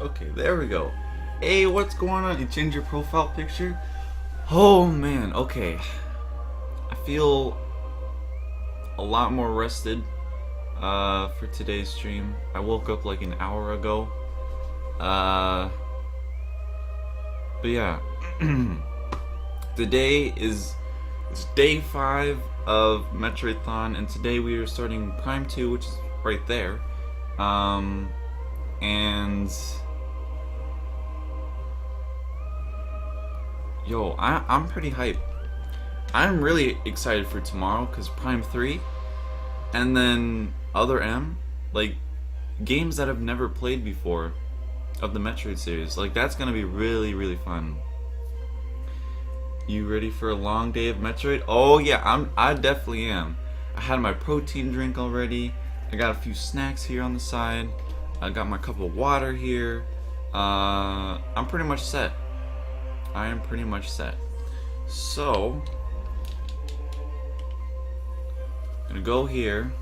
Okay, there we go. Hey, what's going on? You changed your profile picture? Oh man, okay. I feel a lot more rested for today's stream. I woke up like an hour ago. But yeah. Today is day 5 of Metroidthon, and today we are starting Prime 2, which is right there. And yo, I'm pretty hyped. I'm really excited for tomorrow because Prime 3 and then Other M, like games that I've never played before of the Metroid series. Like that's gonna be really, really fun. You ready for a long day of Metroid? Oh yeah, I definitely am. I had my protein drink already. I got a few snacks here on the side. I got my cup of water here. I'm pretty much set. I am pretty much set. So, I'm gonna go here.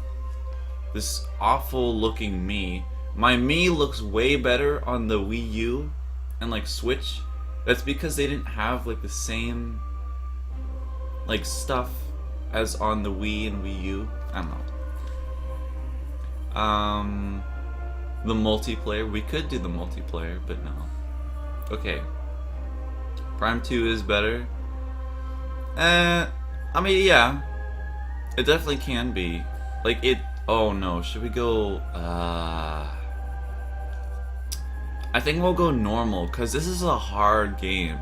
This awful looking Mii. My Mii looks way better on the Wii U and like Switch. That's because they didn't have like the same like stuff as on the Wii and Wii U. I don't know. The multiplayer. We could do the multiplayer, but no. Okay. Prime 2 is better. I mean, yeah. It definitely can be. Like, it... Oh, no. Should we go... I think we'll go normal, because this is a hard game.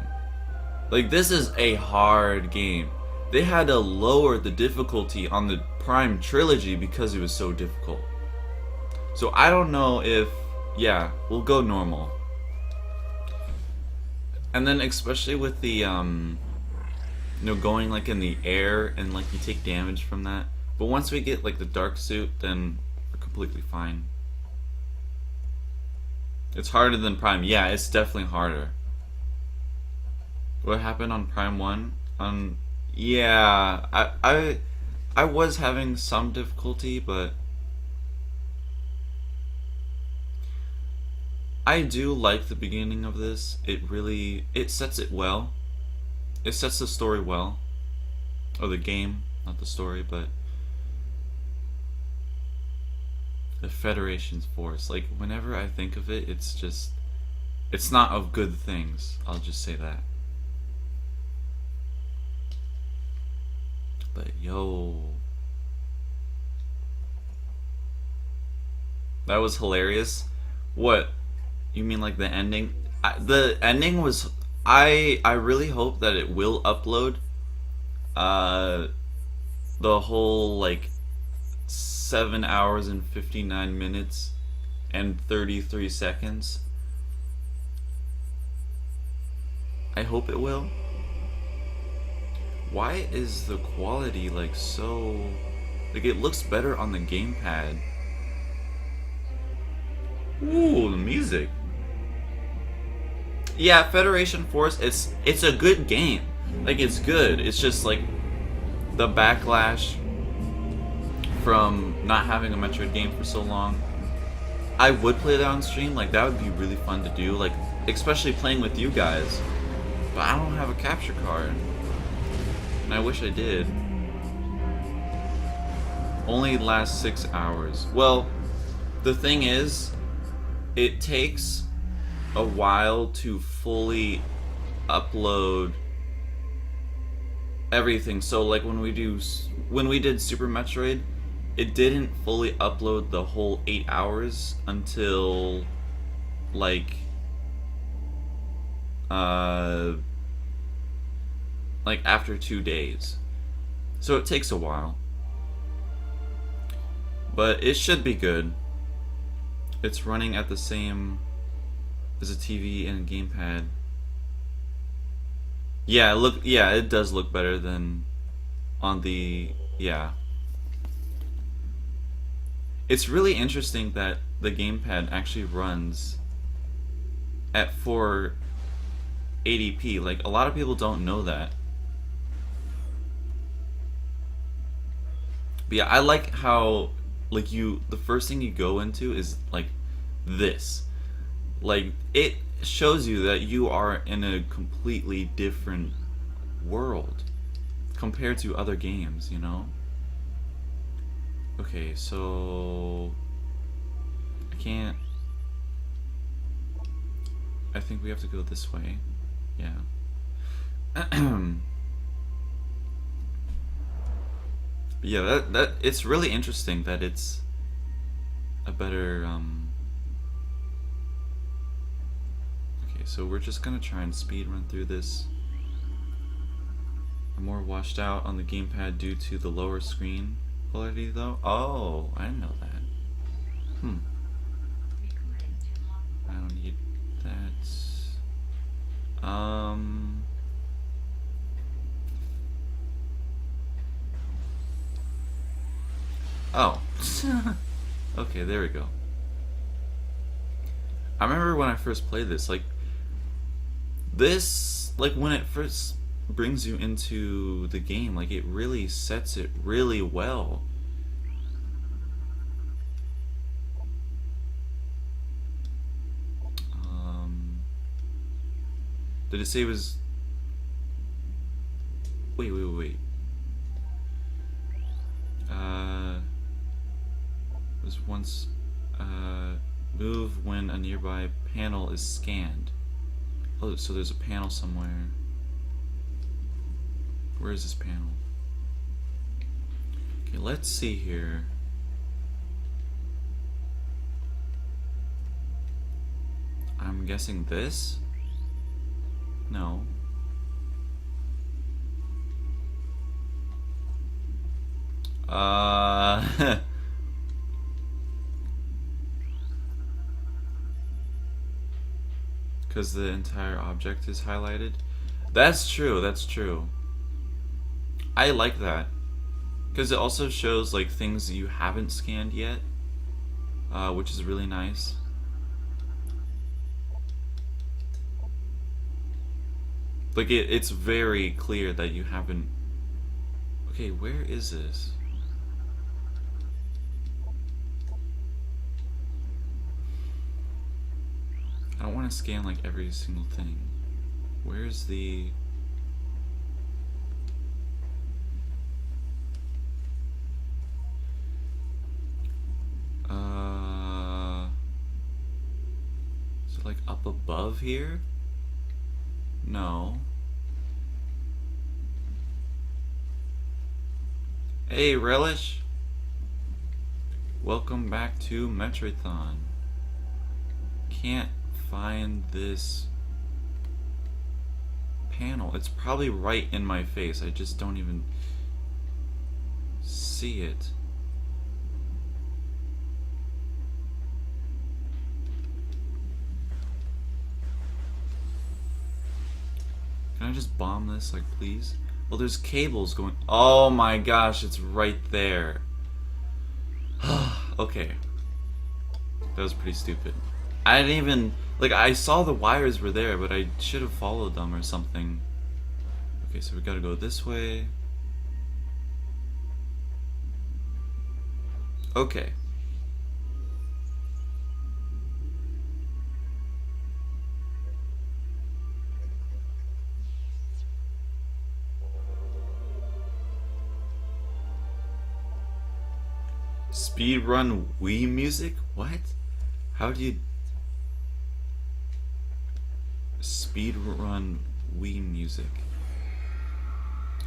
Like, this is a hard game. They had to lower the difficulty on the Prime Trilogy because it was so difficult. So, I don't know if... Yeah, we'll go normal. And then especially with the, you know, going like in the air and like you take damage from that. But once we get like the dark suit, then we're completely fine. It's harder than Prime. Yeah, it's definitely harder. What happened on Prime 1? Yeah, I was having some difficulty, but I do like the beginning of this. It sets it well. It sets the story well. Or the game, not the story, but the Federation's force. Like, whenever I think of it, it's not of good things. I'll just say that. But yo, that was hilarious. What? You mean like the ending? The ending was... I really hope that it will upload the whole like 7 hours and 59 minutes and 33 seconds. I hope it will. Why is the quality like so... Like it looks better on the gamepad. Ooh, the music. Yeah, Federation Force, it's a good game. Like, it's good. It's just, like, the backlash from not having a Metroid game for so long. I would play that on stream. Like, that would be really fun to do. Like, especially playing with you guys. But I don't have a capture card. And I wish I did. Only lasts 6 hours. Well, the thing is, it takes a while to fully upload everything. So like when we did Super Metroid, it didn't fully upload the whole 8 hours until like after 2 days. So it takes a while. But it should be good. It's running at the same as a TV and a gamepad. Yeah, it does look better than on the... Yeah. It's really interesting that the gamepad actually runs at 480p. Like, a lot of people don't know that. But yeah, I like how, like, the first thing you go into is, like, this. Like, it shows you that you are in a completely different world compared to other games, you know? Okay, so I can't. I think we have to go this way. Yeah. Yeah, that it's really interesting that it's a better okay, so we're just gonna try and speed run through this. I'm more washed out on the gamepad due to the lower screen quality though. Oh, I didn't know that. I don't need that. Oh. Okay, there we go. I remember when I first played this, like when it first brings you into the game, like it really sets it really well. Did it say it was? Wait. Was once move when a nearby panel is scanned. Oh, so there's a panel somewhere. Where is this panel? Okay, let's see here. I'm guessing this? No. Because the entire object is highlighted. That's true. I like that. Because it also shows like things you haven't scanned yet. Which is really nice. Like it's very clear that you haven't. Okay, where is this? I don't want to scan like every single thing. Where's the... Is it like up above here? No. Hey, Relish! Welcome back to Metroidthon. Can't find this panel. It's probably right in my face. I just don't even see it. Can I just bomb this, like, please? Well, there's cables going... Oh my gosh, it's right there. Okay. That was pretty stupid. I didn't even... Like, I saw the wires were there, but I should have followed them or something. Okay, so we gotta go this way. Okay. Speedrun Wii music? What? How do you... Speedrun Wii music?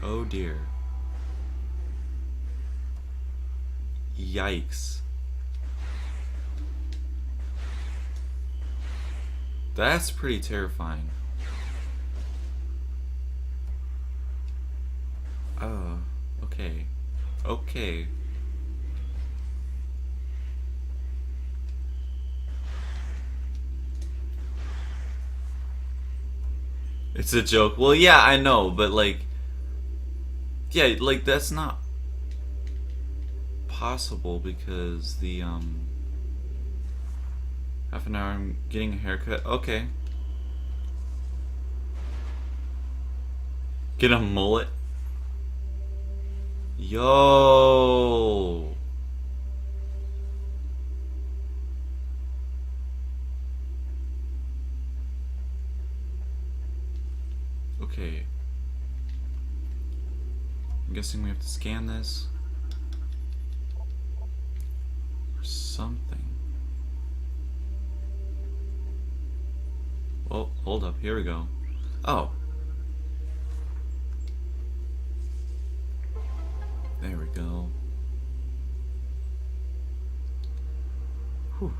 Oh dear. Yikes. That's pretty terrifying. Oh, okay. Okay. It's a joke. Well, yeah, I know, but like... Yeah, like, that's not possible because the, half an hour I'm getting a haircut. Okay. Get a mullet. Yo. guessing we have to scan this. Or something. Oh, hold up. Here we go. Oh. There we go. Whew.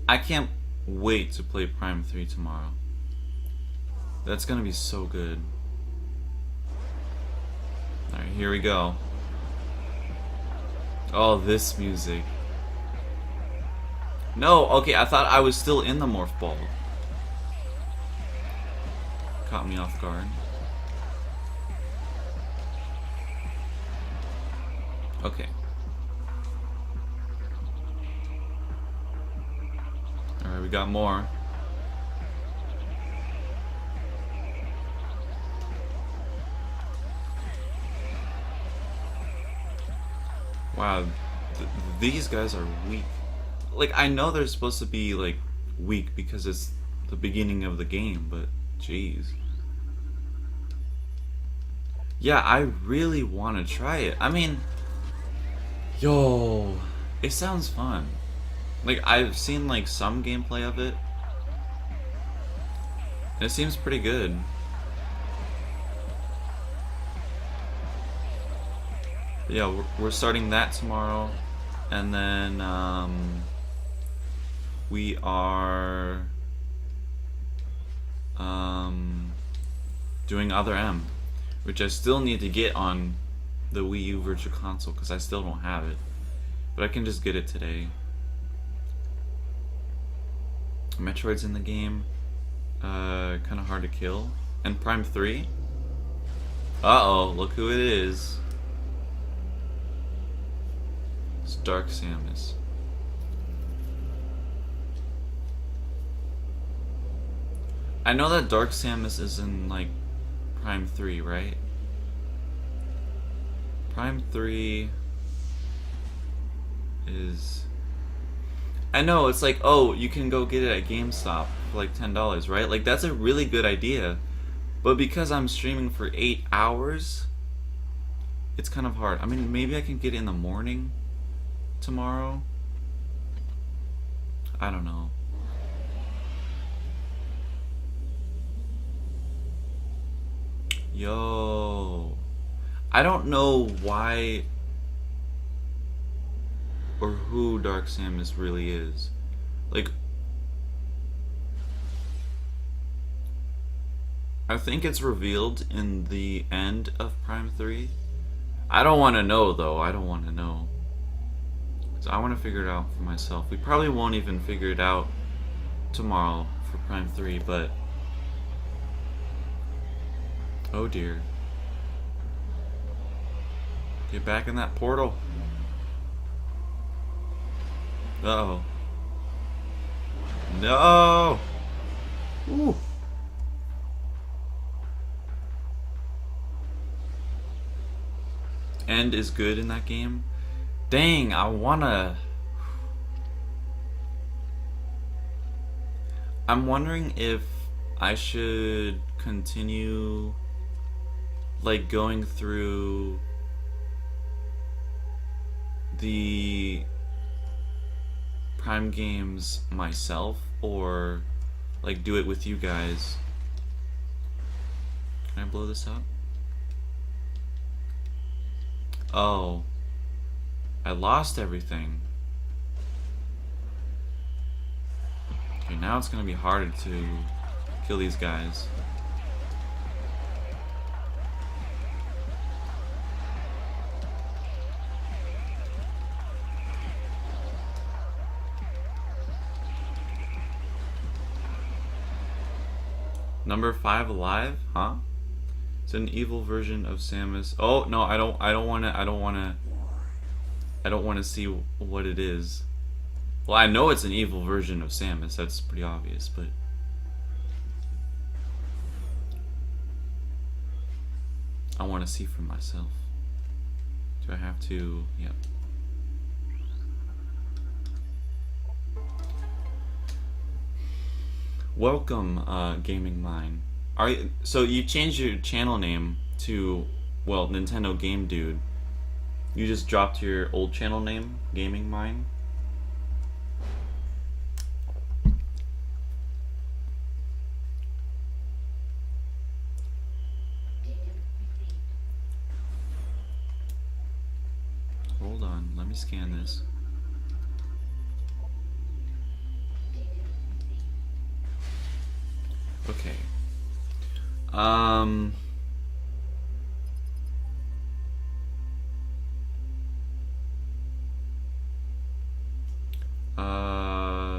I can't wait to play Prime 3 tomorrow. That's gonna be so good. Alright, here we go. Oh, this music. No, okay, I thought I was still in the morph ball. Caught me off guard. Okay. Alright, we got more. Wow, these guys are weak. Like, I know they're supposed to be, like, weak because it's the beginning of the game, but jeez. Yeah, I really want to try it. I mean, yo, it sounds fun. Like, I've seen, like, some gameplay of it. And it seems pretty good. But yeah, we're starting that tomorrow. And then, we are, doing Other M, which I still need to get on the Wii U Virtual Console, because I still don't have it. But I can just get it today. Metroid's in the game. Kind of hard to kill. And Prime 3. Uh-oh, look who it is. It's Dark Samus. I know that Dark Samus is in, like, Prime 3, right? Prime 3 is... I know, it's like, oh, you can go get it at GameStop for like $10, right? Like, that's a really good idea. But because I'm streaming for 8 hours, it's kind of hard. I mean, maybe I can get it in the morning tomorrow. I don't know. Yo. I don't know why or who Dark Samus really is. Like, I think it's revealed in the end of Prime 3. I don't want to know, though. I don't want to know. So I want to figure it out for myself. We probably won't even figure it out tomorrow for Prime 3, but... oh dear. Get back in that portal. Uh-oh. No! Ooh. End is good in that game. Dang, I wanna... I'm wondering if I should continue, like, going through the Prime games myself, or like do it with you guys. Can I blow this up? Oh, I lost everything. Okay, now it's gonna be harder to kill these guys. Number 5 alive? Huh? It's an evil version of Samus. Oh no, I don't wanna see what it is. Well, I know it's an evil version of Samus, that's pretty obvious, but I wanna see for myself. Do I have to? Yep. Welcome, Gaming Mine. So you changed your channel name to well, Nintendo Game Dude. You just dropped your old channel name, Gaming Mine. Hold on, let me scan this. Okay.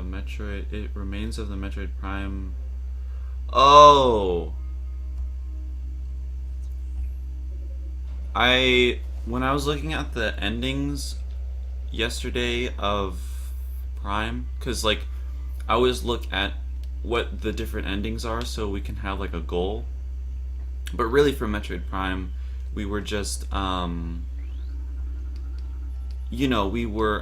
Metroid. It remains of the Metroid Prime. Oh. When I was looking at the endings yesterday of Prime, because like I always look at what the different endings are so we can have like a goal. But really for Metroid Prime, we were just we were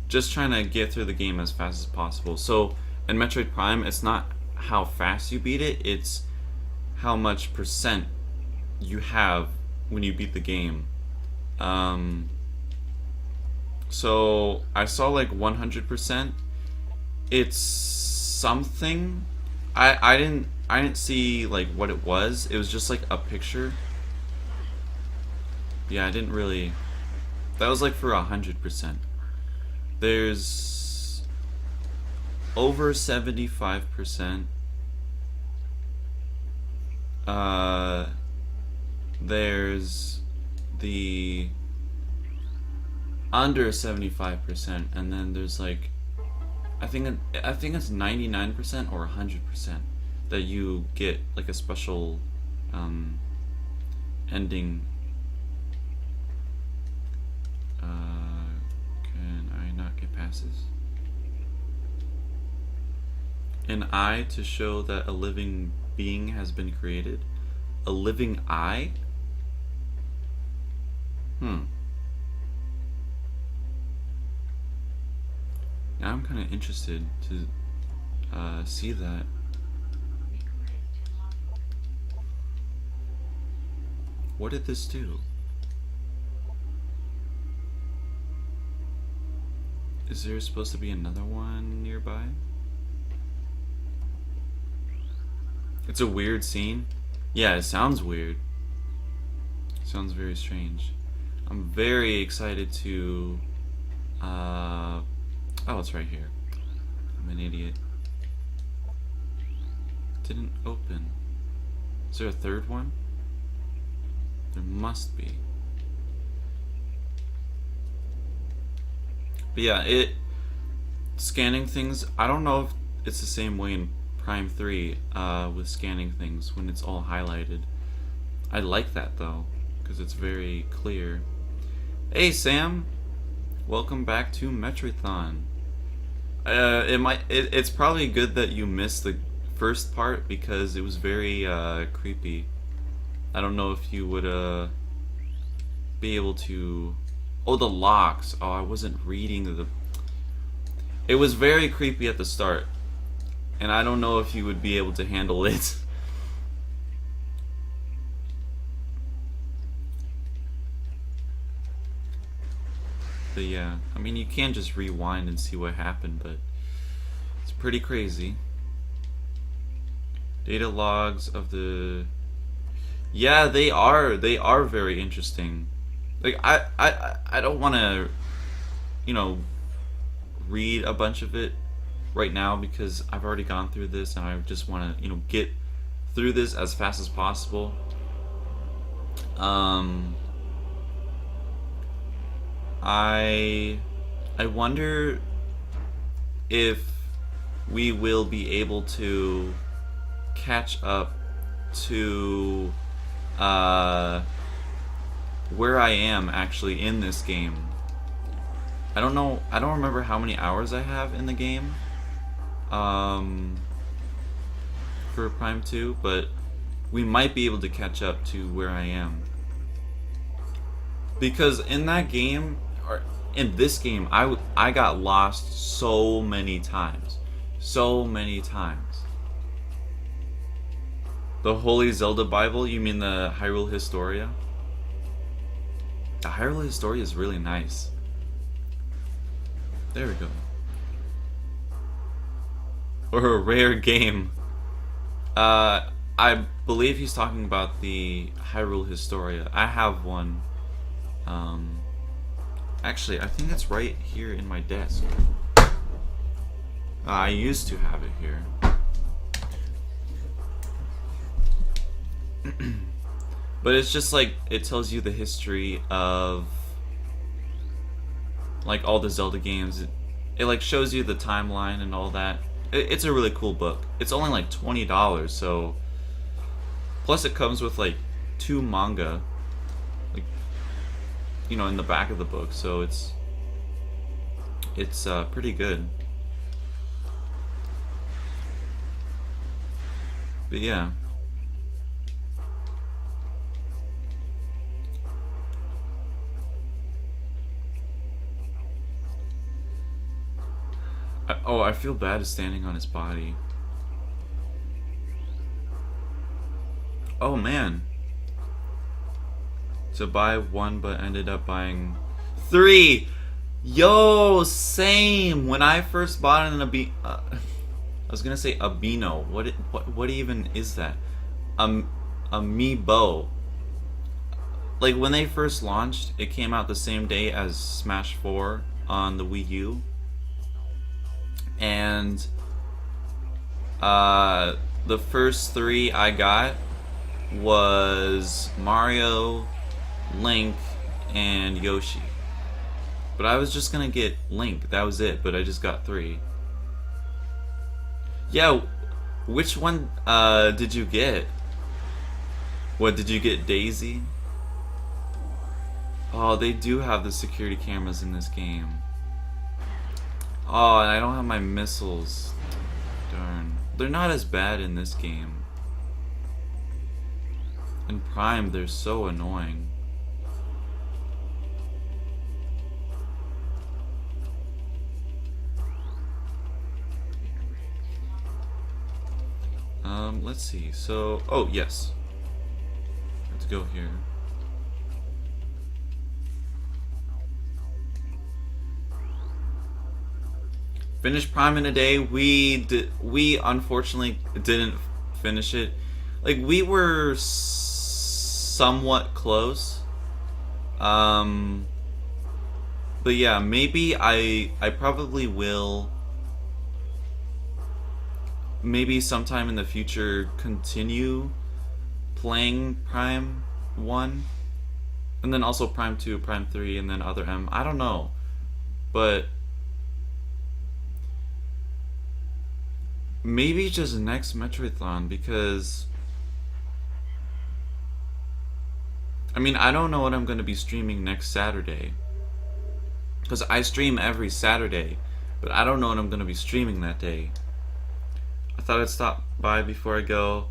just trying to get through the game as fast as possible. So in Metroid Prime, it's not how fast you beat it, it's how much percent you have when you beat the game. So I saw like 100%. It's something. I didn't see like what it was. It was just like a picture. Yeah, I didn't really. That was like for 100%. There's over 75%. There's the under 75%, and then there's like I think it's 99% or 100% that you get like a special ending. Can I not get passes? An eye to show that a living being has been created. A living eye? Now I'm kind of interested to see that. What did this do? Is there supposed to be another one nearby? It's a weird scene. Yeah, it sounds weird. Sounds very strange. I'm very excited to oh, it's right here. I'm an idiot. Didn't open. Is there a third one? There must be. But yeah, scanning things, I don't know if it's the same way in Prime 3 with scanning things when it's all highlighted. I like that though, because it's very clear. Hey Sam! Welcome back to Metroidthon. It's probably good that you missed the first part because it was very creepy. I don't know if you would be able to. Oh, the locks. Oh, I wasn't reading the. It was very creepy at the start, and I don't know if you would be able to handle it. But yeah, I mean, you can just rewind and see what happened, but it's pretty crazy. Data logs of the. Yeah, they are very interesting. Like I don't want to, read a bunch of it right now because I've already gone through this and I just want to, get through this as fast as possible. I wonder if we will be able to catch up to where I am actually in this game. I don't know. I don't remember how many hours I have in the game for Prime 2, but we might be able to catch up to where I am. Because in that game, or in this game, I got lost so many times. So many times. The Holy Zelda Bible? You mean the Hyrule Historia? The Hyrule Historia is really nice. There we go. Or a rare game. I believe he's talking about the Hyrule Historia. I have one. Actually, I think it's right here in my desk. I used to have it here. But it's just like, it tells you the history of like all the Zelda games. It like shows you the timeline and all that. It's a really cool book. It's only like $20, so plus it comes with like 2 manga, like, you know, in the back of the book, so it's pretty good. But yeah. Oh, I feel bad standing on his body. Oh man. To buy 1 but ended up buying 3. Yo, same. When I first bought an I was gonna say Abino. What even is that? Amiibo. Like when they first launched, it came out the same day as Smash 4 on the Wii U. And the first 3 I got was Mario, Link, and Yoshi. But I was just gonna get Link, that was it, but I just got 3. Yeah, which one did you get? What, did you get Daisy? Oh, they do have the security cameras in this game. Oh, and I don't have my missiles. Darn. They're not as bad in this game. In Prime, they're so annoying. Let's see. So, oh, yes. Let's go here. Finished Prime in a day. We unfortunately didn't finish it. Like, we were somewhat close. But yeah, maybe I probably will. Maybe sometime in the future continue playing Prime 1, and then also Prime 2, Prime 3, and then Other M. I don't know, but maybe just next Metroidthon, because I mean, I don't know what I'm going to be streaming next Saturday, because I stream every Saturday, but I don't know what I'm going to be streaming that day. I thought I'd stop by before I go.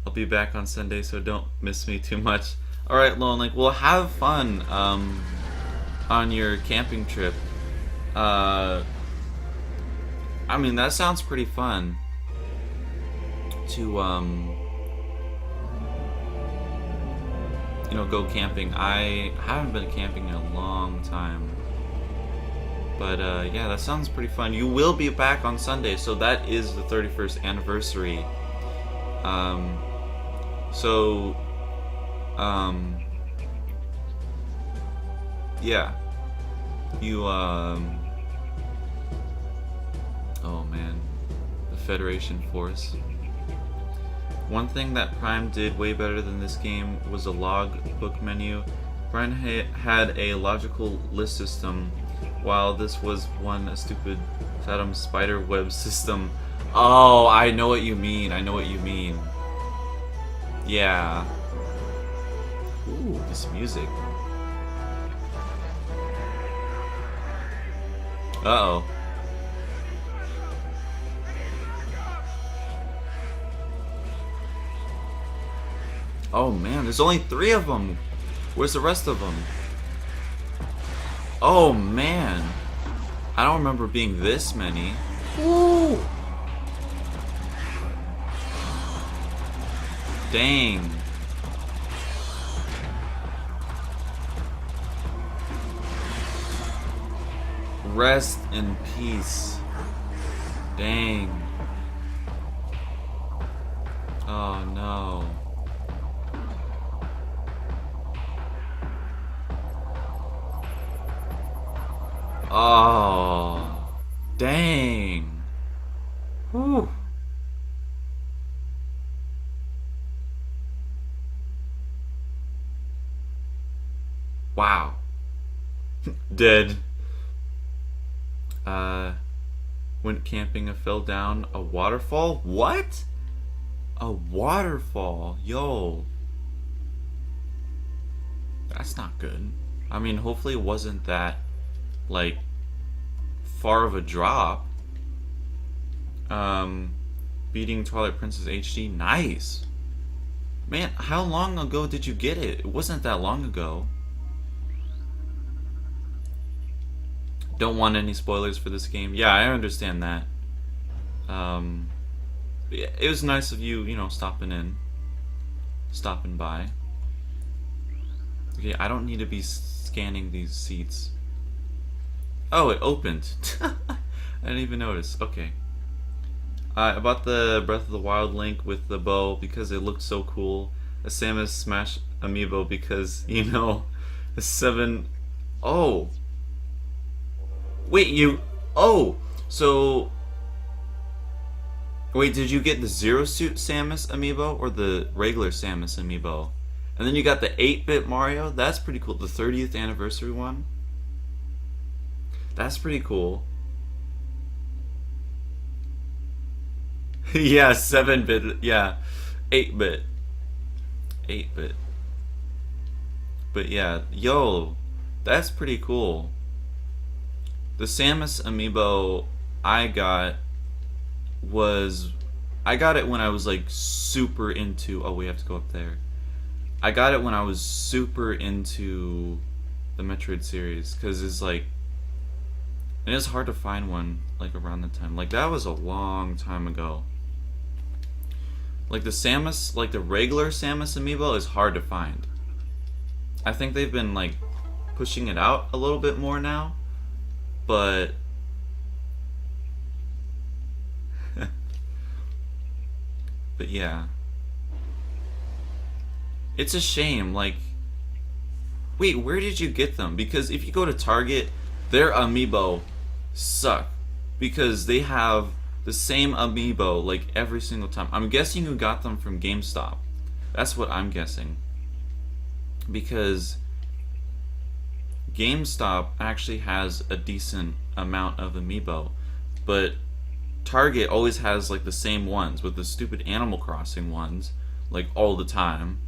I'll be back on Sunday, so don't miss me too much. Alright, Lone Link, well, have fun on your camping trip. I mean, that sounds pretty fun to, you know, go camping. I haven't been camping in a long time. But yeah, that sounds pretty fun. You will be back on Sunday, so that is the 31st anniversary. Yeah. You, oh man. The Federation Force. One thing that Prime did way better than this game was a logbook menu. Prime had a logical list system, while this was a stupid Saddam spider web system. Oh, I know what you mean. I know what you mean. Yeah. Ooh, this music. Uh-oh. Oh man, there's only 3 of them. Where's the rest of them? Oh man, I don't remember being this many. Ooh. Dang. Rest in peace. Dang. Oh no. Oh. Dang. Whew. Wow. Dead. Went camping and fell down a waterfall? What? A waterfall? Yo. That's not good. I mean, hopefully it wasn't that, like, far of a drop. Beating Twilight Princess HD. Nice. Man, how long ago did you get it? It wasn't that long ago. Don't want any spoilers for this game. Yeah, I understand that. Yeah, it was nice of you, stopping by. Okay, I don't need to be scanning these seats. Oh, it opened. I didn't even notice. Okay. I bought the Breath of the Wild Link with the bow because it looked so cool. A Samus Smash amiibo because, the 7... Oh. Wait, Oh! So... Wait, did you get the Zero Suit Samus amiibo or the regular Samus amiibo? And then you got the 8-bit Mario? That's pretty cool. The 30th anniversary one? That's pretty cool. Yeah, 7-bit. Yeah, 8-bit. 8-bit. But yeah, yo, that's pretty cool. The Samus amiibo I got it when I was like super into. Oh, we have to go up there. I got it when I was super into the Metroid series because it's like, and it's hard to find one like around the time. Like that was a long time ago. Like the Samus, like the regular Samus amiibo is hard to find. I think they've been like pushing it out a little bit more now, but but yeah. It's a shame, like, wait, where did you get them? Because if you go to Target, their amiibo suck because they have the same amiibo like every single time. I'm guessing you got them from GameStop. That's what I'm guessing. Because GameStop actually has a decent amount of amiibo, but Target always has like the same ones with the stupid Animal Crossing ones, like all the time.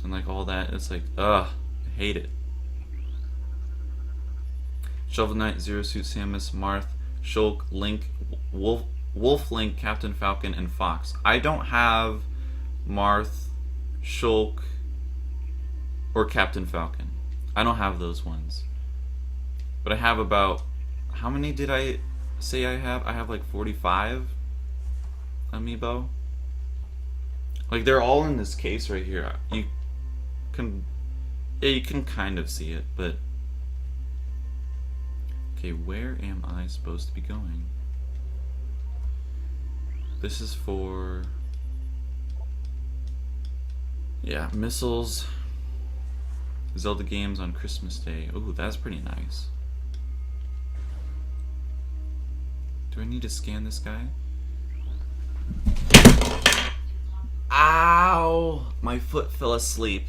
And like all that, it's like, ugh, I hate it. Shovel Knight, Zero Suit Samus, Marth, Shulk, Link, Wolf Link, Captain Falcon, and Fox. I don't have Marth, Shulk, or Captain Falcon. I don't have those ones. But I have about, how many did I say I have? I have like 45 amiibo. Like they're all in this case right here. You can kind of see it, but okay, where am I supposed to be going? This is for, yeah, missiles, Zelda games on Christmas Day. Ooh, that's pretty nice. Do I need to scan this guy? Ow! My foot fell asleep.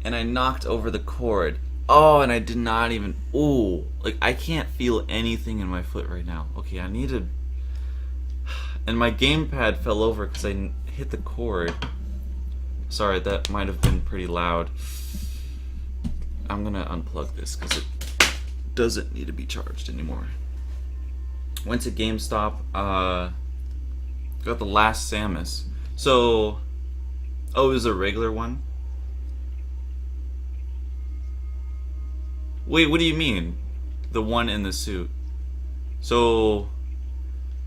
And I knocked over the cord. Oh, and I did not even... Ooh. Like, I can't feel anything in my foot right now. Okay, I need to... And my gamepad fell over because I hit the cord. Sorry, that might have been pretty loud. I'm gonna unplug this because it doesn't need to be charged anymore. Went to GameStop. Got the last Samus. So... Oh, it was a regular one? Wait, what do you mean? The one in the suit. So...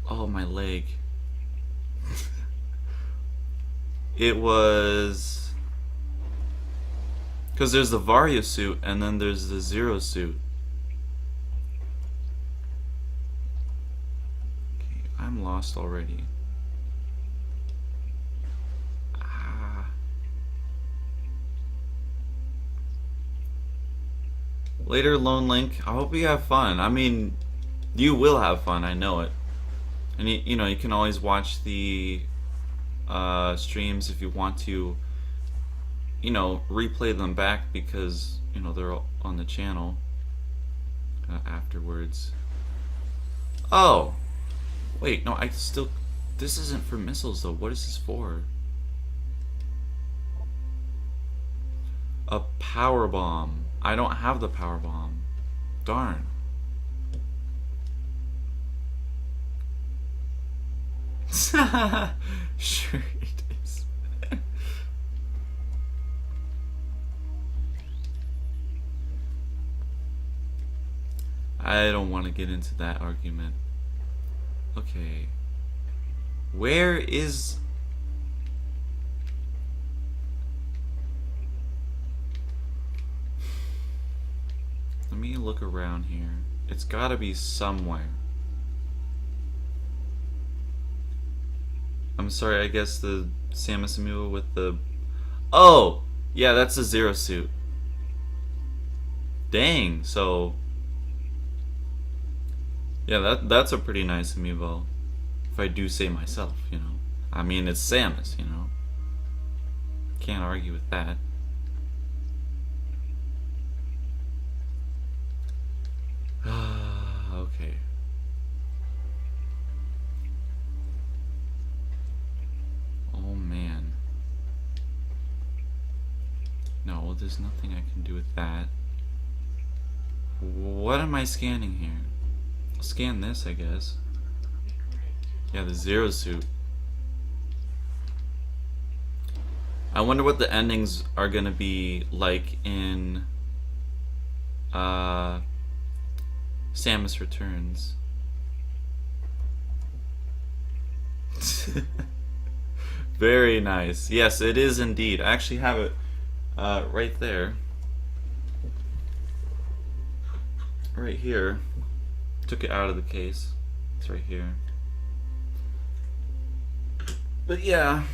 Oh, my leg. It was... Because there's the Varia suit, and then there's the Zero suit. Okay, I'm lost already. Later, Lone Link. I hope you have fun. I mean, you will have fun. I know it. And you know, you can always watch the streams if you want to. You know, replay them back because you know they're on the channel afterwards. Oh, wait, no, I still. This isn't for missiles though. What is this for? A power bomb. I don't have the power bomb. Darn. Sure it is. I don't want to get into that argument. Okay. Where is... Let me look around here. It's gotta be somewhere. I'm sorry, I guess the Samus amiibo with the... Oh! Yeah, that's the Zero suit. Dang, so... Yeah, that's a pretty nice amiibo. If I do say myself, you know. I mean, it's Samus, you know. Can't argue with that. Okay. Oh man. No, there's nothing I can do with that. What am I scanning here? I'll scan this, I guess. Yeah, the Zero suit. I wonder what the endings are gonna be like in Samus Returns. Very nice. Yes, it is indeed. I actually have it right there. Right here. Took it out of the case. It's right here. But yeah.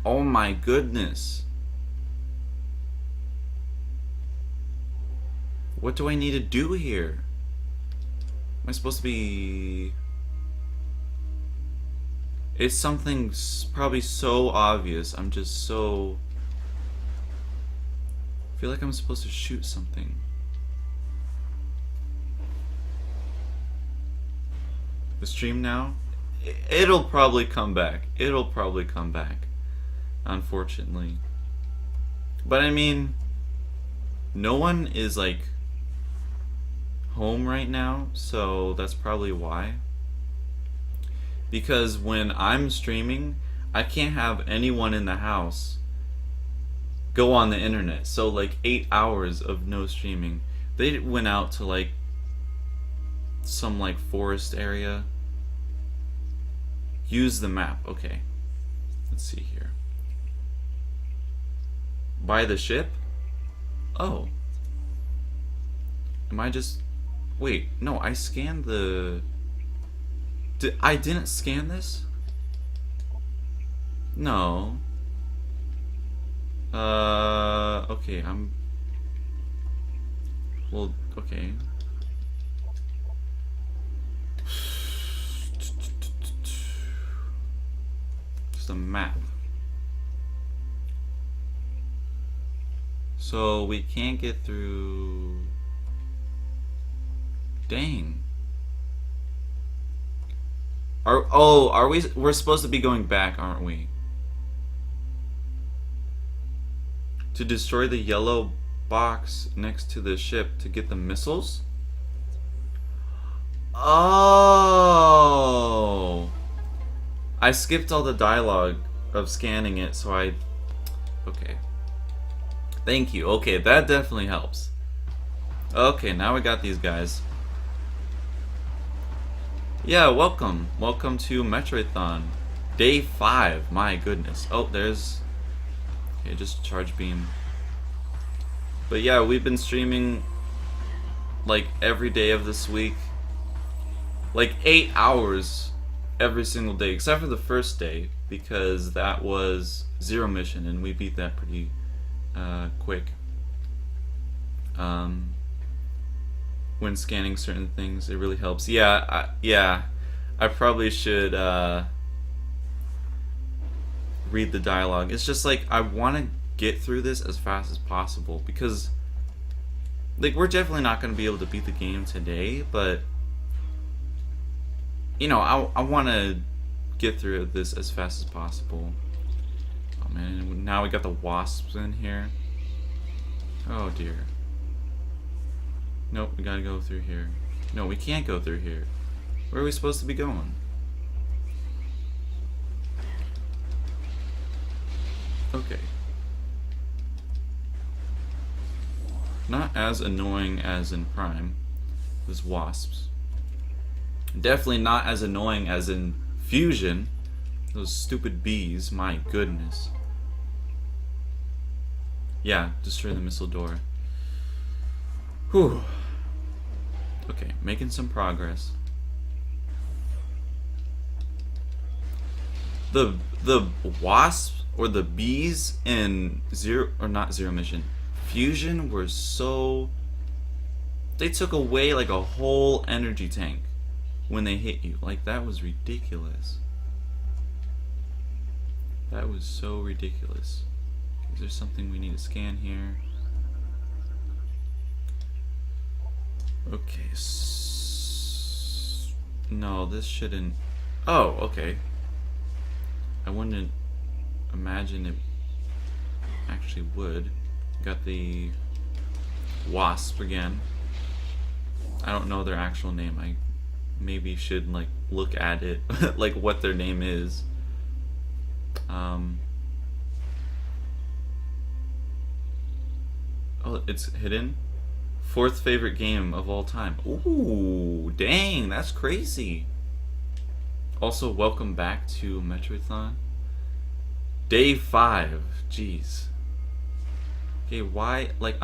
Oh my goodness. What do I need to do here? Am I supposed to be... It's something probably so obvious. I'm just so... I feel like I'm supposed to shoot something. The stream now? It'll probably come back. It'll probably come back. Unfortunately. But I mean... No one is like... home right now, so that's probably why. Because when I'm streaming, I can't have anyone in the house go on the internet. So like 8 hours of no streaming. They went out to like some like forest area. Use the map. Okay. Let's see here. Buy the ship? Oh. Am I just... Wait, no, I scanned the... I didn't scan this? No. Okay, I'm... Well, okay. Just a map. So we can't get through... Dang. Are we? We're supposed to be going back, aren't we? To destroy the yellow box next to the ship to get the missiles? Oh. I skipped all the dialogue of scanning it, so I... Okay. Thank you. Okay, that definitely helps. Okay, now we got these guys. Yeah, welcome. Welcome to Metroidthon. Day 5, my goodness. Oh, there's... Okay, just charge beam. But yeah, we've been streaming like every day of this week. Like 8 hours every single day, except for the first day, because that was Zero Mission, and we beat that pretty quick. When scanning certain things, it really helps. Yeah, I probably should read the dialogue. It's just like I want to get through this as fast as possible, because like we're definitely not going to be able to beat the game today, but you know, I want to get through this as fast as possible. Oh man, now we got the wasps in here. Oh dear. Nope, we gotta go through here. No, we can't go through here. Where are we supposed to be going? Okay. Not as annoying as in Prime. Those wasps. Definitely not as annoying as in Fusion. Those stupid bees, my goodness. Yeah, destroy the missile door. Whew. Okay, making some progress. The wasps or the bees in Zero Mission, Fusion were so... They took away like a whole energy tank when they hit you. Like, that was ridiculous. That was so ridiculous. Is there something we need to scan here? Okay. No, this shouldn't... Oh, okay. I wouldn't imagine it actually would. Got the wasp again. I don't know their actual name. I maybe should like look at it, like what their name is. Oh, it's hidden. 4th favorite game of all time. Ooh, dang, that's crazy. Also, welcome back to Metroidthon. Day 5. Jeez. Okay, why? Like,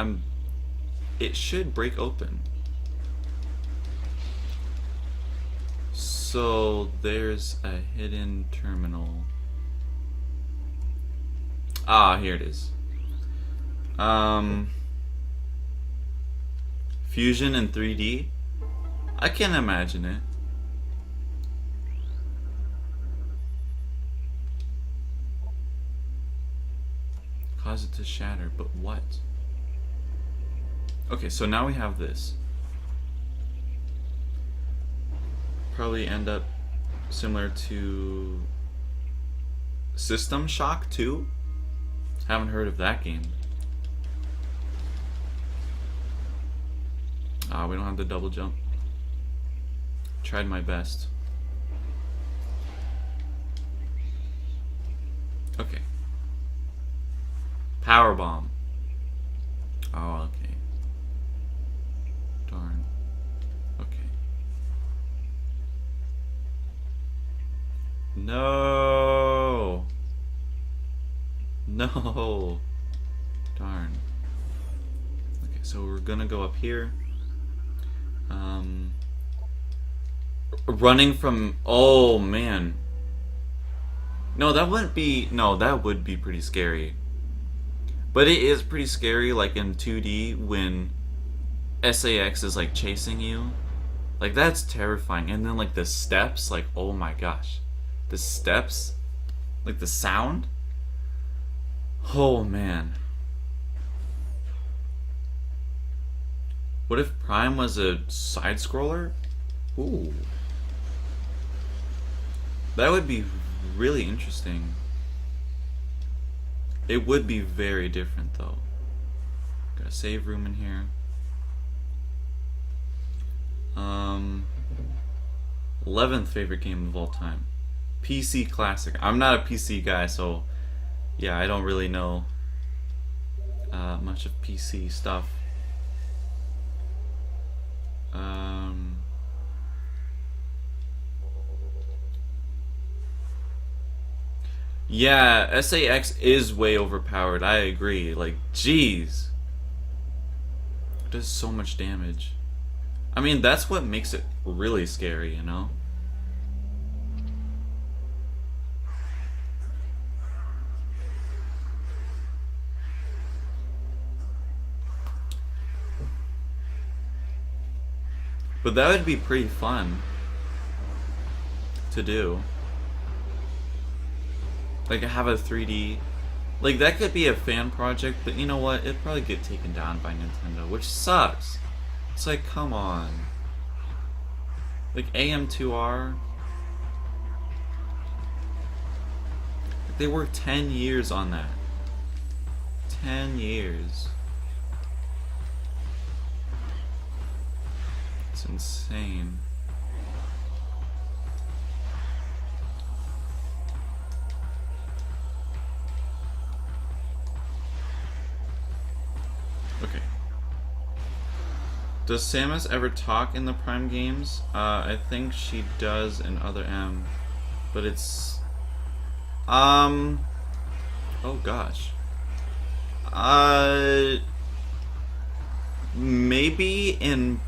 it should break open. So, there's a hidden terminal. Ah, here it is. Fusion in 3D? I can imagine it. Cause it to shatter, but what? Okay, so now we have this. Probably end up similar to System Shock 2? Haven't heard of that game. We don't have the double jump. Tried my best. Okay. Power bomb. Oh, okay. Darn. Okay. No. No. Darn. Okay, so we're gonna go up here. Running from... Oh, man. No, that wouldn't be... No, that would be pretty scary. But it is pretty scary, like, in 2D, when SAX is, like, chasing you. Like, that's terrifying. And then, like, the steps, like, oh my gosh. The steps, like, the sound. Oh, man. What if Prime was a side-scroller? Ooh. That would be really interesting. It would be very different, though. Got a save room in here. 11th favorite game of all time. PC classic. I'm not a PC guy, so yeah, I don't really know much of PC stuff. Yeah, SAX is way overpowered. I agree. Like, jeez. It does so much damage. I mean, that's what makes it really scary, you know? But that would be pretty fun to do. Like, have a 3D. Like, that could be a fan project, but you know what? It'd probably get taken down by Nintendo, which sucks. It's like, come on. Like, AM2R. They worked 10 years on that. 10 years. It's insane. Okay. Does Samus ever talk in the Prime games? I think she does in Other M. But it's... Oh gosh. Maybe in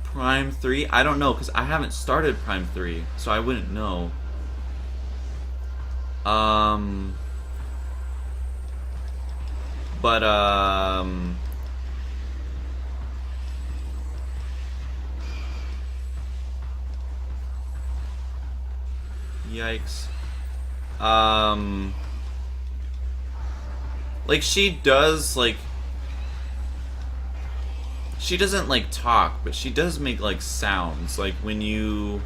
Prime 3? I don't know, because I haven't started Prime 3, so I wouldn't know. But, yikes. Like, she does, like... She doesn't, like, talk, but she does make, like, sounds. Like, when you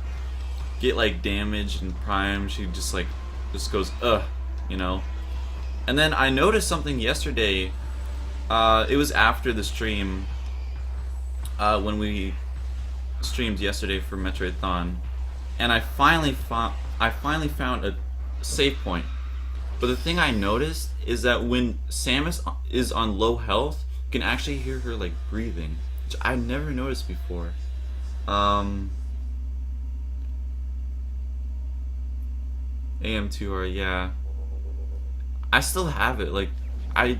get, like, damaged in Prime, she just, like, just goes, ugh, you know? And then I noticed something yesterday. It was after the stream, when we streamed yesterday for Metroidthon, and I finally found a save point. But the thing I noticed is that when Samus is on low health, you can actually hear her like breathing, which I never noticed before. AM2R, yeah. I still have it. Like, I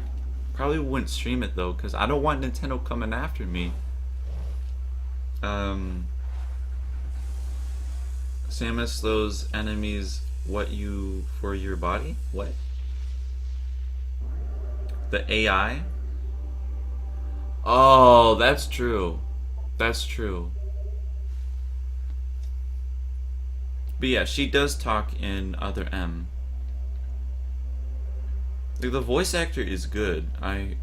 probably wouldn't stream it though, because I don't want Nintendo coming after me. Samus, those enemies, what you for your body? What? The AI? Oh, that's true. That's true. But yeah, she does talk in Other M. Like, the voice actor is good. A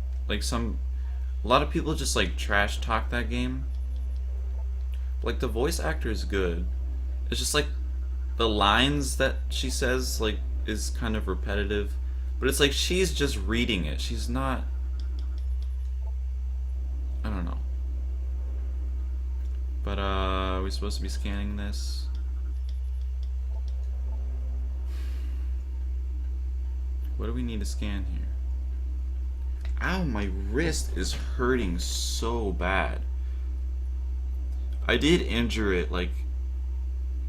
lot of people just like trash talk that game. Like, the voice actor is good. It's just like the lines that she says like is kind of repetitive, but it's like she's just reading it. She's not. I don't know. But are we supposed to be scanning this? What do we need to scan here? Ow, my wrist is hurting so bad. I did injure it like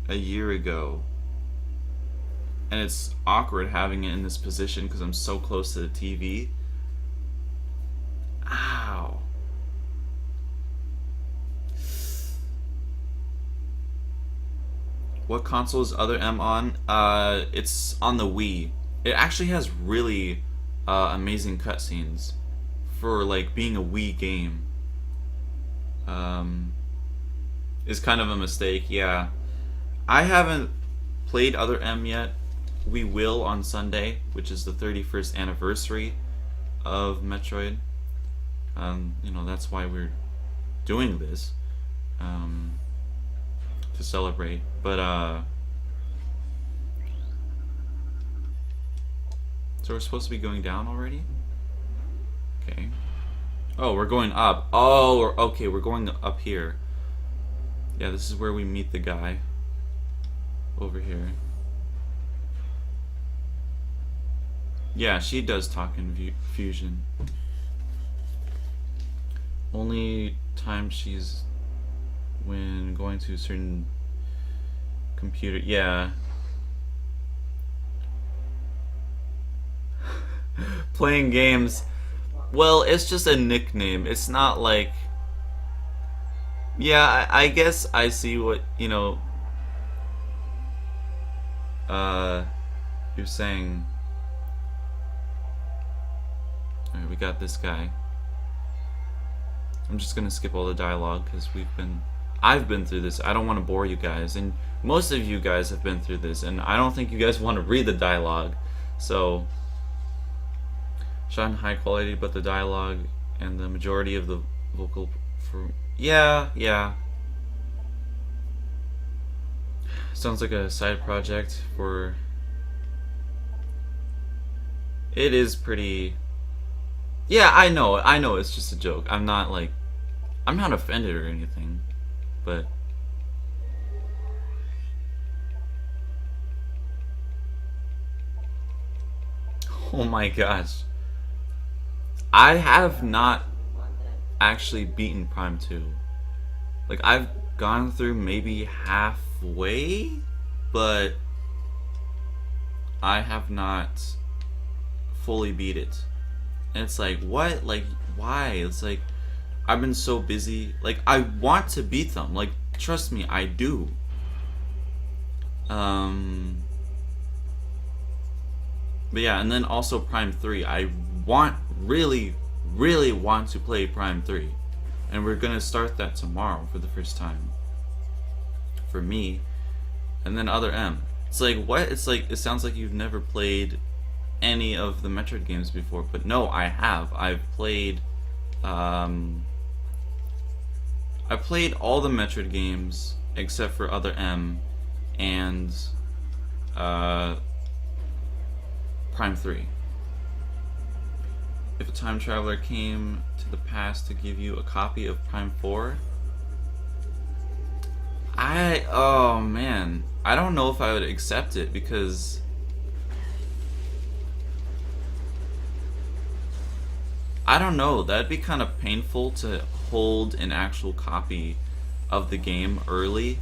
a year ago, and it's awkward having it in this position because I'm so close to the TV. Ow. What console is Other M on? It's on the Wii. It actually has really amazing cutscenes for like being a Wii game. Is kind of a mistake, yeah. I haven't played Other M yet. We will on Sunday, which is the 31st anniversary of Metroid. You know, that's why we're doing this, to celebrate. But so we're supposed to be going down already? Okay. Oh, we're going up. Oh, okay, we're going up here. Yeah, this is where we meet the guy. Over here. Yeah, she does talk in Fusion. Only time she's when going to a certain computer. Yeah. playing games. Well, it's just a nickname. It's not like. Yeah, I guess I see what, you're saying. Alright, we got this guy. I'm just gonna skip all the dialogue because I've been through this. I don't want to bore you guys, and most of you guys have been through this, and I don't think you guys want to read the dialogue. So, shot in high quality, but the dialogue and the majority of the vocal yeah. Sounds like a side project for. It is pretty. Yeah, I know. It's just a joke. I'm not offended or anything, but. Oh my gosh. I have not actually beaten Prime 2. Like, I've gone through maybe halfway, but I have not fully beat it. And it's like, what? Like, why? It's like, I've been so busy. Like, I want to beat them. Like, trust me, I do. But yeah, and then also Prime 3. I really want to play Prime 3. And we're gonna start that tomorrow for the first time. For me. And then Other M. It's like, what? It's like, it sounds like you've never played any of the Metroid games before. But no, I have. I've played all the Metroid games except for Other M and Prime 3. If a time traveler came to the past to give you a copy of Prime 4, oh man, I don't know if I would accept it because I don't know, that'd be kind of painful to hold an actual copy of the game early,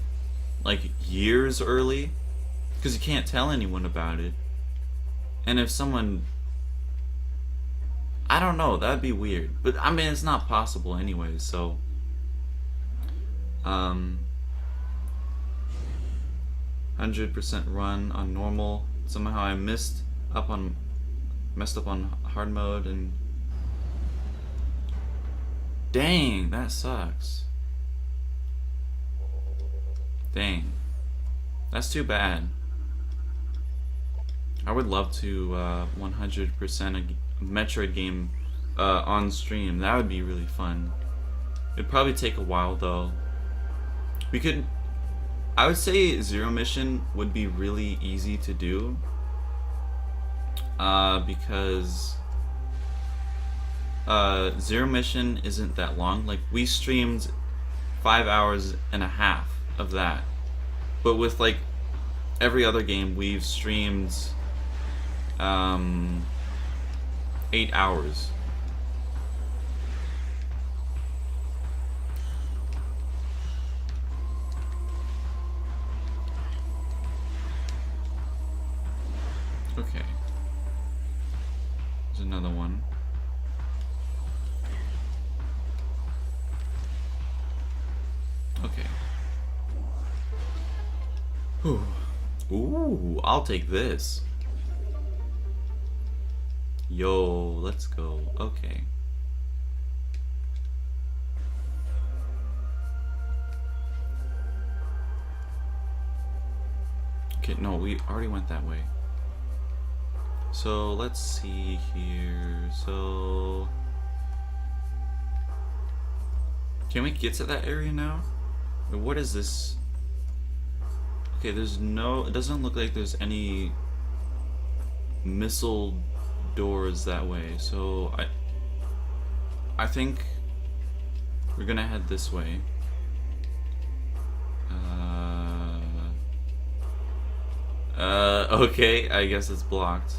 like years early, because you can't tell anyone about it. And if someone, I don't know, that'd be weird. But I mean, it's not possible anyway, so 100% run on normal. Somehow I messed up on hard mode, and dang, that sucks. Dang, that's too bad. I would love to 100% a Metroid game on stream. That would be really fun. It'd probably take a while though. I would say Zero Mission would be really easy to do because Zero Mission isn't that long. Like, we streamed 5 hours and a half of that, but with like every other game we've streamed 8 hours. Okay. There's another one. Okay. Whew. Ooh, I'll take this. Yo, let's go. Okay. Okay, no, we already went that way. So, let's see here. So, can we get to that area now? What is this? Okay, it doesn't look like there's any missile doors that way, so I think we're gonna head this way. Okay, I guess it's blocked.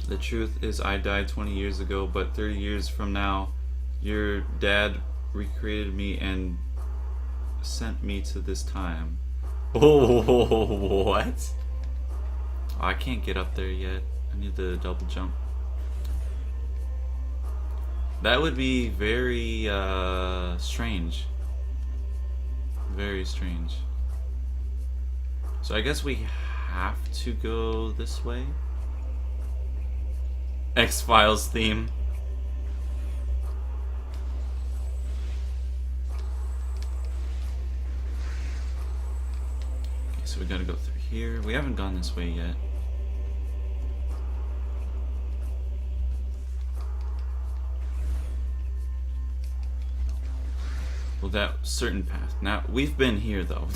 The truth is, I died 20 years ago, but 30 years from now, your dad recreated me and sent me to this time. Oh, what? Oh, I can't get up there yet. I need the double jump. That would be very strange. Very strange. So I guess we have to go this way. X-Files theme. Okay, so we gotta go through here. We haven't gone this way yet. Well, that certain path. Now, we've been here, though.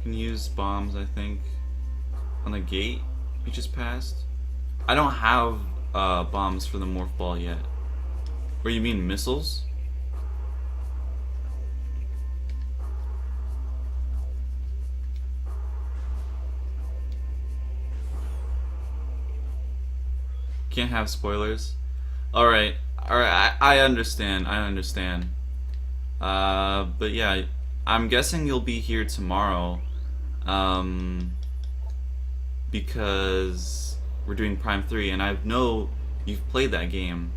Can use bombs, I think, on the gate we just passed. I don't have bombs for the morph ball yet. Or you mean missiles? Can't have spoilers. Alright, I understand, but yeah, I'm guessing you'll be here tomorrow, because we're doing Prime 3, and I know you've played that game,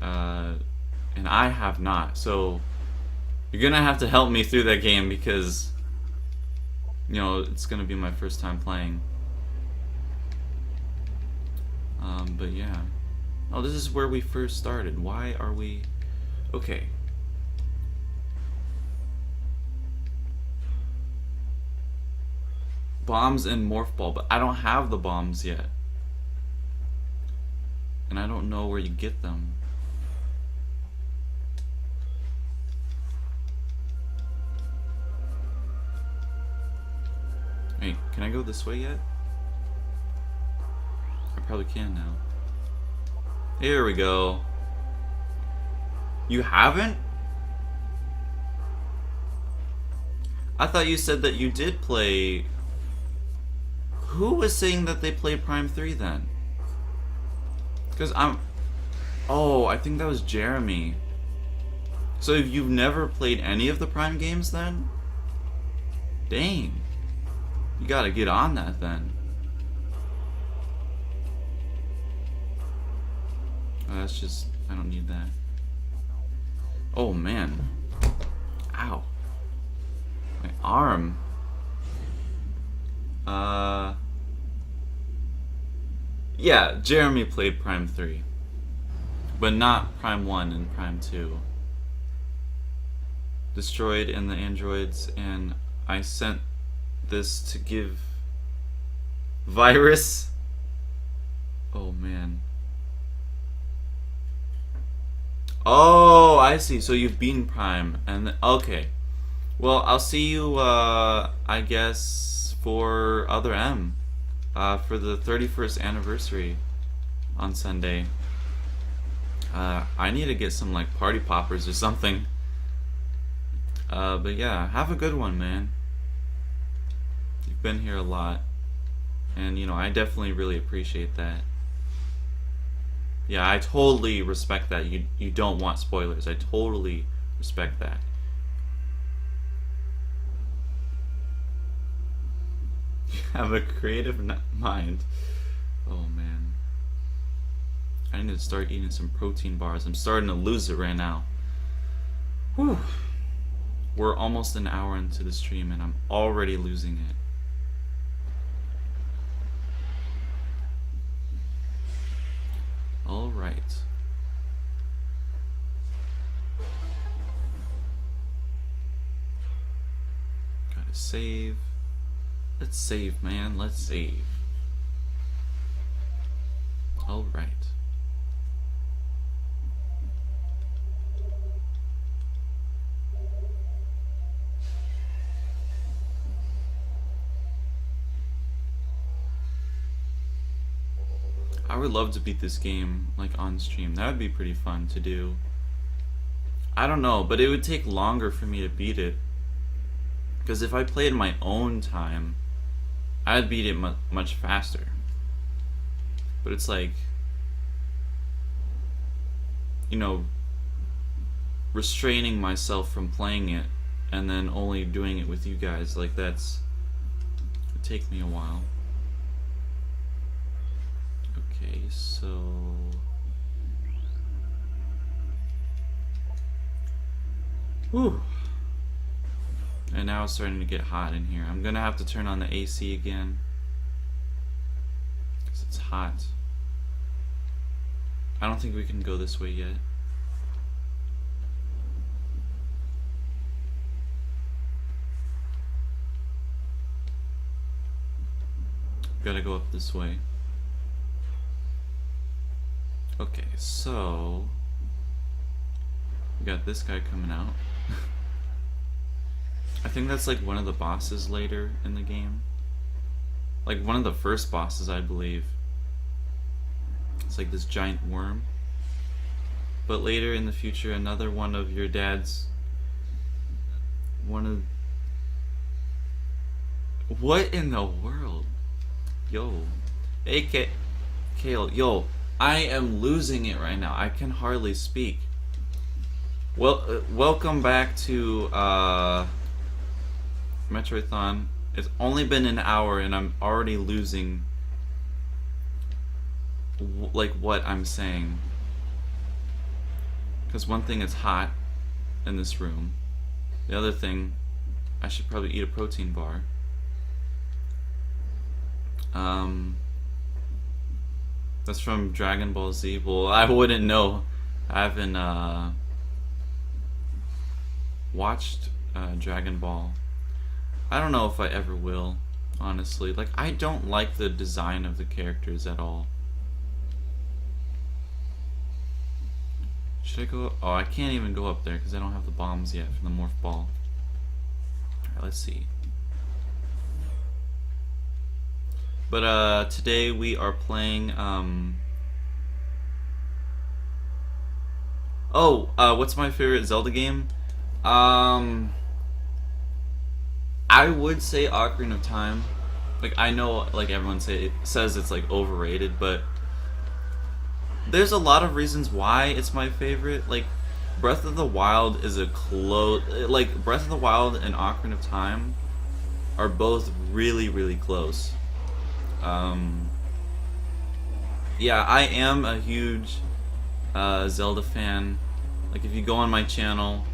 and I have not, so you're gonna have to help me through that game, because, you know, it's gonna be my first time playing. But yeah. Oh, this is where we first started. Why are we... Okay. Bombs and morph ball, but I don't have the bombs yet. And I don't know where you get them. Hey, can I go this way yet? I probably can now. Here we go. You haven't? I thought you said that you did play... Who was saying that they played Prime 3 then? Because I'm... Oh, I think that was Jeremy. So if you've never played any of the Prime games then? Dang. You gotta get on that then. Oh, that's just... I don't need that. Oh, man. Ow. My arm. Yeah, Jeremy played Prime 3. But not Prime 1 and Prime 2. Destroyed and the androids, and I sent this to give... Virus? Oh, man. Oh, I see. So you've beaten Prime, and okay. Well, I'll see you. I guess for Other M, for the 31st anniversary on Sunday. I need to get some like party poppers or something. But yeah, have a good one, man. You've been here a lot, and you know I definitely really appreciate that. Yeah, I totally respect that. You don't want spoilers. I totally respect that. You have a creative mind. Oh man. I need to start eating some protein bars. I'm starting to lose it right now. Whew. We're almost an hour into the stream and I'm already losing it. All right. Gotta save. Let's save, man. Let's save. All right. I would love to beat this game, like, on stream. That would be pretty fun to do. I don't know, but it would take longer for me to beat it. Because if I played my own time, I'd beat it much faster. But it's like, you know, restraining myself from playing it and then only doing it with you guys. Like, that's it'd take me a while. Okay, so whew. And now it's starting to get hot in here. I'm gonna have to turn on the AC again, because it's hot. I don't think we can go this way yet. Gotta go up this way. Okay, so we got this guy coming out. I think that's like one of the bosses later in the game. Like one of the first bosses, I believe. It's like this giant worm. But later in the future, another one of your dad's... What in the world? Yo. Hey, Kale. Yo, I am losing it right now. I can hardly speak. Well, welcome back to, Metroidthon. It's only been an hour and I'm already losing like what I'm saying. Because one thing, it's hot in this room. The other thing, I should probably eat a protein bar. That's from Dragon Ball Z. Well, I wouldn't know. I haven't watched Dragon Ball. I don't know if I ever will, honestly. Like, I don't like the design of the characters at all. Should I go up? Oh, I can't even go up there because I don't have the bombs yet for the morph ball. Alright, let's see. But today we are playing what's my favorite Zelda game? I would say Ocarina of Time. Like, I know, like, everyone says it's like overrated, but there's a lot of reasons why it's my favorite. Like, Breath of the Wild is a Breath of the Wild and Ocarina of Time are both really, really close. Yeah, I am a huge Zelda fan. Like, if you go on my channel,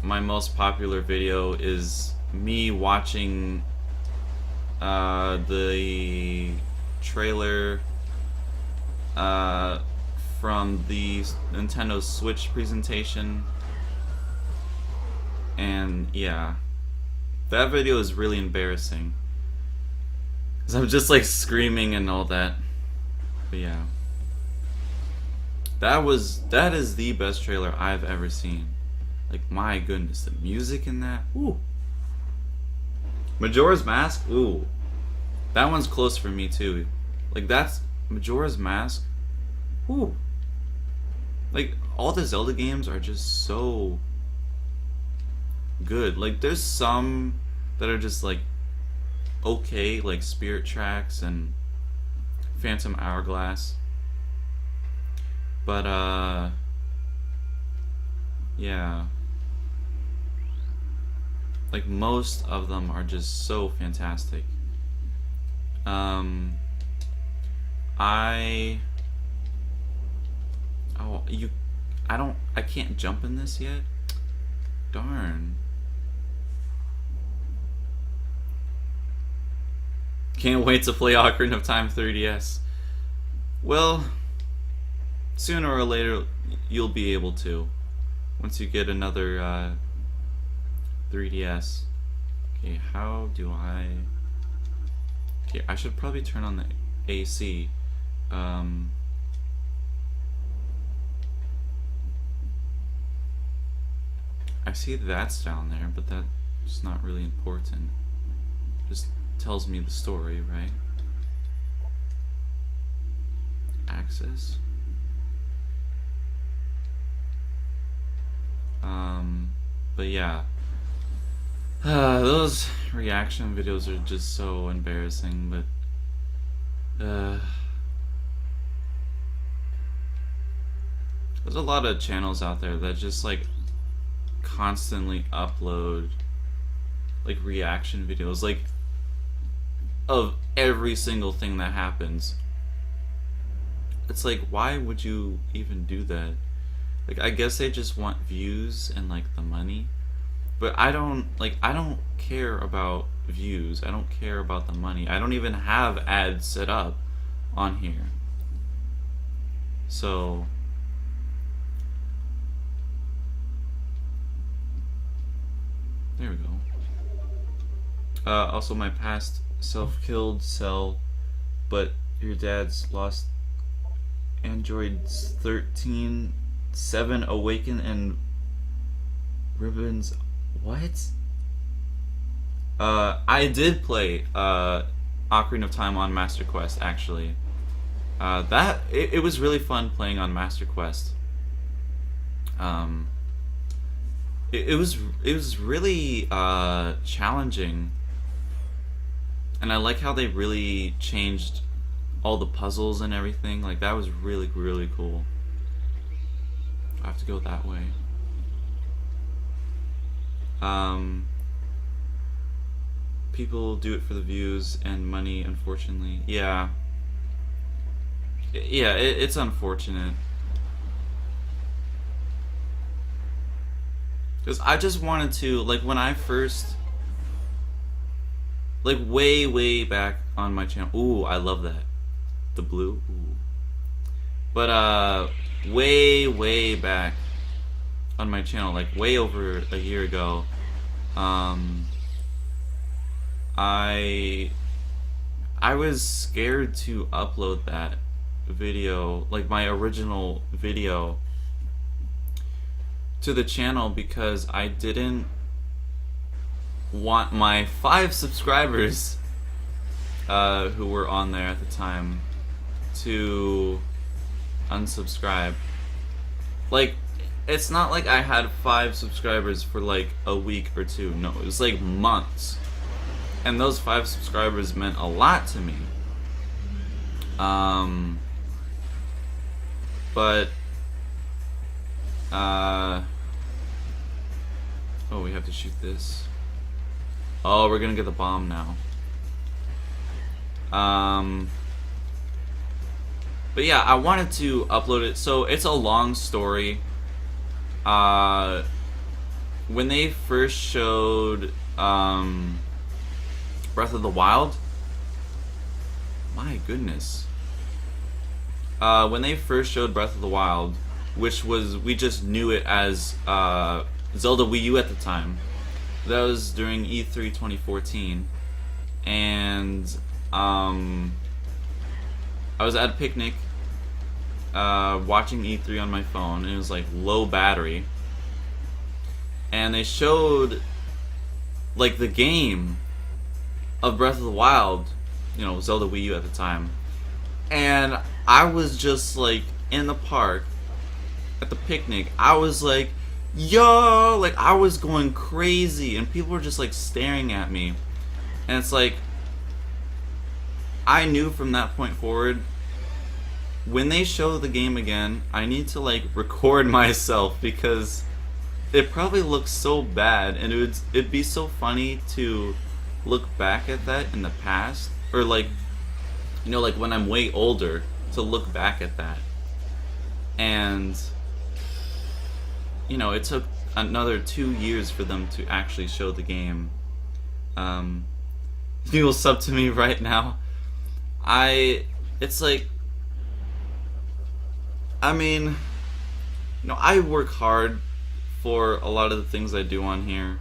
my most popular video is me watching the trailer from the Nintendo Switch presentation, and yeah, that video is really embarrassing because I'm just like screaming and all that. But yeah, that is the best trailer I've ever seen. Like, my goodness, the music in that. Ooh. Majora's Mask. Ooh, that one's close for me too. Like, that's Majora's Mask. Ooh. Like, all the Zelda games are just so good. Like, there's some that are just like okay, like Spirit Tracks and Phantom Hourglass. But yeah. Like, most of them are just so fantastic. I can't jump in this yet? Darn. Can't wait to play Ocarina of Time 3DS. Well, sooner or later you'll be able to. Once you get another 3DS. Okay, how do I... Okay, I should probably turn on the AC. I see that's down there, but that's not really important. Just tells me the story, right? Access. But yeah. Those reaction videos are just so embarrassing, but there's a lot of channels out there that just like constantly upload like reaction videos, like of every single thing that happens. It's like, why would you even do that? Like, I guess they just want views and like the money, but I don't care about views. I don't care about the money. I don't even have ads set up on here. So there we go. Also, my past self killed cell, but your dad's lost androids 13, 7 awaken, and ribbons. What? I did play Ocarina of Time on Master Quest, actually. It was really fun playing on Master Quest. It was really challenging, and I like how they really changed all the puzzles and everything. Like, that was really, really cool. I have to go that way. People do it for the views and money, unfortunately. Yeah. Yeah, it's unfortunate. Because I just wanted to, like, when I first, like, way, way back on my channel. Ooh, I love that. The blue. Ooh. But, way, way back on my channel, like, way over a year ago, I was scared to upload that video, like my original video, to the channel because I didn't want my 5 subscribers who were on there at the time to unsubscribe. Like, it's not like I had 5 subscribers for like a week or 2. No, it was like months. And those 5 subscribers meant a lot to me. But oh, we have to shoot this. Oh, we're gonna get the bomb now. But yeah, I wanted to upload it. So it's a long story. When they first showed Breath of the Wild, my goodness. When they first showed Breath of the Wild, which was, we just knew it as Zelda Wii U at the time. That was during E3 2014, and I was at a picnic watching E3 on my phone, and it was like low battery, and they showed like the game of Breath of the Wild, you know, Zelda Wii U at the time, and I was just like in the park at the picnic. I was like, yo, like I was going crazy, and people were just like staring at me, and it's like, I knew from that point forward, when they show the game again, I need to like record myself, because it probably looks so bad, and it'd be so funny to look back at that in the past, or like, you know, like when I'm way older, to look back at that. And you know, it took another 2 years for them to actually show the game. You will sub to me right now. It's like, I mean, you know, I work hard for a lot of the things I do on here.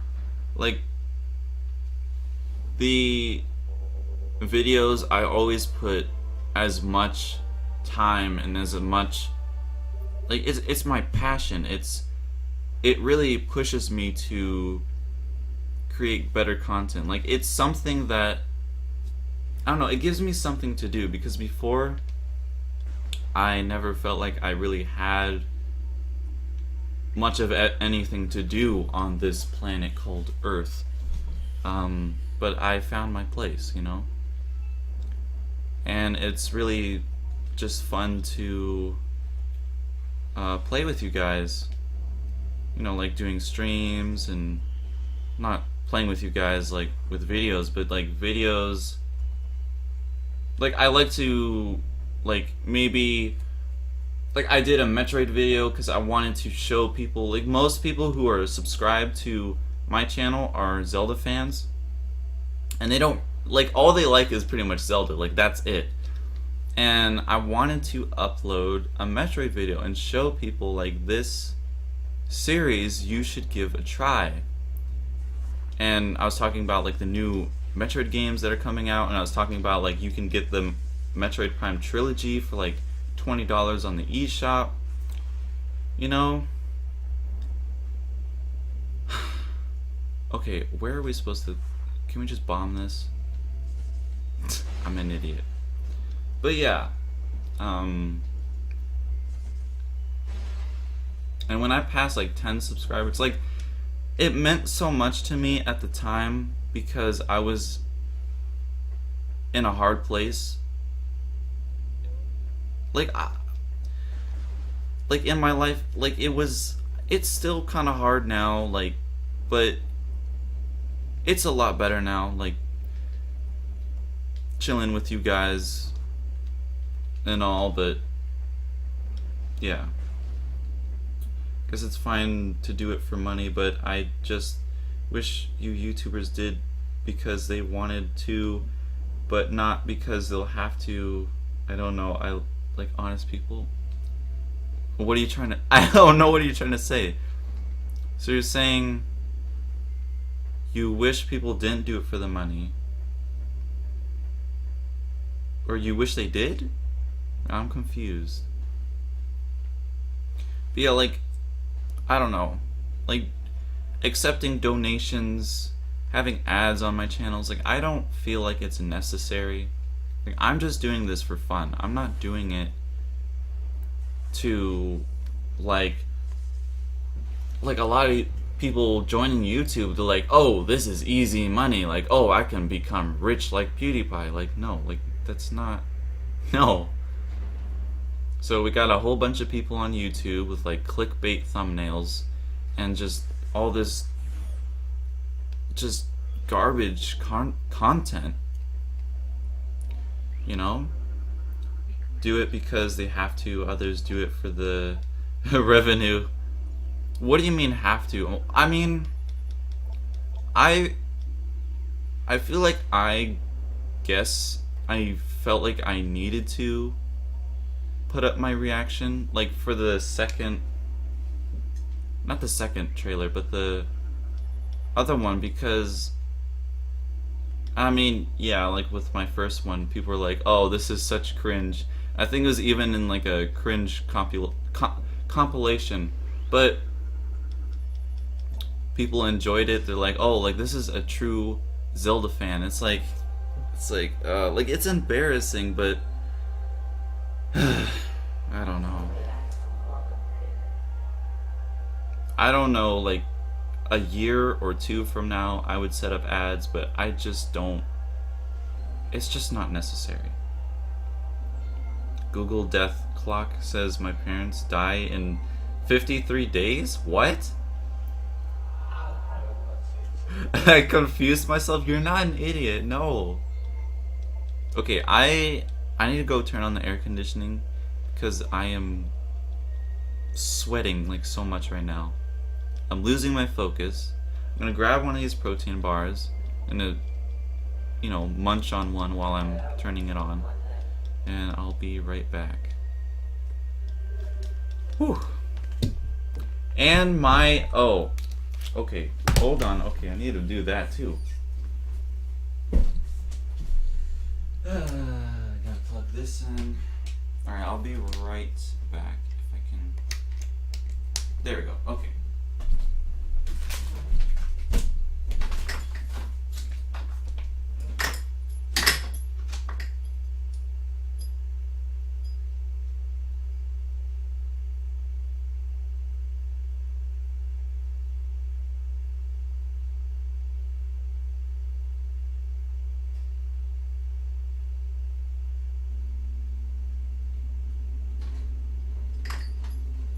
Like, the videos, I always put as much time and as much, like, it's my passion. It really pushes me to create better content. Like, it's something that, I don't know, it gives me something to do, because before I never felt like I really had much of anything to do on this planet called Earth. But I found my place, you know? And it's really just fun to play with you guys. you know, like doing streams and not playing with you guys like with videos, but like videos. Like I like to, like maybe, like I did a Metroid video because I wanted to show people, like most people who are subscribed to my channel are Zelda fans, and they don't, like, all they like is pretty much Zelda, like that's it. And I wanted to upload a Metroid video and show people like this series you should give a try. And I was talking about like the new Metroid games that are coming out, and I was talking about like you can get the Metroid Prime trilogy for like $20 on the eShop. You know? Okay, where are we supposed to... Can we just bomb this? I'm an idiot. But yeah. And when I passed like 10 subscribers, like, it meant so much to me at the time because I was in a hard place. Like, like in my life, like it's still kind of hard now, like, but it's a lot better now, like chilling with you guys and all, but yeah. Because it's fine to do it for money, but I just wish you YouTubers did because they wanted to, but not because they'll have to. I don't know. I like honest people. What are you trying to... I don't know, what are you trying to say? So you're saying you wish people didn't do it for the money, or you wish they did? I'm confused. But yeah, like, I don't know, like accepting donations, having ads on my channels, like I don't feel like it's necessary. Like, I'm just doing this for fun. I'm not doing it to like a lot of people joining YouTube, they're like, oh, this is easy money, like, oh, I can become rich like PewDiePie. Like, no, like that's not, no. So we got a whole bunch of people on YouTube with like clickbait thumbnails and just all this just garbage content. You know? Do it because they have to, others do it for the revenue. What do you mean have to? I mean, I feel like I guess I felt like I needed to put up my reaction, like for the second, not the second trailer, but the other one, because I mean, yeah, like with my first one, people were like, oh, this is such cringe. I think it was even in like a cringe compilation, but people enjoyed it. They're like, oh, like this is a true Zelda fan. It's like it's embarrassing, but I don't know. I don't know, like a year or two from now I would set up ads, but I just don't. It's just not necessary. Google Death Clock says my parents die in 53 days? What? I confused myself. You're not an idiot. No. Okay, I need to go turn on the air conditioning because I am sweating like so much right now. I'm losing my focus. I'm gonna grab one of these protein bars and munch on one while I'm turning it on, and I'll be right back. Whew. And my okay, hold on. Okay, I need to do that too. Gotta plug this in. All right, I'll be right back if I can. There we go. Okay.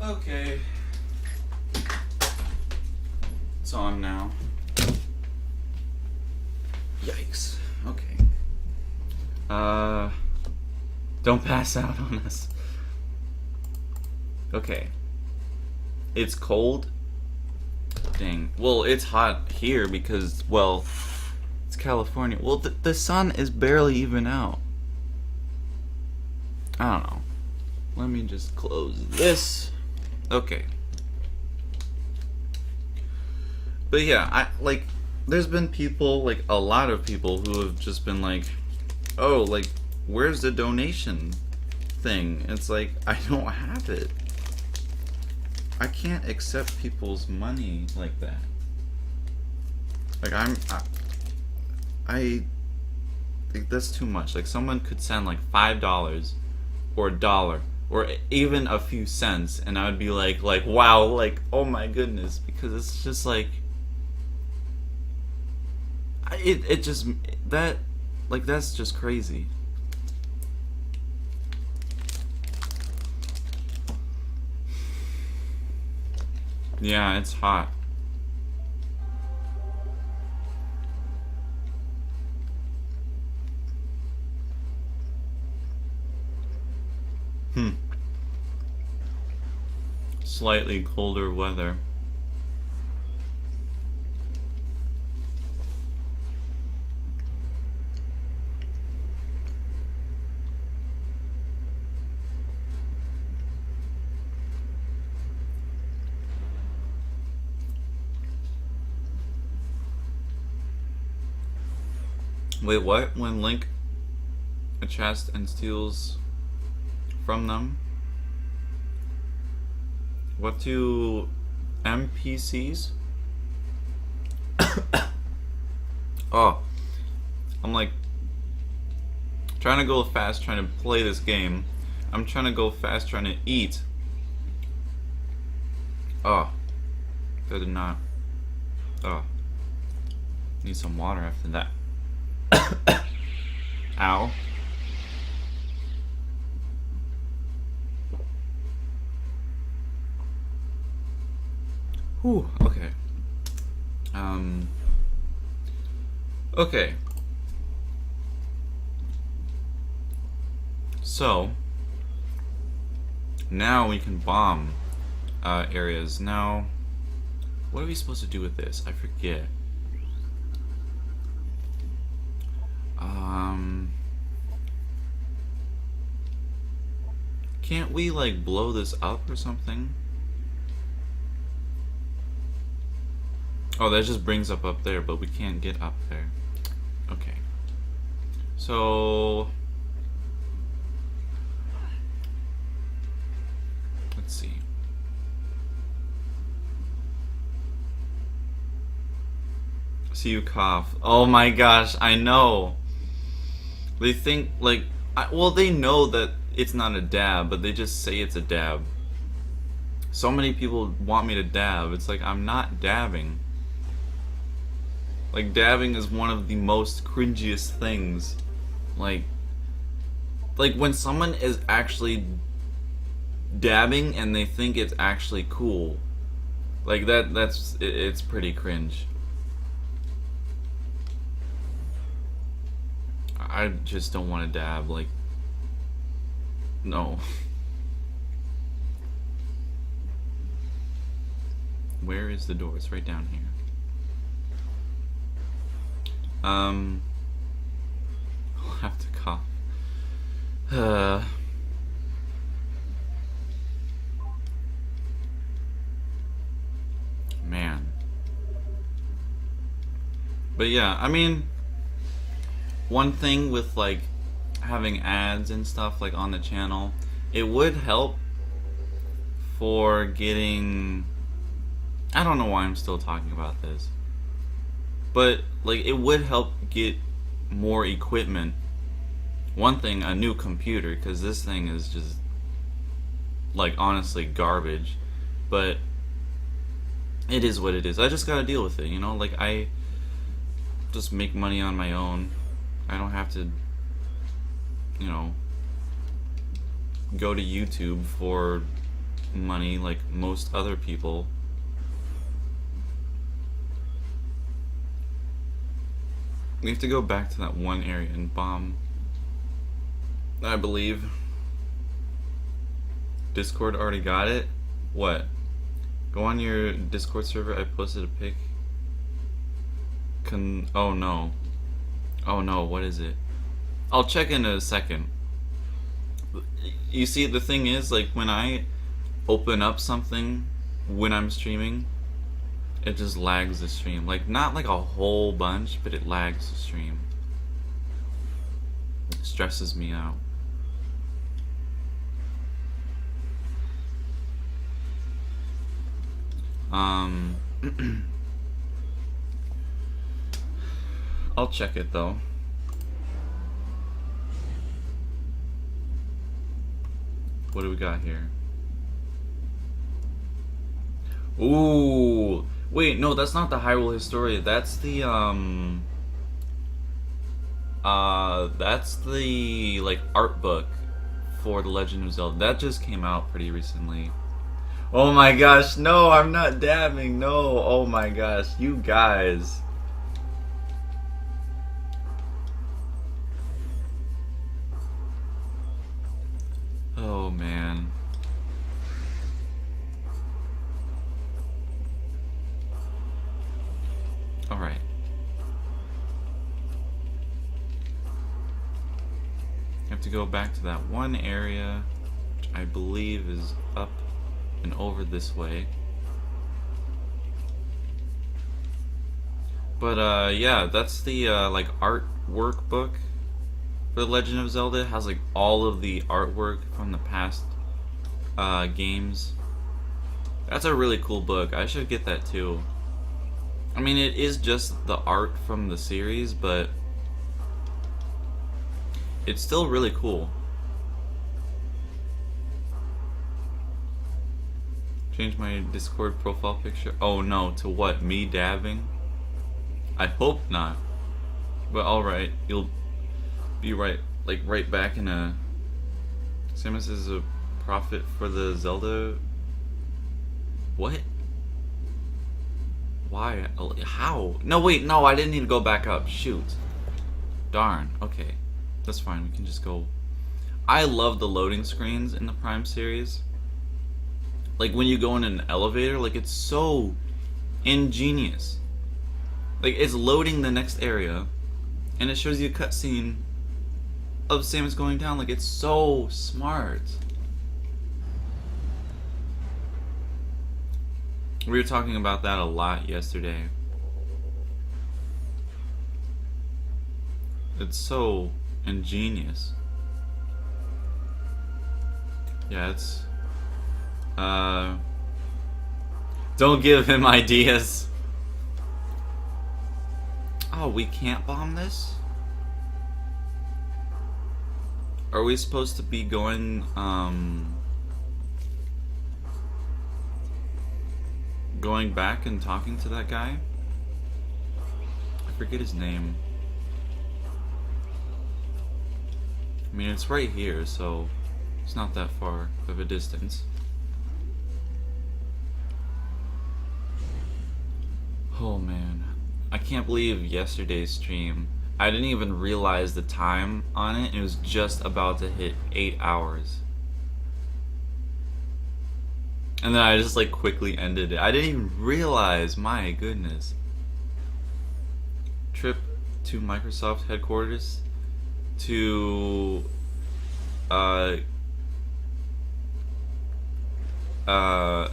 Okay. It's on now. Yikes. Okay. Don't pass out on us. Okay. It's cold. Dang. Well, it's hot here because, well, it's California. Well, the sun is barely even out. I don't know. Let me just close this. Okay. But yeah, there's been people, like, a lot of people who have just been like, oh, like, where's the donation thing? It's like, I don't have it. I can't accept people's money like that. Like, I think that's too much. Like, someone could send, like, $5 or $1 or even a few cents, and I would be like, wow, like, oh my goodness, because it's just like, it just, that, like, that's just crazy. Yeah, it's hot. Slightly colder weather. Wait, what? When Link a chest and steals from them? What do NPCs? Oh, I'm like trying to go fast, trying to play this game. I'm trying to go fast, trying to eat. Oh, that did not. Oh, need some water after that. Ow. Whew, okay. Okay. So, now we can bomb areas. Now, what are we supposed to do with this? I forget. Can't we, like, blow this up or something? Oh, that just brings up there, but we can't get up there. Okay. So, let's see. See you cough. Oh my gosh, I know. They think, like, well, they know that it's not a dab, but they just say it's a dab. So many people want me to dab. It's like, I'm not dabbing. Like, dabbing is one of the most cringiest things. Like when someone is actually dabbing and they think it's actually cool. Like, it's pretty cringe. I just don't want to dab, like, no. Where is the door? It's right down here. I'll have to cough. Man. But yeah, I mean, one thing with, like, having ads and stuff, like, on the channel, it would help for getting, I don't know why I'm still talking about this, but, like, it would help get more equipment. One thing, a new computer, because this thing is just, like, honestly garbage, but it is what it is. I just gotta deal with it, you know? Like, I just make money on my own. I don't have to, you know, go to YouTube for money like most other people. We have to go back to that one area and bomb, I believe. Discord already got it? What? Go on your Discord server, I posted a pic. Oh no. Oh no, what is it? I'll check in a second. You see, the thing is, like, when I open up something when I'm streaming, it just lags the stream. Like, not like a whole bunch, but it lags the stream. It stresses me out. I'll check it though. What do we got here? Ooh, wait, no, that's not the Hyrule Historia. That's the like art book for The Legend of Zelda. That just came out pretty recently. Oh my gosh, no, I'm not dabbing. No, oh my gosh, you guys. Oh man. Alright. Have to go back to that one area, which I believe is up and over this way. But yeah, that's the like art workbook for The Legend of Zelda. It has like all of the artwork from the past games. That's a really cool book. I should get that too. I mean, it is just the art from the series, but it's still really cool. Change my Discord profile picture. Oh no, to what? Me dabbing? I hope not. But alright, you'll be right back in a... Samus is a prophet for the Zelda... What? Why? How? No, wait, no, I didn't need to go back up. Shoot. Darn, okay. That's fine, we can just go... I love the loading screens in the Prime series. Like, when you go in an elevator, like, it's so ingenious. Like, it's loading the next area, and it shows you a cutscene of Samus going down. Like, it's so smart. We were talking about that a lot yesterday. It's so ingenious. Yeah, it's... Don't give him ideas. Oh, we can't bomb this? Are we supposed to be going, going back and talking to that guy? I forget his name. I mean, it's right here, so it's not that far of a distance. Oh man, I can't believe yesterday's stream, I didn't even realize the time on it. It was just about to hit 8 hours. And then I just like quickly ended it. I didn't even realize, my goodness. Trip to Microsoft headquarters to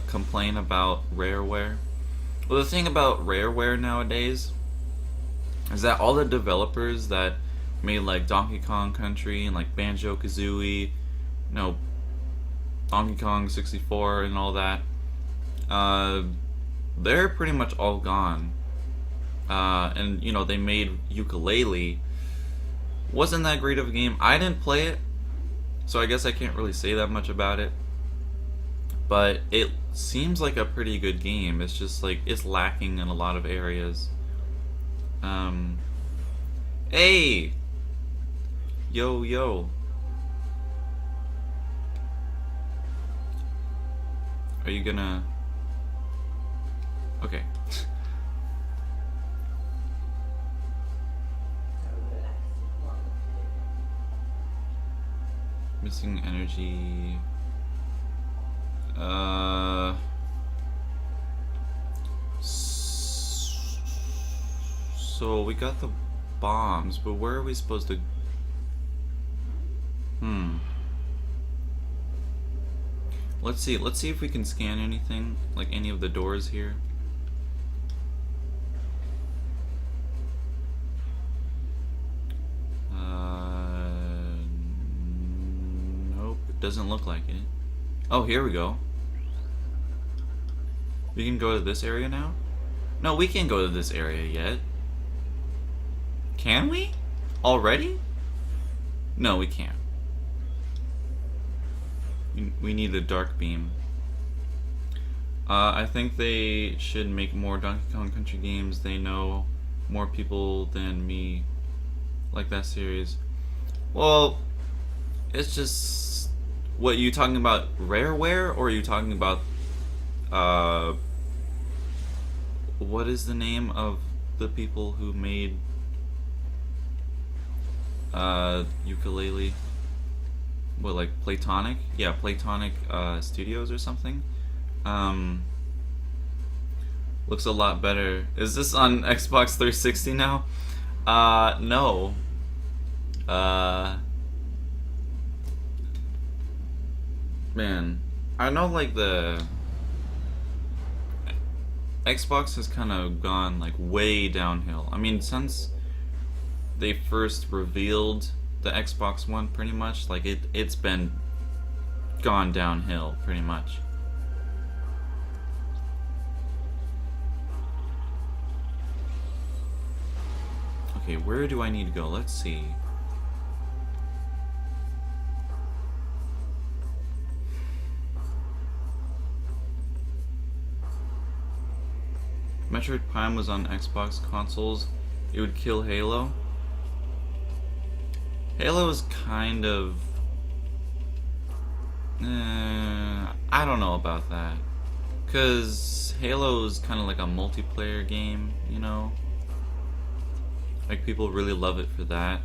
complain about Rareware. Well, the thing about Rareware nowadays is that all the developers that made like Donkey Kong Country and like Banjo-Kazooie, you know, Donkey Kong 64 and all that, they're pretty much all gone. And you know, they made Ukulele. Wasn't that great of a game. I didn't play it, so I guess I can't really say that much about it. But it seems like a pretty good game. It's just like, it's lacking in a lot of areas. Hey! Yo, yo. Are you gonna... Okay. Balancing energy. So we got the bombs, but where are we supposed to? Let's see. Let's see if we can scan anything, like any of the doors here. Nope. It doesn't look like it. Oh, here we go. We can go to this area now? No, we can't go to this area yet. Can we? Already? No, we can't. We need a dark beam. I think they should make more Donkey Kong Country games. They know more people than me like that series. Well, it's just... What, you talking about Rareware, or are you talking about... what is the name of the people who made... Ukulele? What, like Platonic? Yeah, Platonic Studios or something. Looks a lot better. Is this on Xbox 360 now? No. Man, I know like the Xbox has kind of gone like way downhill. I mean, since they first revealed the Xbox One, pretty much, like it's been gone downhill pretty much. Okay, where do I need to go? Let's see. Metroid Prime was on Xbox consoles. It would kill Halo. Halo is kind of... I don't know about that. Because Halo is kind of like a multiplayer game, you know? Like, people really love it for that.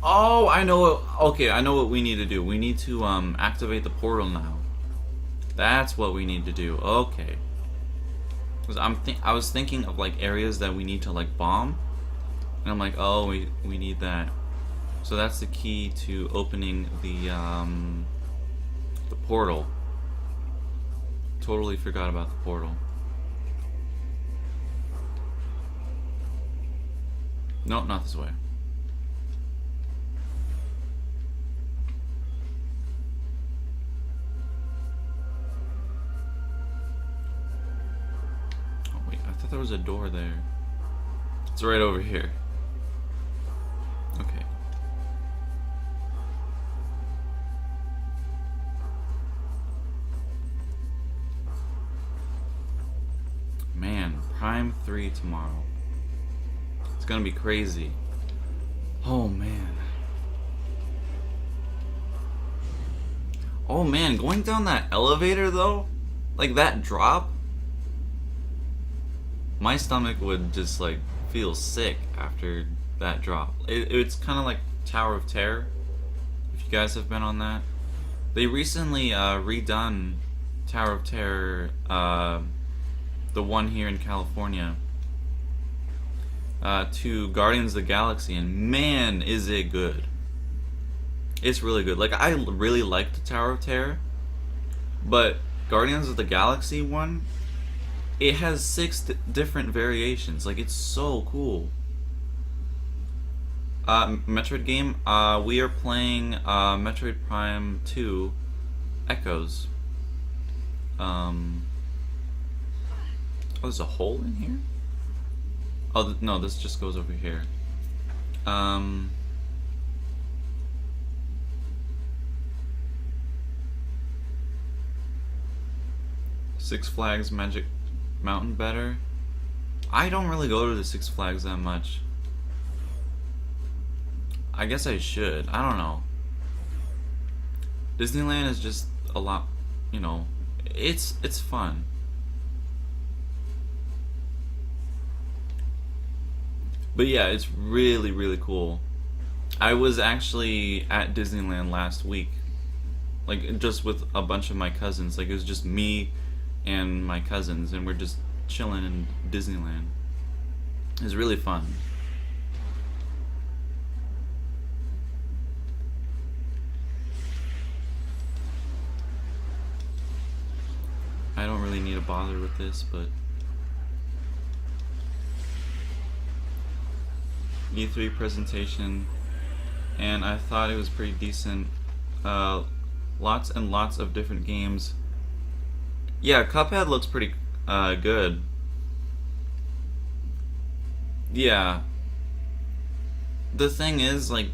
Oh, I know what... Okay, I know what we need to do. We need to activate the portal now. That's what we need to do. Okay. Because I was thinking of like areas that we need to like bomb. And I'm like, oh, we need that. So that's the key to opening the portal. Totally forgot about the portal. Nope, not this way. Oh wait, I thought there was a door there. It's right over here. Okay. Man, Prime 3 tomorrow. It's gonna be crazy. Oh man. Oh man, going down that elevator though, like that drop, my stomach would just like feel sick after that drop. It's kind of like Tower of Terror, if you guys have been on that. They recently redone Tower of Terror, the one here in California, to Guardians of the Galaxy, and man, is it good. It's really good. Like, I really liked Tower of Terror, but Guardians of the Galaxy one, it has 6 different variations. Like, it's so cool. Metroid game, we are playing Metroid Prime 2 Echoes. Oh, there's a hole in here? Oh, no, this just goes over here. Six Flags Magic Mountain better? I don't really go to the Six Flags that much. I guess I should. I don't know. Disneyland is just a lot, you know, it's fun. But yeah, it's really, really cool. I was actually at Disneyland last week, like just with a bunch of my cousins. Like it was just me and my cousins, and we're just chilling in Disneyland. It was really fun. I don't really need to bother with this, but E3 presentation, and I thought it was pretty decent. Lots and lots of different games. Yeah, Cuphead looks pretty good. Yeah, the thing is, like,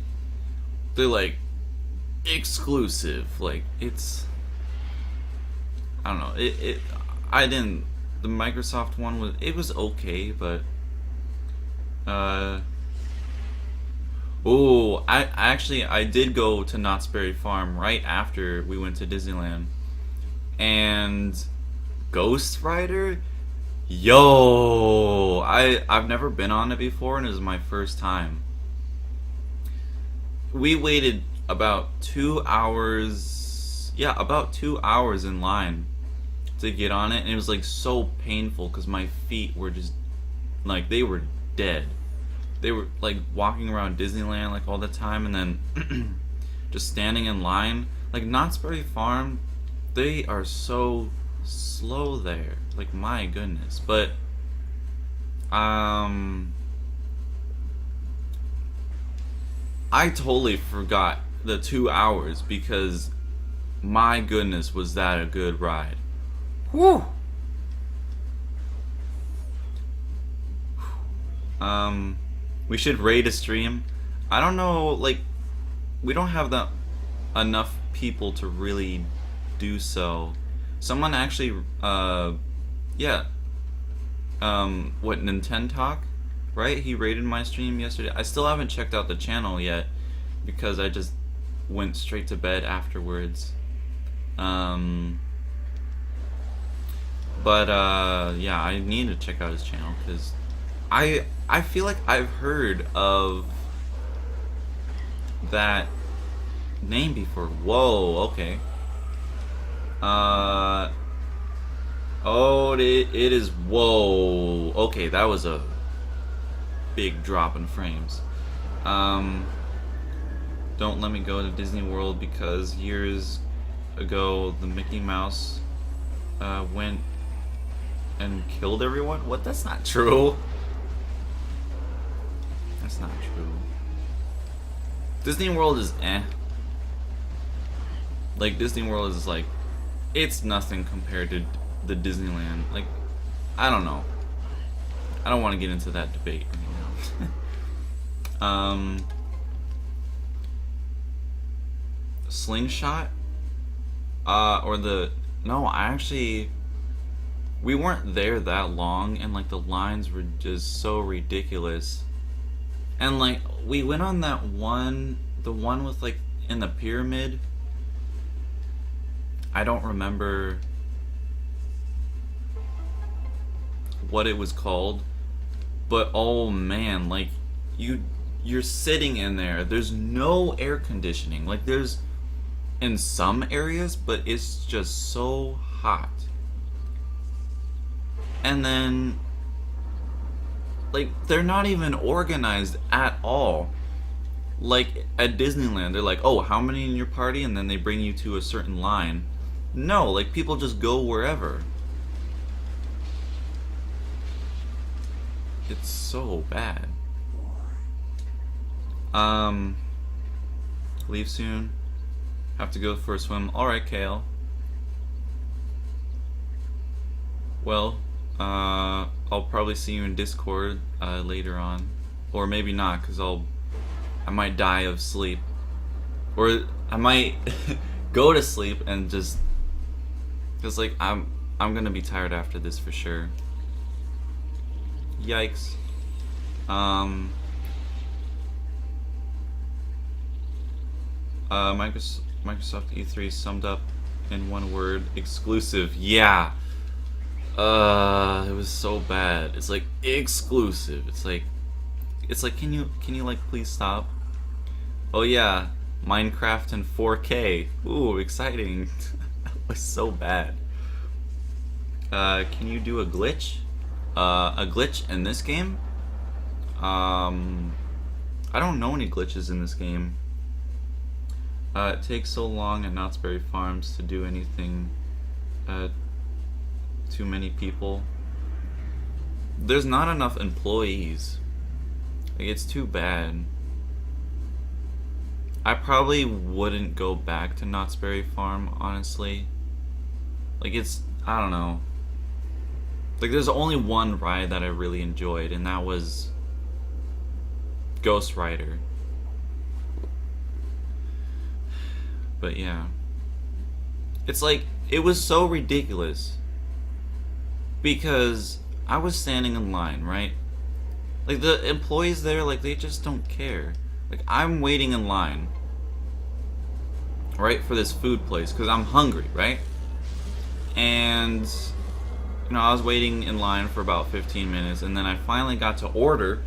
they're like exclusive. Like, it's, I don't know. I didn't. The Microsoft one was, it was okay, but uh oh, I did go to Knott's Berry Farm right after we went to Disneyland, and Ghost Rider, yo, I've never been on it before, and it was my first time. We waited about 2 hours, yeah, about 2 hours in line to get on it, and it was like so painful because my feet were just like they were dead. They were like walking around Disneyland like all the time, and then just standing in line. Like Knott's Berry Farm, they are so slow there. Like my goodness. But I totally forgot the 2 hours because my goodness was that a good ride. Whew. We should raid a stream. I don't know, like, we don't have that enough people to really do so. Someone actually, yeah, what, Nintendo Talk, right? He raided my stream yesterday. I still haven't checked out the channel yet because I just went straight to bed afterwards. But yeah, I need to check out his channel because I feel like I've heard of that name before. Whoa, okay. Oh, it is. Whoa. Okay, that was a big drop in frames. Don't let me go to Disney World because years ago the Mickey Mouse went and killed everyone. What? That's not true. That's not true. Disney World is eh. Like Disney World is like, it's nothing compared to the Disneyland. Like, I don't know. I don't want to get into that debate right now. Slingshot, or the no, I actually we weren't there that long, and like the lines were just so ridiculous. And like we went on that one, the one with like in the pyramid. I don't remember what it was called, but oh man, like you're sitting in there. There's no air conditioning. Like there's in some areas, but it's just so hot. And then like they're not even organized at all. Like at Disneyland, they're like, "Oh, how many in your party?" and then they bring you to a certain line. No, like people just go wherever. It's so bad. Leave soon. Have to go for a swim. Alright, Kale. Well, I'll probably see you in Discord later on. Or maybe not, because I might die of sleep. Or I might go to sleep and just, because like I'm gonna be tired after this for sure. Yikes. Microsoft E3 summed up in one word: exclusive. Yeah. It was so bad. It's like exclusive. It's like can you like please stop? Oh yeah, Minecraft in 4K. Ooh, exciting. That was so bad. Can you do a glitch? A glitch in this game? Um, I don't know any glitches in this game. It takes so long at Knott's Berry Farms to do anything. Too many people. There's not enough employees. Like, it's too bad. I probably wouldn't go back to Knott's Berry Farm, honestly. Like, I don't know. Like, there's only one ride that I really enjoyed, and that was Ghost Rider. But yeah. It's like, it was so ridiculous. Because I was standing in line, right? Like, the employees there, like, they just don't care. Like, I'm waiting in line, right, for this food place, because I'm hungry, right? And, you know, I was waiting in line for about 15 minutes, and then I finally got to order.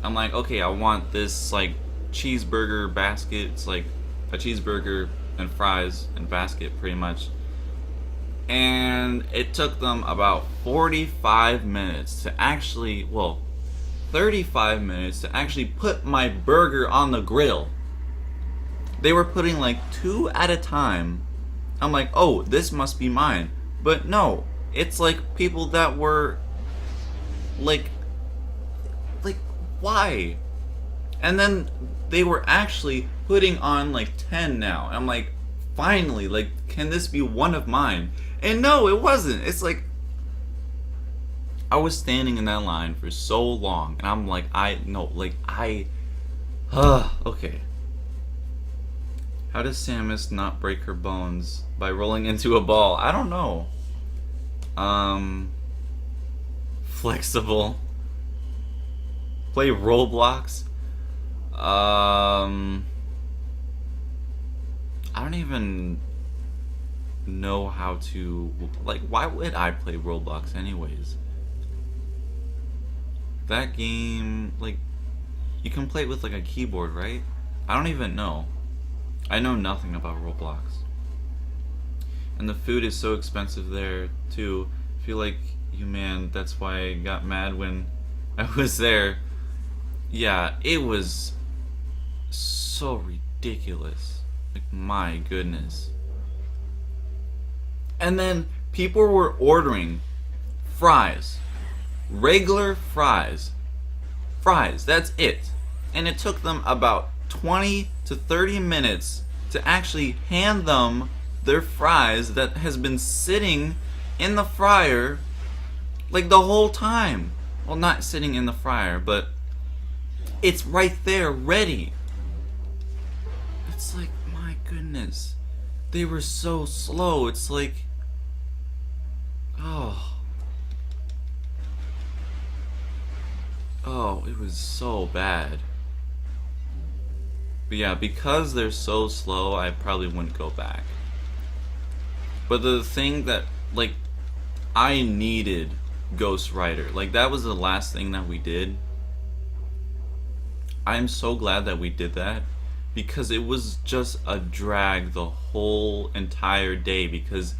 I'm like, okay, I want this, like, cheeseburger basket. It's like a cheeseburger and fries and basket, pretty much. And it took them about 45 minutes to actually, well, 35 minutes to actually put my burger on the grill. They were putting like 2 at a time. I'm like, oh, this must be mine. But no, it's like people that were like why? And then they were actually putting on like 10 now. And I'm like, finally, like, can this be one of mine? And no, it wasn't. It's like, I was standing in that line for so long, and I'm like, okay. How does Samus not break her bones? By rolling into a ball? I don't know. Flexible. Play Roblox. I don't even know how to, like, why would I play Roblox anyways? That game, like, you can play it with like a keyboard, right? I don't even know. I know nothing about Roblox. And the food is so expensive there too. I feel like, you man, that's why I got mad when I was there. Yeah, it was so ridiculous. Like, my goodness. And then people were ordering fries. Regular fries. Fries, that's it. And it took them about 20 to 30 minutes to actually hand them their fries that has been sitting in the fryer like the whole time. Well, not sitting in the fryer, but it's right there, ready. It's like, my goodness. They were so slow. It's like, oh, it was so bad. But yeah, because they're so slow, I probably wouldn't go back. But the thing that, like, I needed Ghost Rider. Like, that was the last thing that we did. I'm so glad that we did that, because it was just a drag the whole entire day, because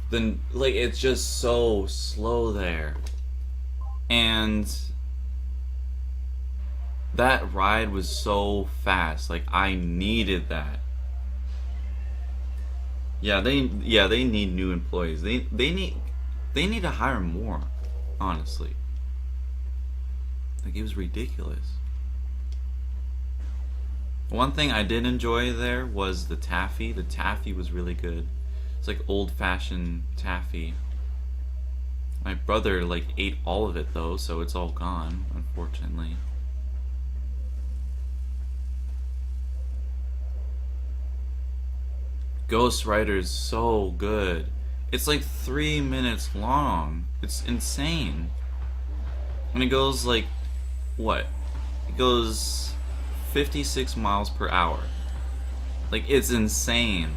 then, like, it's just so slow there. And that ride was so fast. Like, I needed that. Yeah, they need new employees. They need to hire more, honestly. Like, it was ridiculous. One thing I did enjoy there was the taffy. The taffy was really good. It's like old-fashioned taffy. My brother, like, ate all of it, though, so it's all gone, unfortunately. Ghost Rider's so good. It's like 3 minutes long. It's insane. And it goes like, what? It goes 56 miles per hour. Like, it's insane.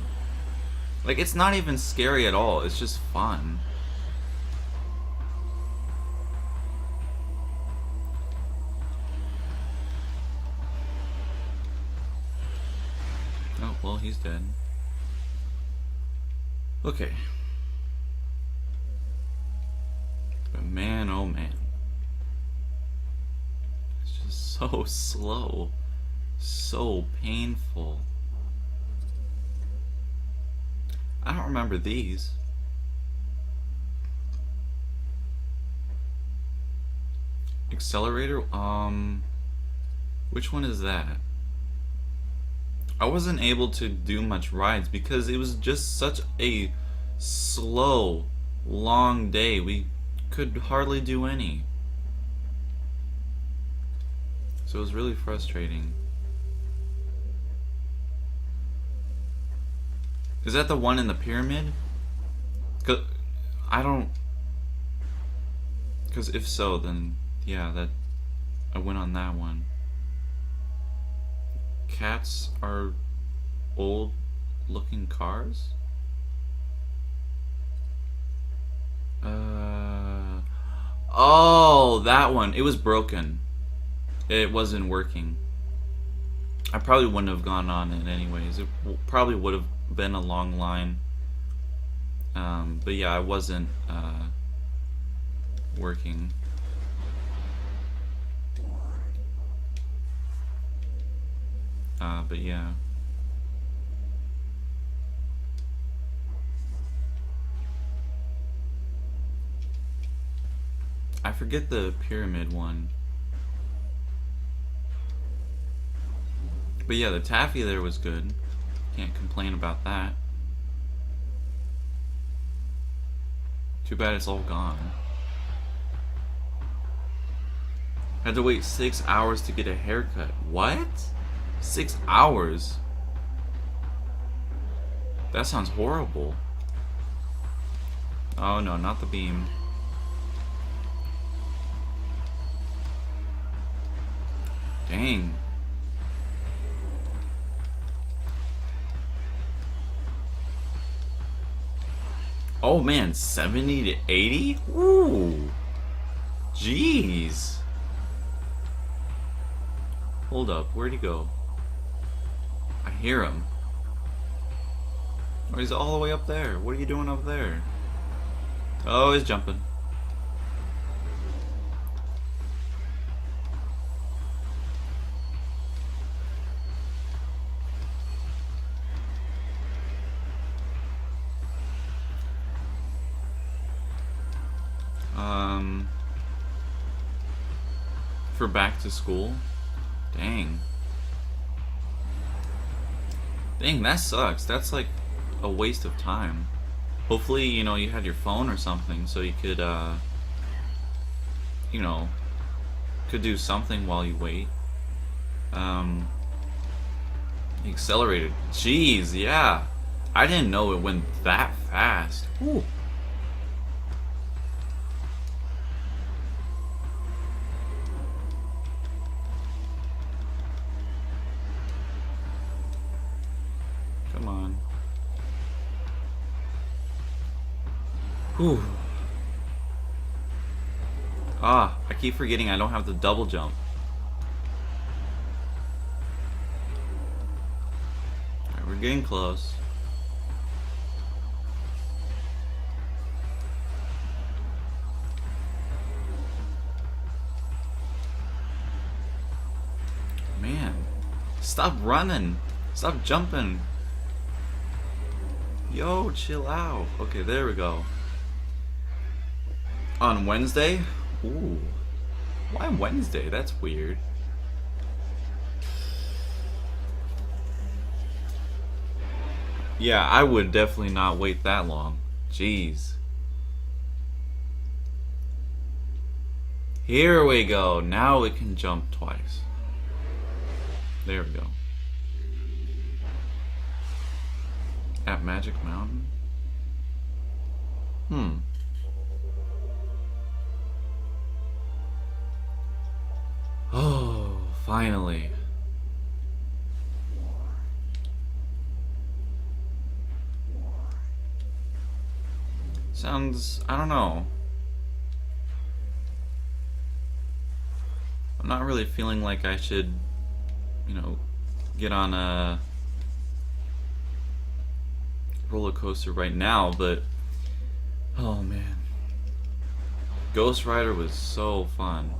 Like, it's not even scary at all. It's just fun. well, he's dead. Okay. But man, oh man. It's just so slow. So painful. I don't remember these. Accelerator? Which one is that? I wasn't able to do much rides because it was just such a slow, long day. We could hardly do any. So it was really frustrating. Is that the one in the pyramid? 'Cause I don't... Because if so, then yeah, that I went on that one. Cats are old looking cars? Oh, that one. It was broken. It wasn't working. I probably wouldn't have gone on it anyways. It probably would have been a long line. But yeah, I wasn't working. But yeah. I forget the pyramid one. But yeah, the taffy there was good. Can't complain about that. Too bad it's all gone. Had to wait 6 hours to get a haircut. What? 6 hours? That sounds horrible. Oh no, not the beam. Dang. Oh man, 70 to 80? Ooh. Jeez. Hold up, where'd he go? I hear him. Oh, he's all the way up there. What are you doing up there? Oh, he's jumping. For back to school? Dang. Dang, that sucks. That's like a waste of time. Hopefully, you know, you had your phone or something so you could, you know, could do something while you wait. Accelerated. Jeez, yeah. I didn't know it went that fast. Whew. Come on. Whew. Ah, I keep forgetting I don't have the double jump. Alright, we're getting close. Man, stop running. Stop jumping. Yo, chill out. Okay, there we go. On Wednesday? Ooh. Why Wednesday? That's weird. Yeah, I would definitely not wait that long. Jeez. Here we go. Now we can jump twice. There we go. At Magic Mountain? Oh, finally. Sounds, I don't know. I'm not really feeling like I should, you know, get on roller coaster right now, but oh man, Ghost Rider was so fun.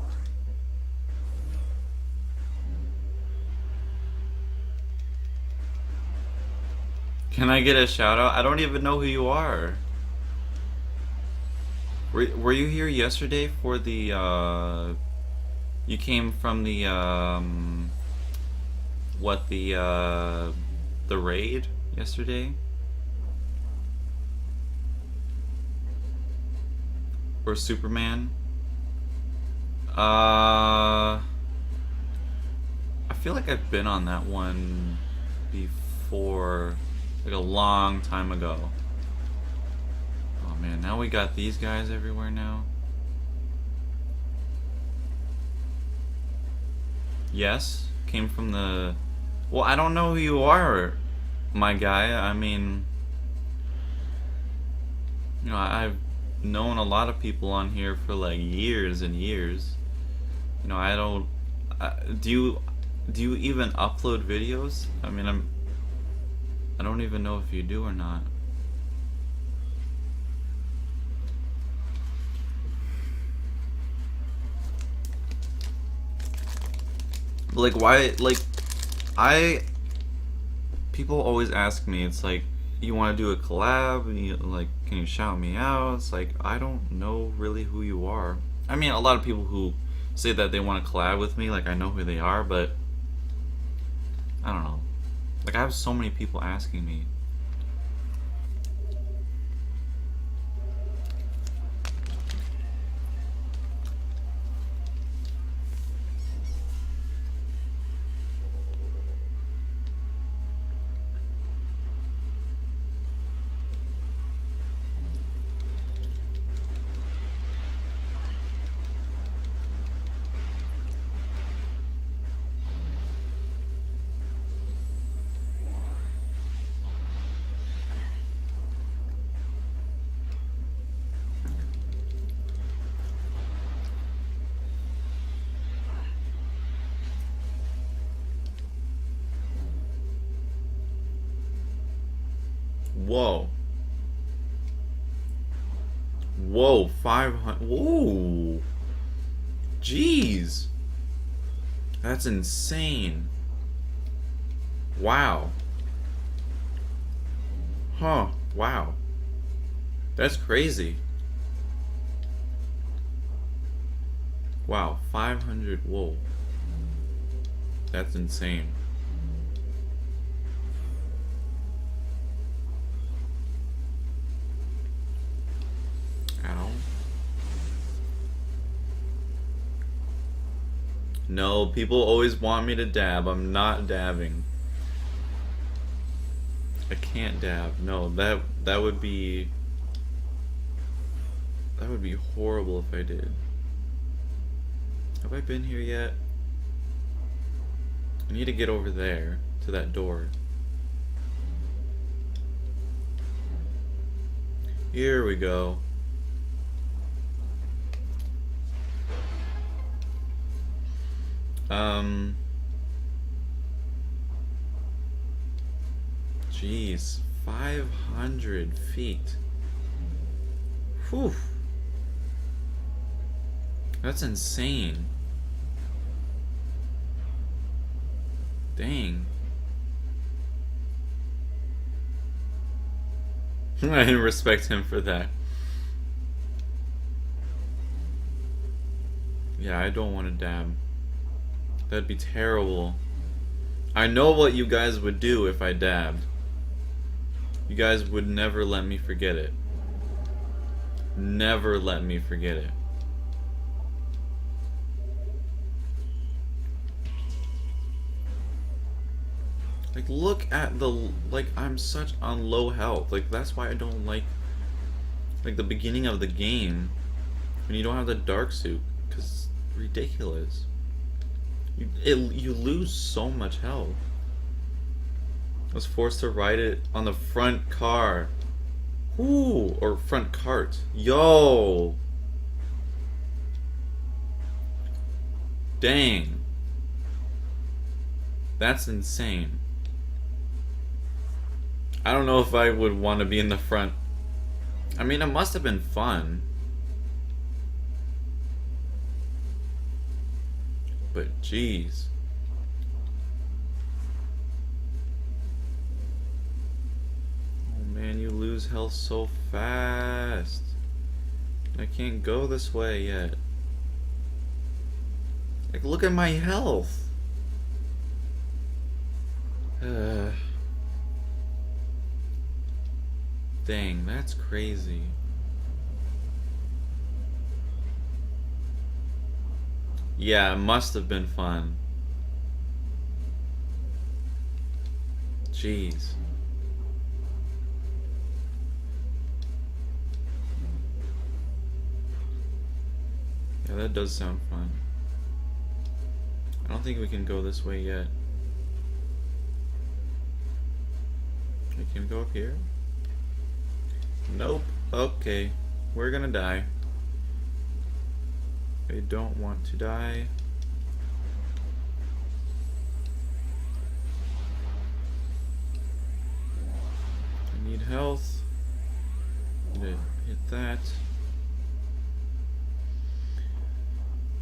Can I get a shout out? I don't even know who you are. Were you here yesterday for the you came from the what the raid yesterday? Or Superman? I feel like I've been on that one before, like a long time ago. Oh man, now we got these guys everywhere now. Yes, came from the... Well, I don't know who you are, my guy. I mean, you know, I've known a lot of people on here for like years and years. You know, I don't... do you even upload videos? I mean, I don't even know if you do or not. Like, why, like, people always ask me, it's like, you want to do a collab, and you, like, can you shout me out? It's like, I don't know really who you are. I mean, a lot of people who say that they want to collab with me, like, I know who they are, but I don't know. Like, I have so many people asking me. Whoa. Whoa, 500. Whoa. Jeez. That's insane. Wow. Huh. Wow. That's crazy. Wow, 500. Whoa. That's insane. Ow. No, people always want me to dab. I'm not dabbing. I can't dab. No, that would be horrible if I did. Have I been here yet? I need to get over there to that door. Here we go. Jeez, 500 feet. Whew. That's insane. Dang. I respect him for that. Yeah, I don't want to dab. That'd be terrible. I know what you guys would do if I dabbed. You guys would never let me forget it. Never let me forget it. Like, look at the, like, I'm such on low health. Like, that's why I don't like the beginning of the game when you don't have the dark suit, because it's ridiculous. You lose so much health. I was forced to ride it on the front car. Ooh, or front cart. Yo! Dang. That's insane. I don't know if I would want to be in the front. I mean, it must have been fun. But jeez. Oh man, you lose health so fast. I can't go this way yet. Like, look at my health. Dang, that's crazy. Yeah, it must have been fun. Jeez. Yeah, that does sound fun. I don't think we can go this way yet. We can go up here? Nope. Okay. We're gonna die. I don't want to die. I need health. Need to hit that.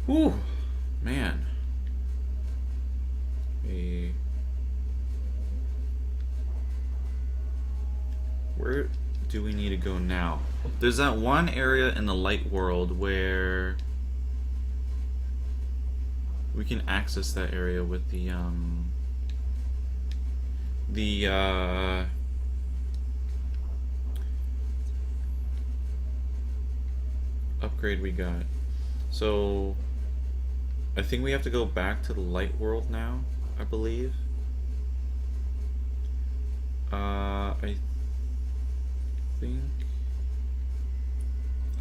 Whew. Man. Where do we need to go now? There's that one area in the light world where we can access that area with the upgrade we got. So I think we have to go back to the light world now, I believe. I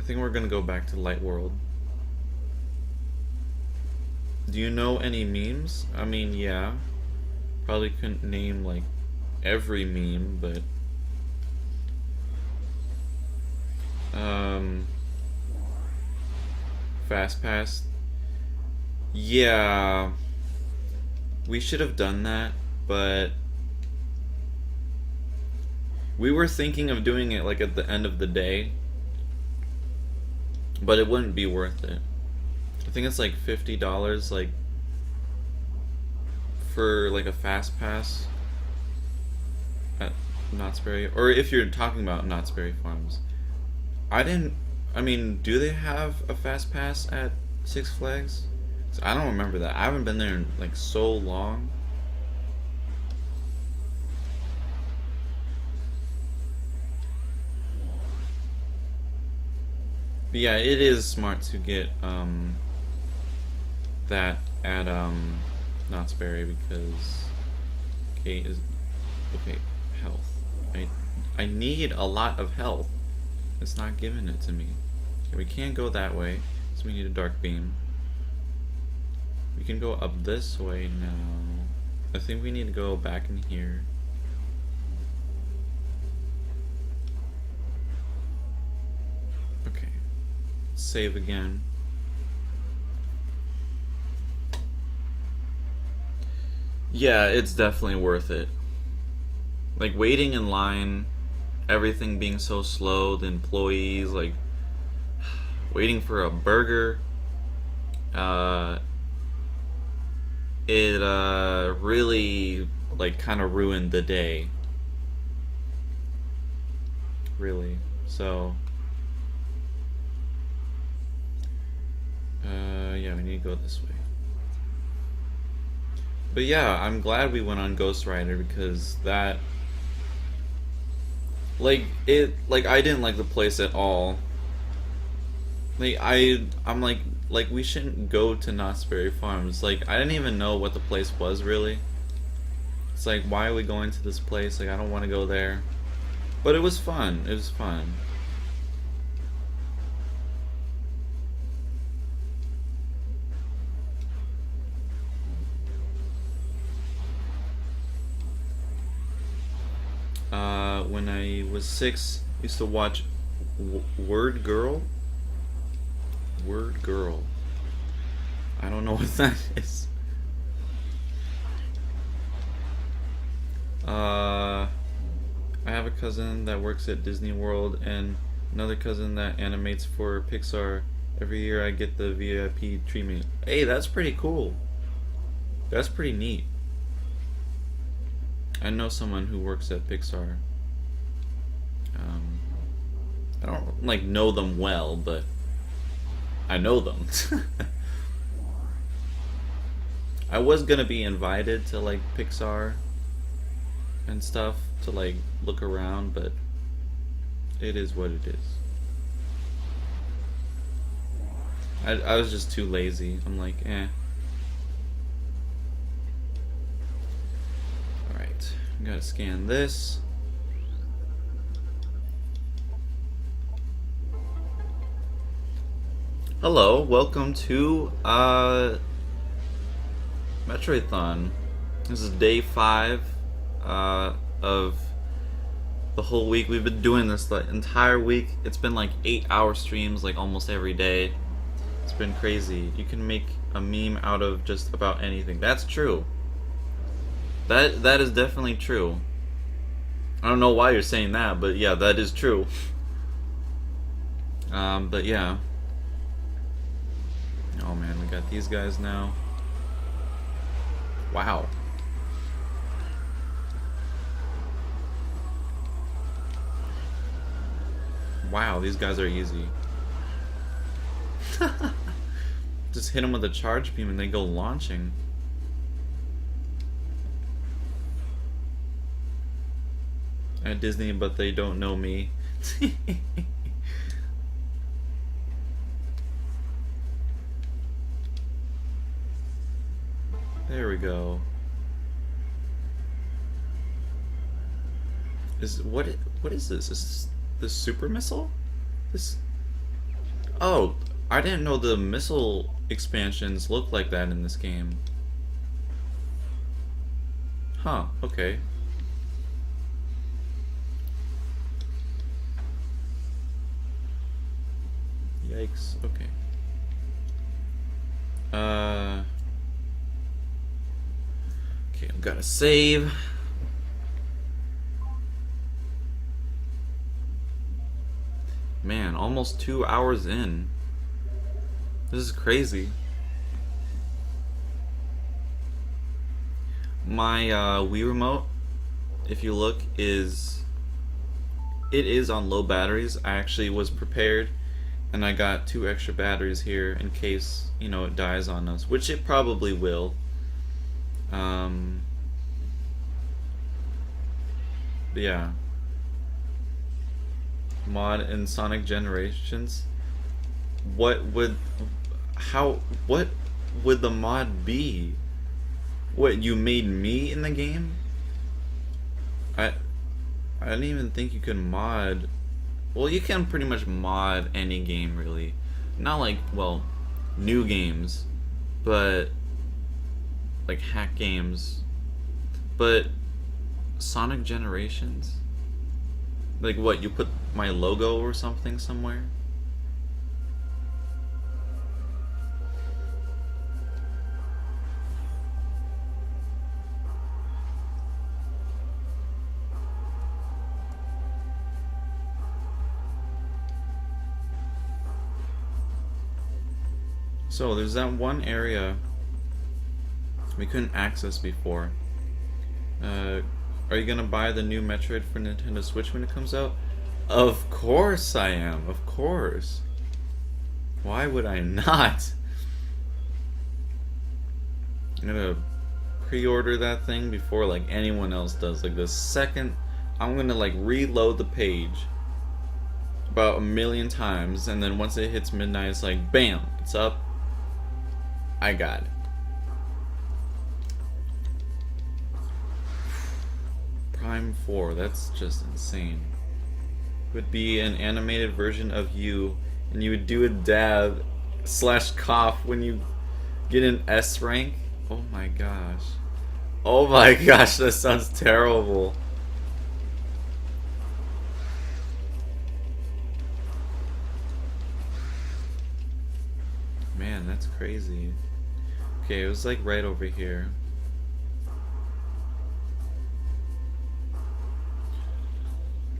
think we're gonna go back to light world. Do you know any memes? I mean, yeah. Probably couldn't name like every meme, but Fast Pass. Yeah. We should have done that, but we were thinking of doing it like at the end of the day, but it wouldn't be worth it. I think it's like $50 like for like a fast pass at Knott's Berry, or if you're talking about Knott's Berry Farms. I mean, do they have a fast pass at Six Flags? I don't remember that. I haven't been there in like so long. But yeah, it is smart to get that at Knott's Berry because health. I need a lot of health. It's not giving it to me. Okay, we can't go that way, so we need a dark beam. We can go up this way now. I think we need to go back in here. Okay. Save again. Yeah, it's definitely worth it. Like, waiting in line, everything being so slow, the employees, like, waiting for a burger, it really, like, kind of ruined the day. Really. So, yeah, we need to go this way. But yeah, I'm glad we went on Ghost Rider because that, like, I didn't like the place at all. Like, I'm like, we shouldn't go to Knott's Berry Farms. Like, I didn't even know what the place was, really. It's like, why are we going to this place? Like, I don't want to go there. But it was fun. It was fun. When I was 6, I used to watch Word Girl. Word Girl. I don't know what that is. I cousin that works at Disney World and another cousin that animates for Pixar. Every year I get the VIP treatment. Hey, that's pretty cool. That's pretty neat. I know someone who works at Pixar. I don't like know them well, but I know them. I was gonna be invited to like Pixar and stuff to like look around, but it is what it is. I was just too lazy. I'm like, eh. Alright, I gotta scan this. Hello, welcome to Metroidthon. This is day 5 of the whole week. We've been doing this the entire week. It's been like 8-hour streams like almost every day. It's been crazy. You can make a meme out of just about anything. That's true. That is definitely true. I don't know why you're saying that, but yeah, that is true. But yeah. Oh man, we got these guys now. Wow. Wow, these guys are easy. Just hit them with a charge beam and they go launching. At Disney, but they don't know me. There we go. What is this? Is this the super missile? This. Oh, I didn't know the missile expansions look like that in this game. Huh, okay. Yikes, okay. Okay, I've got to save. Man, almost 2 hours in. This is crazy. My Wii remote, if you look, it is on low batteries. I actually was prepared, and I got 2 extra batteries here in case, you know, it dies on us, which it probably will. But yeah. Mod in Sonic Generations. What would the mod be? What, you made me in the game? I didn't even think you could mod. Well, you can pretty much mod any game, really. Not like, well, new games, but like hack games. But Sonic Generations? Like what, you put my logo or something somewhere? So there's that one area we couldn't access before. Are you gonna buy the new Metroid for Nintendo Switch when it comes out? Of course I am, of course. Why would I not? I'm gonna pre-order that thing before like anyone else does. Like the second I'm gonna like reload the page about 1,000,000 times, and then once it hits midnight it's like bam, it's up. I got it. Prime 4, that's just insane. It would be an animated version of you, and you would do a dab / cough when you get an S rank. Oh my gosh. Oh my gosh, that sounds terrible. Man, that's crazy. Okay, it was like right over here.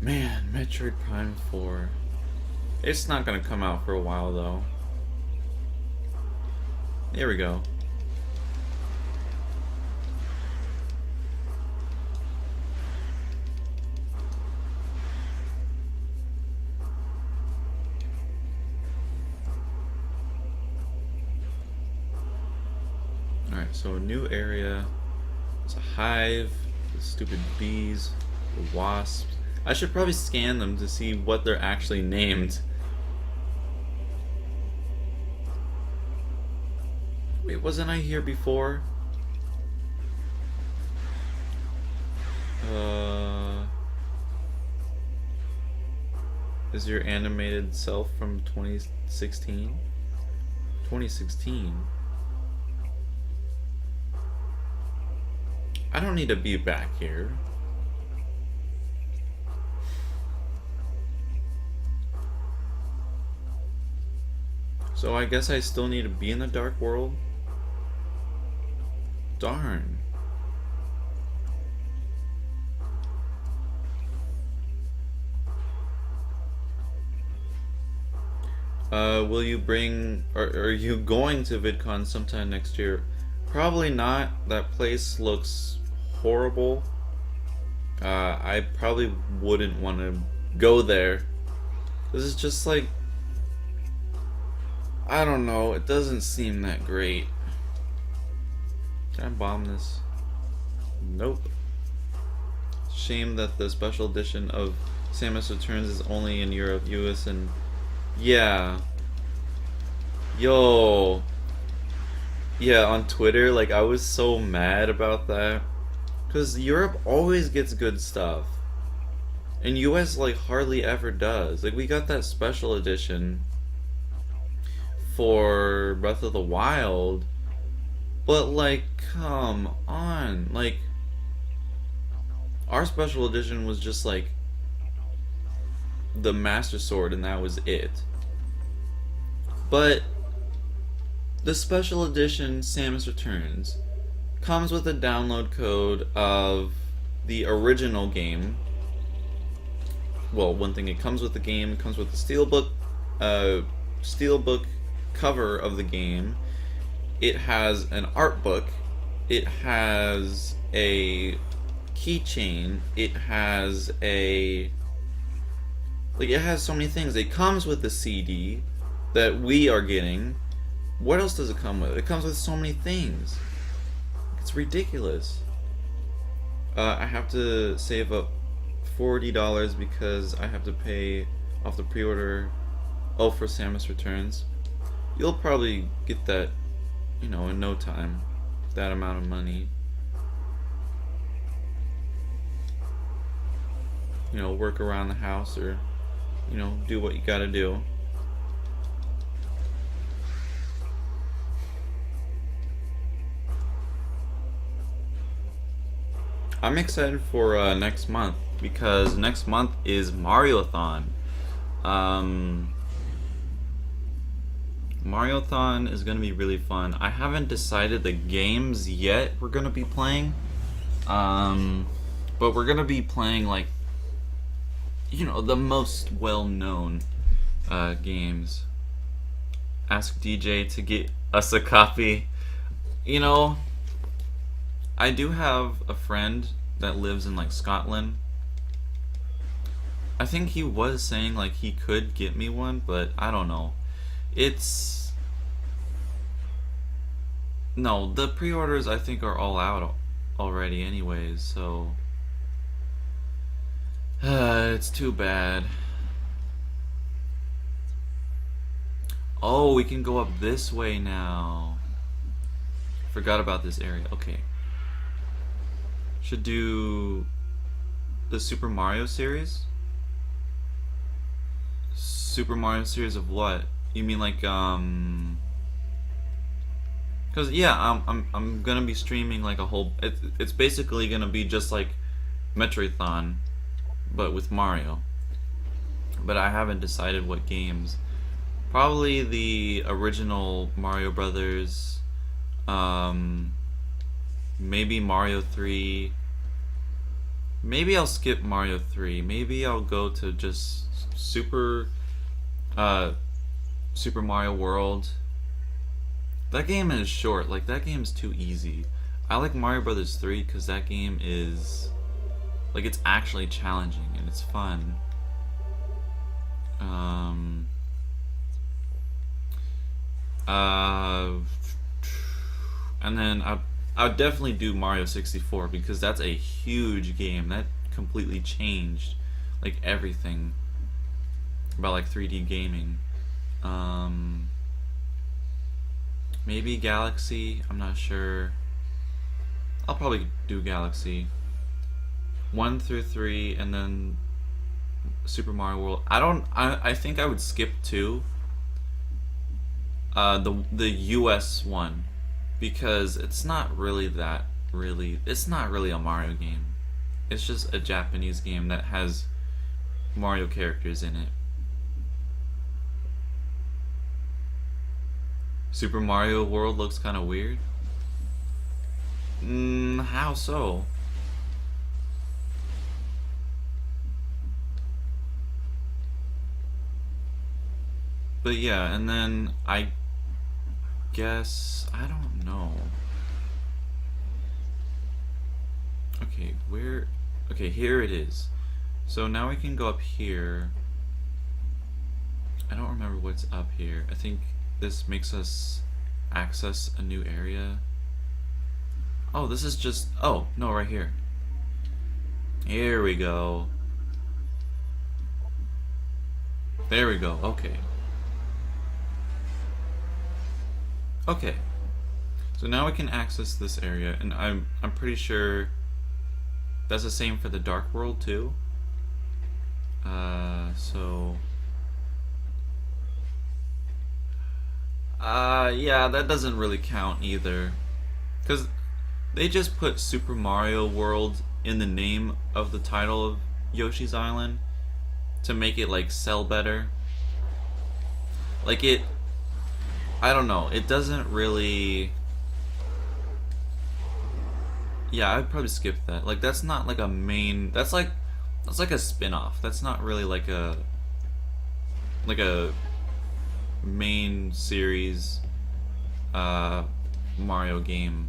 Man, Metroid Prime 4. It's not gonna come out for a while though. Here we go. Alright, so a new area. There's a hive, the stupid bees, the wasps. I should probably scan them to see what they're actually named. Wait, wasn't I here before? Is your animated self from 2016? 2016? I don't need to be back here. So I guess I still need to be in the dark world? Darn. Will you bring... Are you going to VidCon sometime next year? Probably not. That place looks horrible. I probably wouldn't want to go there. This is just like... I don't know. It doesn't seem that great. Can I bomb this? Nope. Shame that the special edition of Samus Returns is only in Europe, US, and... Yeah. Yo. Yeah, on Twitter, like, I was so mad about that. Because Europe always gets good stuff. And US, like, hardly ever does. Like, we got that special edition for Breath of the Wild. But, like, come on. Like, our special edition was just, like, the Master Sword, and that was it. But the special edition Samus Returns comes with a download code of the original game. Well, one thing, it comes with the game, it comes with the steelbook cover of the game. It has an art book. It has a keychain. It has a... Like, it has so many things. It comes with the CD that we are getting. What else does it come with? It comes with so many things. It's ridiculous. I have to save up $40 because I have to pay off the pre-order. Oh, for Samus Returns. You'll probably get that, you know, in no time. That amount of money. You know, work around the house or, you know, do what you gotta do. I'm excited for next month because next month is Mariothon. Mariothon is going to be really fun. I haven't decided the games yet we're going to be playing. But we're going to be playing, like, you know, the most well-known games. Ask DJ to get us a copy. You know, I do have a friend that lives in, like, Scotland. I think he was saying, like, he could get me one, but I don't know. It's... No, the pre-orders I think are all out already anyways, so... it's too bad. Oh, we can go up this way now. Forgot about this area. Okay. Should do the Super Mario series? Super Mario series of what? You mean like cause yeah, I'm gonna be streaming like a whole. It's basically gonna be just like Metroidthon, but with Mario. But I haven't decided what games. Probably the original Mario Brothers. Maybe Mario 3. Maybe I'll skip Mario 3. Maybe I'll go to just uh Super Mario World. That game is short. Like, that game's too easy. I like Mario Brothers 3 because that game is like, it's actually challenging and it's fun. Uh, and then I would definitely do Mario 64 because that's a huge game that completely changed like everything about like 3D gaming. Maybe Galaxy. I'm not sure. I'll probably do Galaxy 1 through 3, and then Super Mario World. I think I would skip 2. The US one, because it's not really it's not really a Mario game. It's just a Japanese game that has Mario characters in it. Super Mario World looks kind of weird. How so? But yeah, and then I guess, I don't know. Okay, okay, here it is. So now we can go up here. I don't remember what's up here. I think this makes us access a new area. Oh, this is just, oh, no, right here. Here we go. There we go, okay. Okay. So now we can access this area, and I'm pretty sure that's the same for the Dark World too. Yeah, that doesn't really count either, because they just put Super Mario World in the name of the title of Yoshi's Island to make it like sell better. Like, I don't know, it doesn't really. Yeah, I'd probably skip that. Like, that's not like a main. That's like a spin-off. That's not really like a main series Mario game.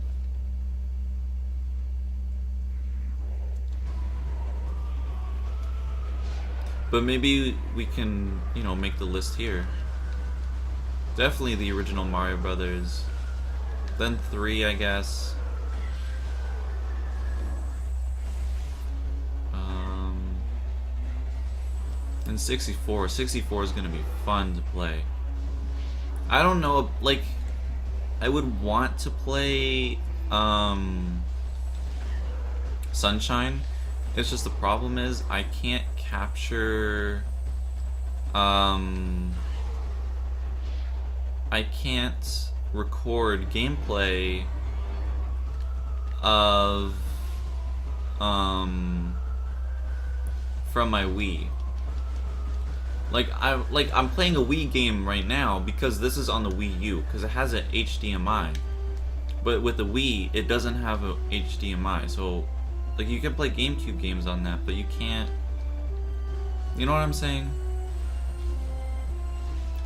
But maybe we can, make the list here. Definitely the original Mario Brothers. Then 3, I guess. And 64. 64 is gonna be fun to play. I don't know, like, I would want to play Sunshine. It's just the problem is I can't capture I can't record gameplay of from my Wii. I'm playing a Wii game right now because this is on the Wii U because it has an HDMI. But with the Wii, it doesn't have a HDMI. So like you can play GameCube games on that, but you can't. You know what I'm saying?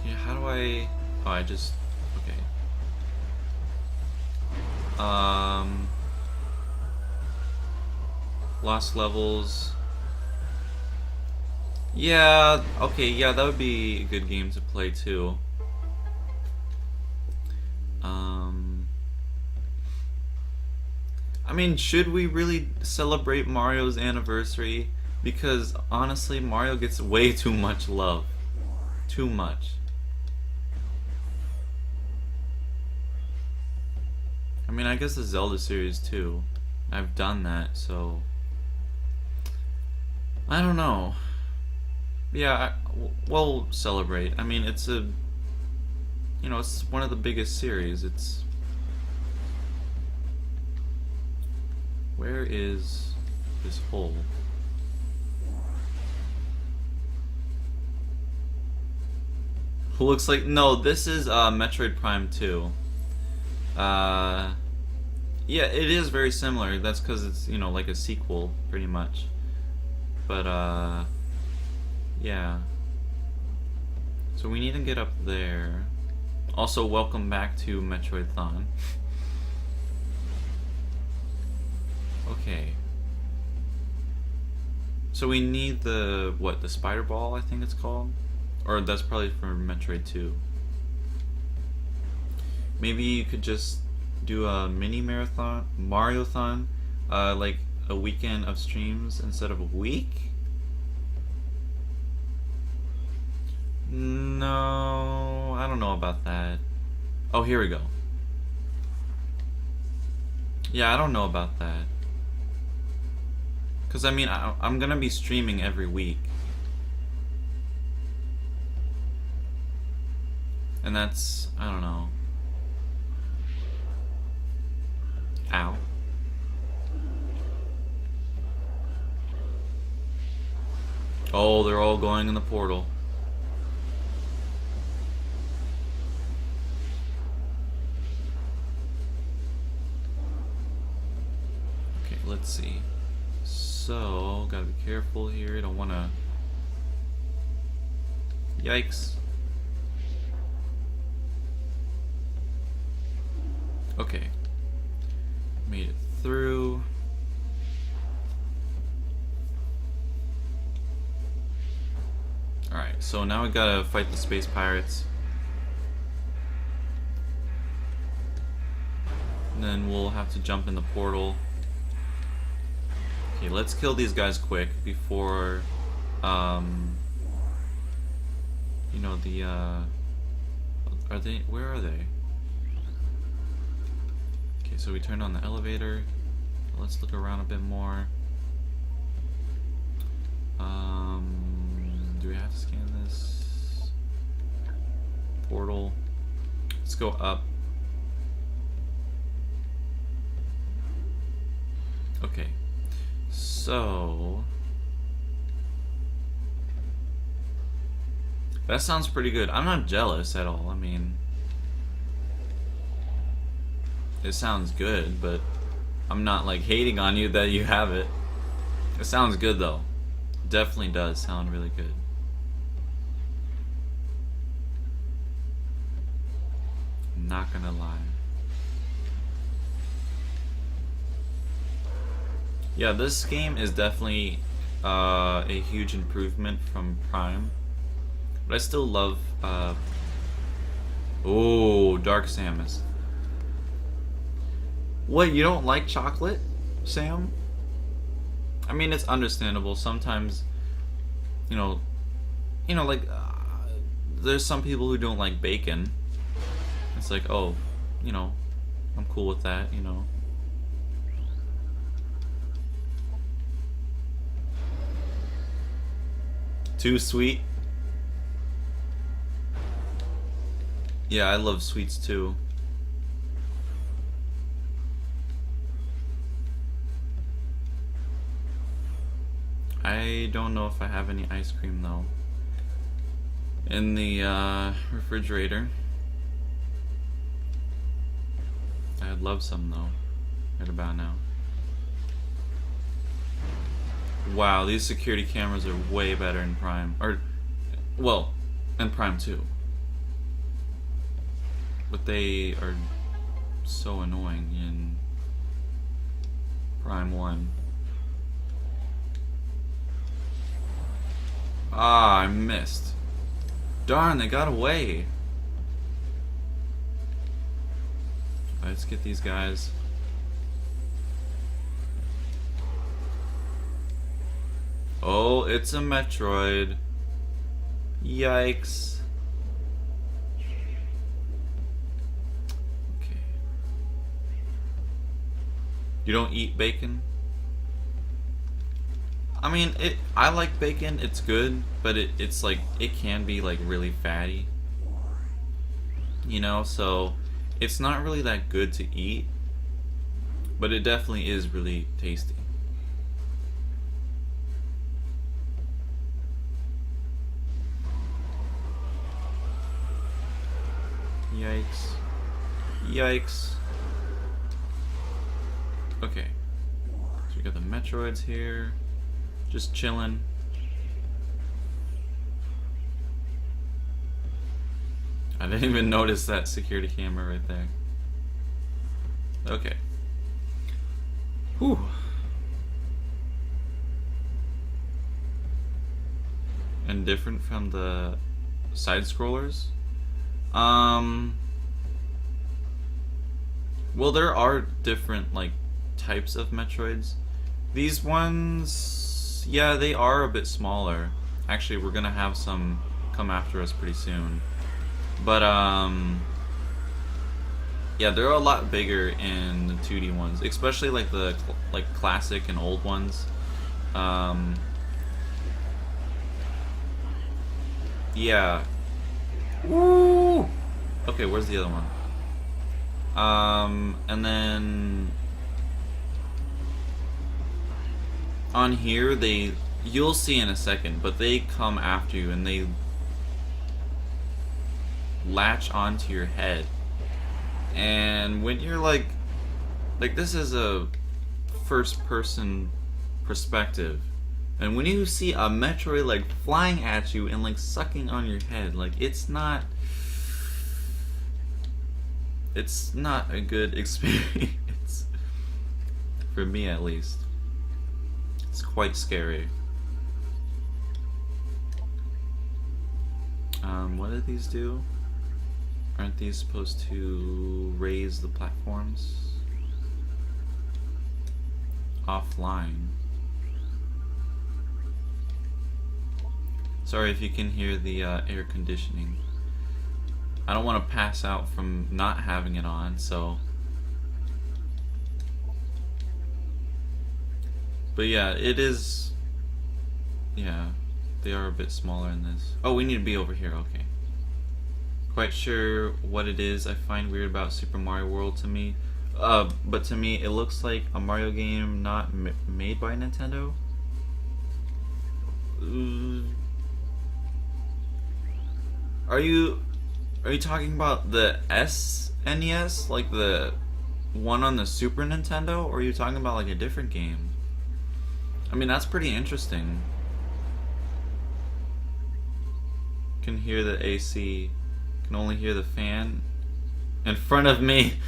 Yeah, how do I? Oh, I just okay. Lost levels. Yeah, okay, yeah, that would be a good game to play too. I mean, should we really celebrate Mario's anniversary? Because honestly, Mario gets way too much love. Too much. I mean, I guess the Zelda series too. I've done that, so I don't know. Yeah, we'll celebrate. I mean, it's it's one of the biggest series. Where is this hole? Looks like, no, this is Metroid Prime 2. Yeah, it is very similar. That's because it's, like a sequel, pretty much. But yeah. So we need to get up there. Also, welcome back to Metroidthon. Okay. So we need the, what, the spider ball, I think it's called? Or that's probably for Metroid 2. Maybe you could just do a mini marathon, Mariothon, like a weekend of streams instead of a week? No, I don't know about that. Oh, here we go. Yeah, I don't know about that. Because, I mean, I'm going to be streaming every week. And that's, I don't know. Ow. Oh, they're all going in the portal. Okay, let's see. So, gotta be careful here. Don't wanna... Yikes. Okay. Made it through. Alright, so now we gotta fight the space pirates. And then we'll have to jump in the portal. Okay, let's kill these guys quick before, you know, the, are they, where are they? Okay, so we turned on the elevator. Let's look around a bit more. Do we have to scan this? Portal. Let's go up. Okay. So... that sounds pretty good. I'm not jealous at all. I mean... it sounds good, but I'm not like hating on you that you have it. It sounds good though. Definitely does sound really good. I'm not gonna lie. Yeah, this game is definitely a huge improvement from Prime. But I still love oh, Dark Samus. What, you don't like chocolate, Sam? I mean, it's understandable. Sometimes, you know, like, there's some people who don't like bacon. It's like, oh, you know, I'm cool with that, you know. Too sweet? Yeah, I love sweets too. I don't know if I have any ice cream though in the refrigerator. I'd love some though, right about now. Wow, these security cameras are way better in Prime. Or, well, in Prime 2. But they are so annoying in Prime 1. Ah, I missed. Darn, they got away. Let's get these guys. Oh, it's a Metroid. Yikes. Okay. You don't eat bacon? I mean, I like bacon, it's good, but it's like, it can be like really fatty. You know, so it's not really that good to eat, but it definitely is really tasty. Yikes. Yikes. Okay. So we got the Metroids here. Just chilling. I didn't even notice that security camera right there. Okay. Whew. And different from the side scrollers? Well, there are different, like, types of Metroids. These ones, yeah, they are a bit smaller. Actually, we're gonna have some come after us pretty soon. But, yeah, they're a lot bigger in the 2D ones, especially, like, the, like, classic and old ones. Yeah. Woo! Okay, where's the other one? And then on here you'll see in a second, but they come after you and they latch onto your head. And when you're like this is a first person perspective. And when you see a Metroid like flying at you and like sucking on your head, like it's not a good experience. For me at least. It's quite scary. What do these do? Aren't these supposed to raise the platforms? Offline. Sorry if you can hear the air conditioning. I don't want to pass out from not having it on, so. But yeah, it is. Yeah, they are a bit smaller in this. Oh, we need to be over here, okay. Quite sure what it is I find weird about Super Mario World to me. But to me, it looks like a Mario game not made by Nintendo. Are you talking about the SNES, like the one on the Super Nintendo, or are you talking about like a different game? I mean, that's pretty interesting. Can hear the AC, can only hear the fan in front of me.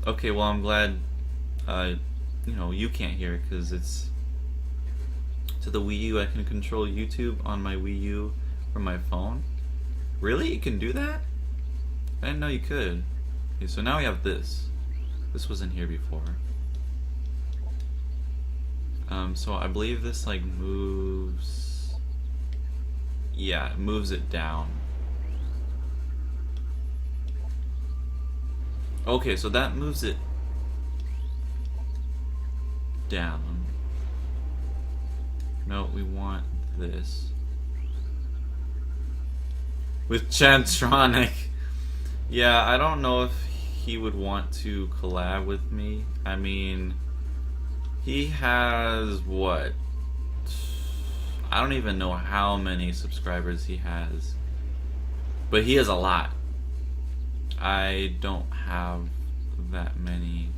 Okay, well, I'm glad you know, you can't hear it because it's to the Wii U. I can control YouTube on my Wii U from my phone. Really? You can do that? I didn't know you could. Okay, so now we have this. This wasn't here before. So I believe this like moves. Yeah, it moves it down. Okay, so that moves it down. No, we want this. With Chantronic. Yeah, I don't know if he would want to collab with me. I mean, he has what? I don't even know how many subscribers he has. But he has a lot. I don't have that many.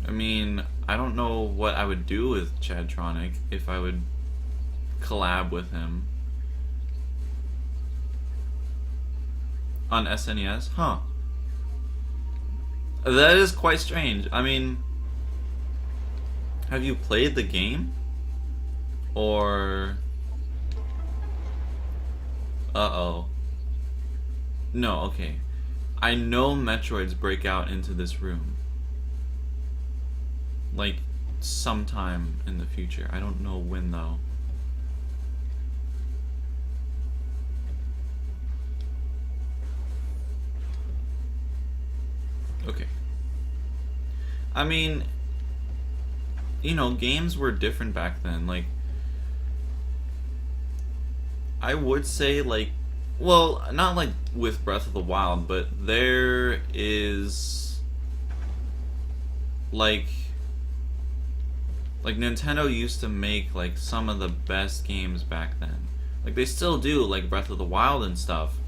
I mean, I don't know what I would do with Chadtronic if I would collab with him. On SNES? Huh. That is quite strange. I mean, have you played the game? Or... Uh-oh. No, okay. I know Metroids break out into this room. Like, sometime in the future. I don't know when, though. Okay. I mean, you know, games were different back then. Like, I would say, like, well, not like with Breath of the Wild, but there is, like Nintendo used to make, like, some of the best games back then. Like, they still do, like, Breath of the Wild and stuff.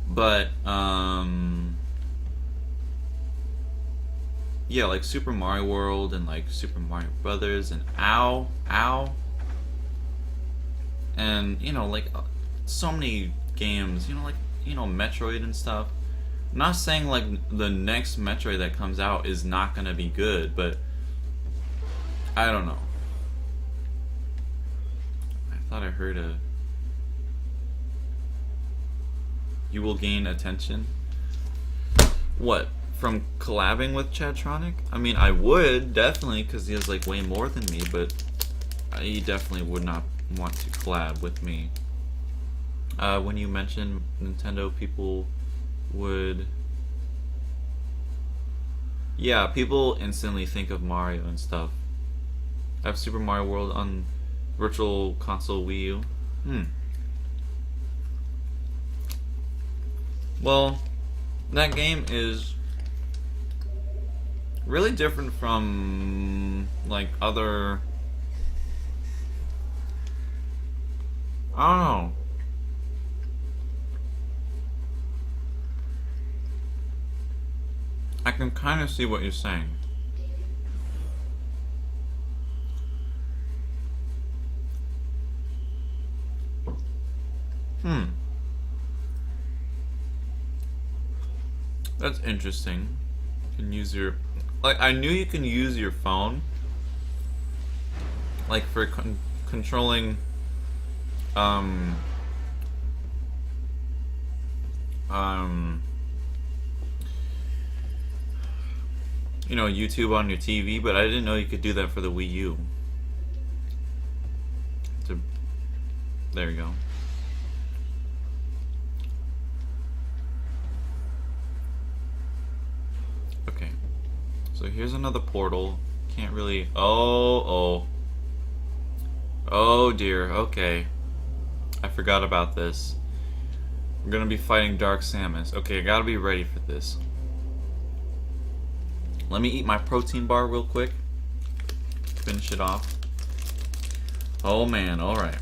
But, yeah, like Super Mario World and like Super Mario Brothers and Ow, Ow, and like so many games. Like Metroid and stuff. I'm not saying like the next Metroid that comes out is not gonna be good, but I don't know. I thought I heard a. You will gain attention. What? From collabing with Chadtronic? I mean, I would definitely, because he has like way more than me, but he definitely would not want to collab with me. When you mentioned Nintendo, people would. Yeah, people instantly think of Mario and stuff. I have Super Mario World on Virtual Console Wii U. Well, that game is really different from like other. I don't know. I can kind of see what you're saying. That's interesting. You can use your like I knew you can use your phone like for controlling um YouTube on your TV, but I didn't know you could do that for the Wii U. There you go. Okay. So here's another portal. Can't really. Oh dear. Okay. I forgot about this. We're gonna be fighting Dark Samus. Okay, I gotta be ready for this. Let me eat my protein bar real quick. Finish it off. Oh man, alright.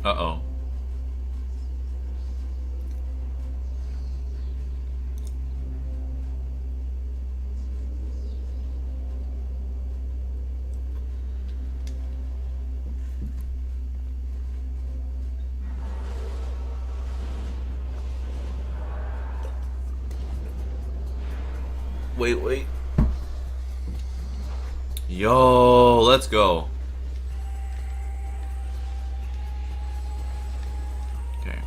Uh-oh. Wait. Yo, let's go. Okay.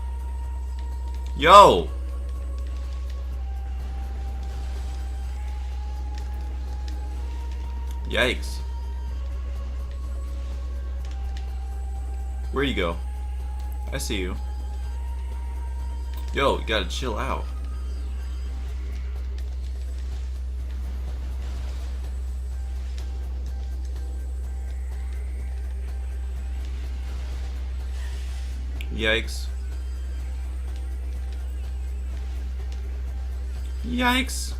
Yo! Yikes. Where'd you go? I see you. Yo, you gotta chill out. Yikes. Yikes.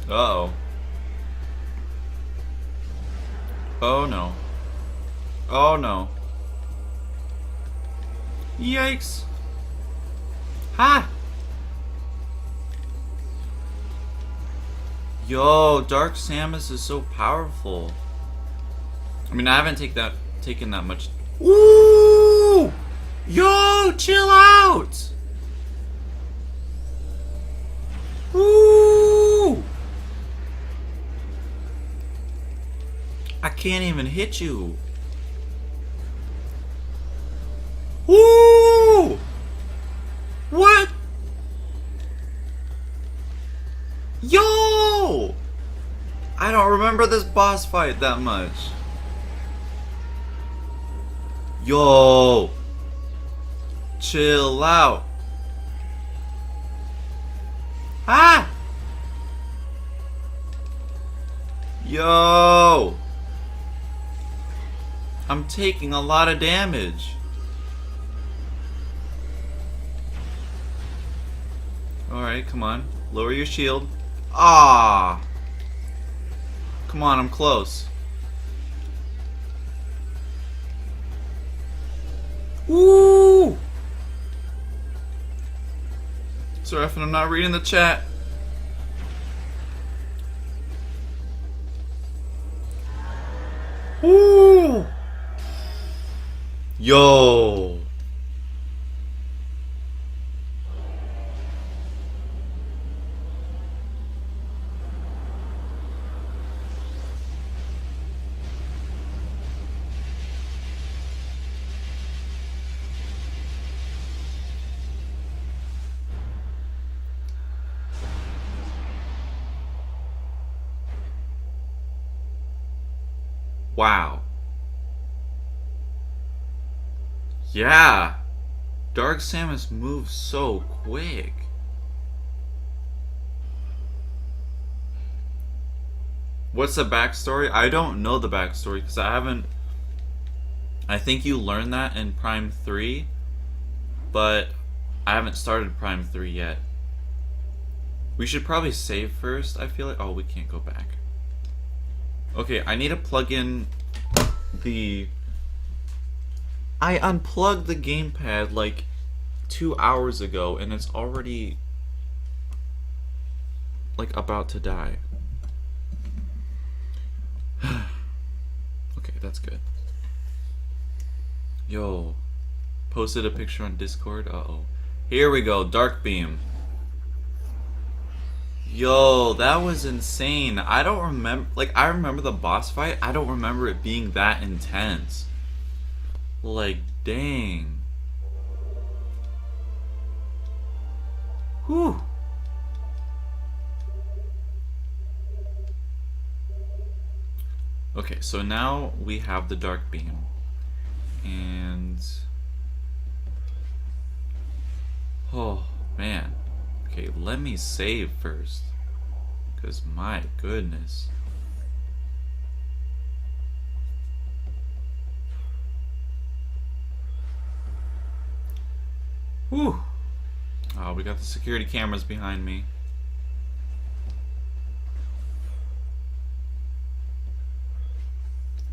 Uh-oh. Oh no. Oh no. Yikes. Ha! Yo, Dark Samus is so powerful. I mean, I haven't taken that much. Ooh! Yo, chill out! Ooh! I can't even hit you. Ooh! What? Yo! I don't remember this boss fight that much. Yo! Chill out. Ah! Yo! I'm taking a lot of damage. Alright, come on. Lower your shield. Ah! Come on, I'm close. Woo! Sorry if I'm not reading the chat. Woo! Yo! Wow. Yeah. Dark Samus moves so quick. What's the backstory? I don't know the backstory because I haven't. I think you learn that in Prime 3, but I haven't started Prime 3 yet. We should probably save first, I feel like. Oh, we can't go back. Okay, I need to plug in the... I unplugged the gamepad like 2 hours ago and it's already like about to die. Okay, that's good. Yo, posted a picture on Discord. Uh-oh. Here we go, Dark Beam. Yo, that was insane. I don't remember, like, I remember the boss fight. I don't remember it being that intense. Like, dang. Whew. Okay, so now we have the Dark Beam. And... oh, man. Okay, let me save first. Because my goodness. Whew. Oh, we got the security cameras behind me.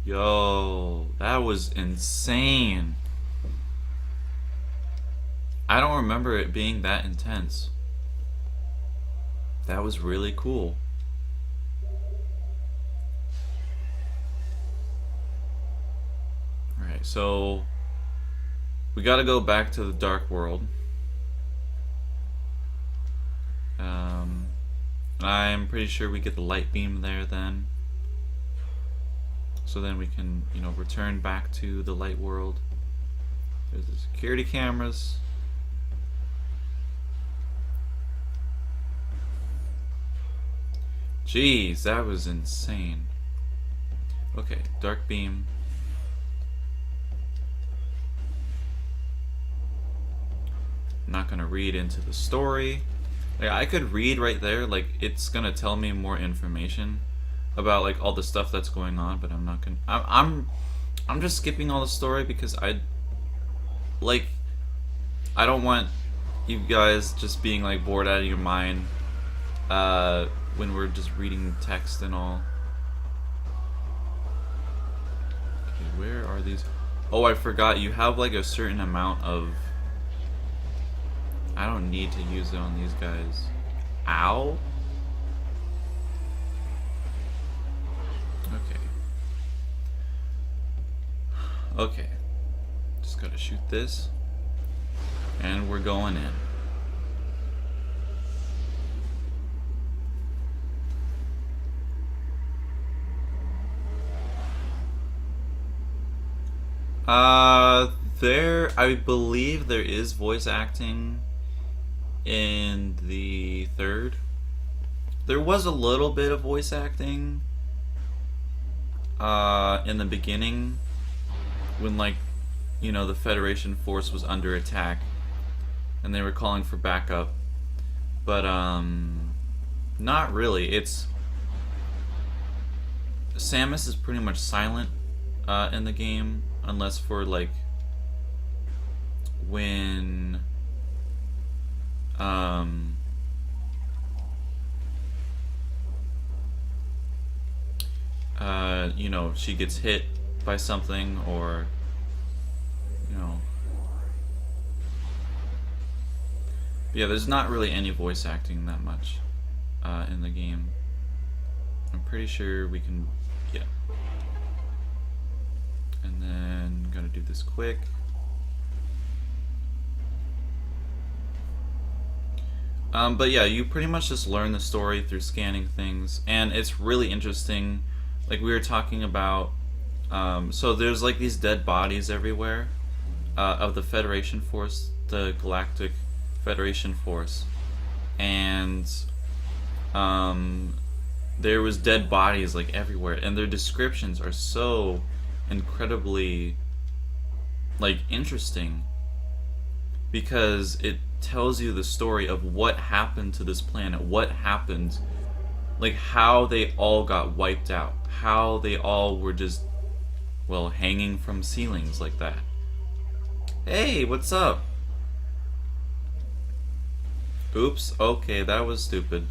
Yo, that was insane. I don't remember it being that intense. That was really cool. Alright, so we gotta go back to the Dark World. I'm pretty sure we get the light beam there then. So then we can, you know, return back to the light world. There's the security cameras. Jeez, that was insane. Okay, Dark Beam. I'm not gonna read into the story. Like, I could read right there, like it's gonna tell me more information about like all the stuff that's going on, but I'm not gonna. I'm just skipping all the story because I don't want you guys just being like bored out of your mind when we're just reading text and all. Okay, where are these? Oh, I forgot. You have like a certain amount of. I don't need to use it on these guys. Ow. Okay. Okay. Just gotta shoot this. And we're going in. I believe there is voice acting in the third. There was a little bit of voice acting in the beginning when, like, you know, the Federation force was under attack and they were calling for backup. But not really. Samus is pretty much silent in the game, unless for like when you know, she gets hit by something, or you know. Yeah, there's not really any voice acting that much in the game. I'm pretty sure we can, yeah. And then gotta do this quick. But yeah, you pretty much just learn the story through scanning things, and it's really interesting. Like we were talking about, so there's like these dead bodies everywhere of the Federation Force, the Galactic Federation Force, and there was dead bodies like everywhere, and their descriptions are so incredibly like interesting because it tells you the story of what happened to this planet, what happened, like how they all got wiped out, how they all were just, well, hanging from ceilings like that. Hey, what's up? Oops, okay, that was stupid.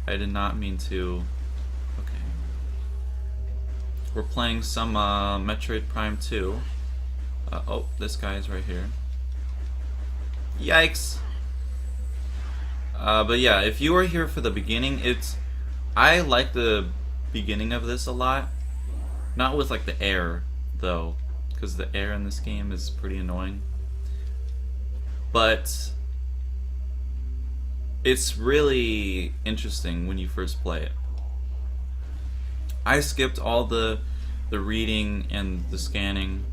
I did not mean to. Okay. We're playing some Metroid Prime 2. Oh, this guy is right here. Yikes! But yeah, if you were here for the beginning, I like the beginning of this a lot. Not with like the air, though, because the air in this game is pretty annoying. But it's really interesting when you first play it. I skipped all the reading and the scanning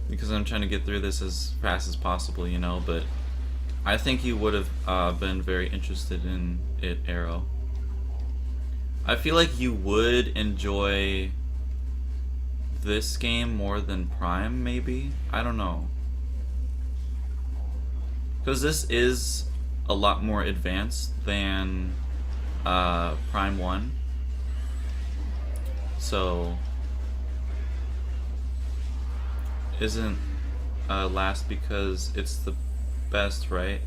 because I'm trying to get through this as fast as possible, you know, but I think you would have been very interested in it, Arrow. I feel like you would enjoy this game more than Prime, maybe? I don't know. Because this is a lot more advanced than Prime 1. So isn't last because it's the best, right?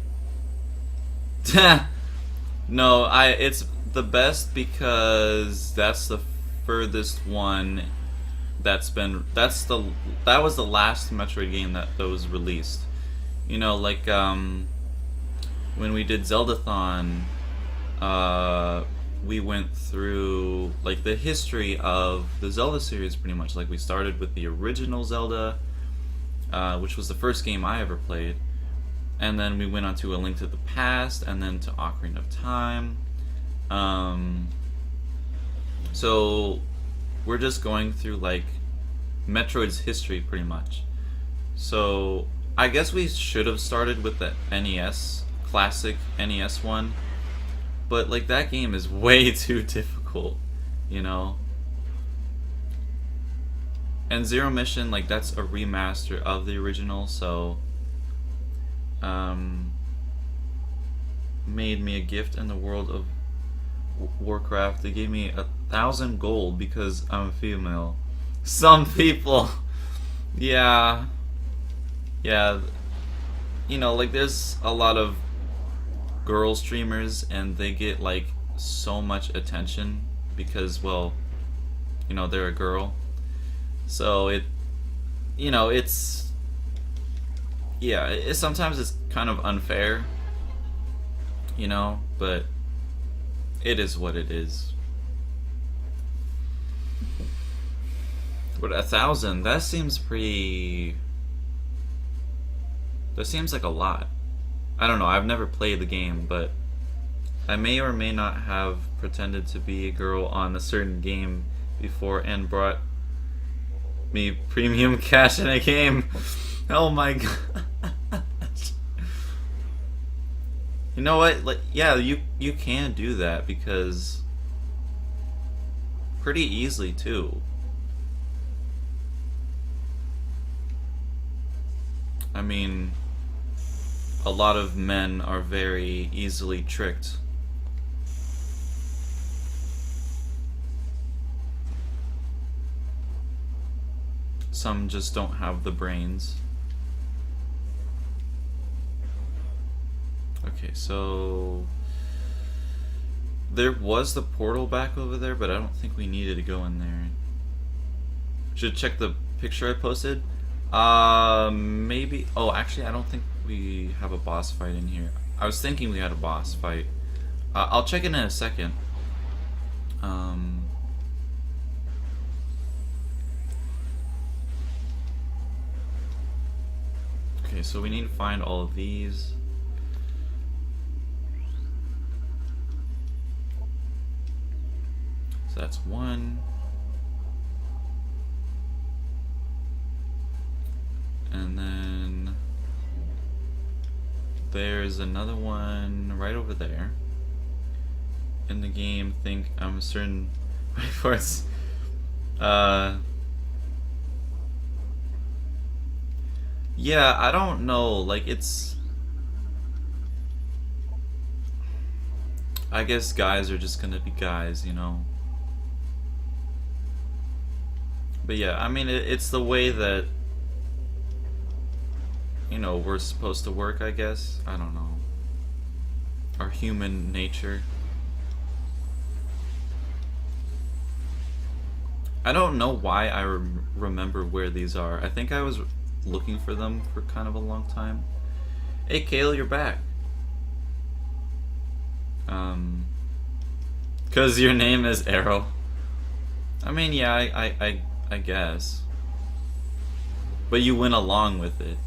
No, it's the best because that's the furthest one that was the last Metroid game that was released. You know, like when we did Zeldathon, we went through like the history of the Zelda series pretty much. Like we started with the original Zelda, which was the first game I ever played, and then we went on to A Link to the Past, and then to Ocarina of Time. So we're just going through like Metroid's history pretty much. So I guess we should have started with the NES, classic NES one, but like that game is way too difficult, you know? And Zero Mission, like that's a remaster of the original, so made me a gift in the world of Warcraft. They gave me 1,000 gold because I'm a female. Some people, yeah, you know, like there's a lot of girl streamers and they get like so much attention because, well, you know, they're a girl. So sometimes it's kind of unfair, you know, but it is what it is. But 1,000, that seems like a lot. I don't know, I've never played the game, but I may or may not have pretended to be a girl on a certain game before and brought me premium cash in a game. Oh my god. You know what? Like, yeah, you can do that because pretty easily too. I mean, a lot of men are very easily tricked. Some just don't have the brains. Okay, so there was the portal back over there, but I don't think we needed to go in there. Should check the picture I posted. Maybe. Oh, actually, I don't think we have a boss fight in here. I was thinking we had a boss fight. I'll check it in a second. Okay, so we need to find all of these. So that's one. And then there's another one right over there. In the game, think I'm a certain for it's yeah, I don't know, like it's I guess guys are just gonna be guys, you know. But yeah, I mean it's the way that, you know, we're supposed to work, I guess. I don't know. Our human nature. I don't know why I remember where these are. I think I was looking for them for kind of a long time. Hey, Kale, you're back. Cause your name is Arrow. I mean, yeah, I guess. But you went along with it.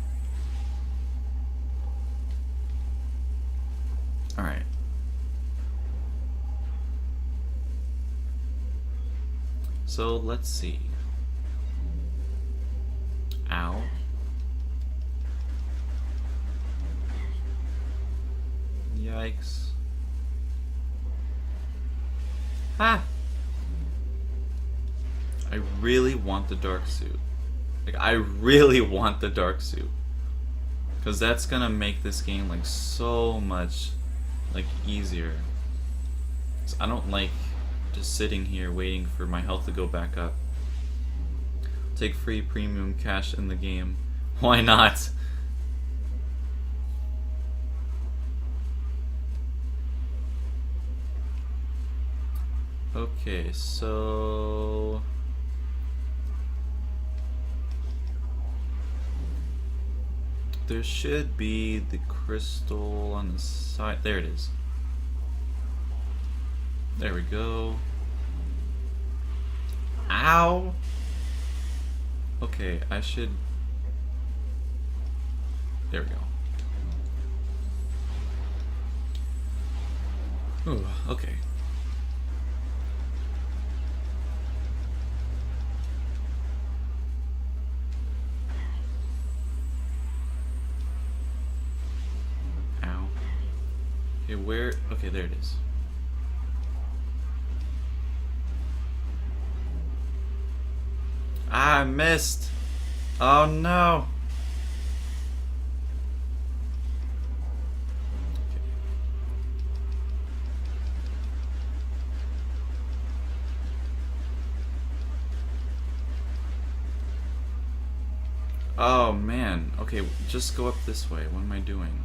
Alright. So, let's see. Ow. Yikes. Ah! I really want the dark suit. Like, I really want the dark suit. Because that's gonna make this game, like, so much, like, easier. 'Cause I don't like just sitting here waiting for my health to go back up. Take free premium cash in the game. Why not? Okay, so there should be the crystal on the side. There it is. There we go. Ow! Okay, I should... There we go. Ooh, okay. Ow. Okay, where... Okay, there it is. Ah, I missed. Oh no. Okay. Oh man. Okay, just go up this way. What am I doing?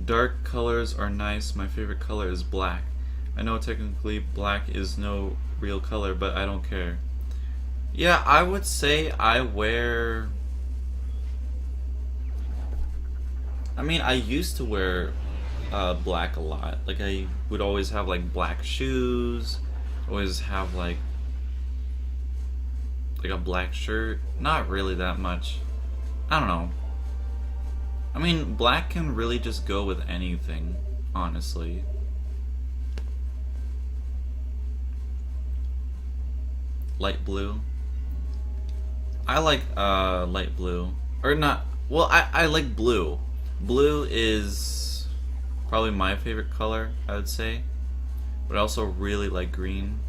Dark colors are nice. My favorite color is black. I know technically black is no real color, but I don't care. Yeah, I would say I wear... I mean, I used to wear black a lot. Like, I would always have, like, black shoes. Always have, like a black shirt. Not really that much. I don't know. I mean, black can really just go with anything, honestly. Light blue. I like light blue. Or not, well, I like blue. Blue is probably my favorite color, I would say. But I also really like green.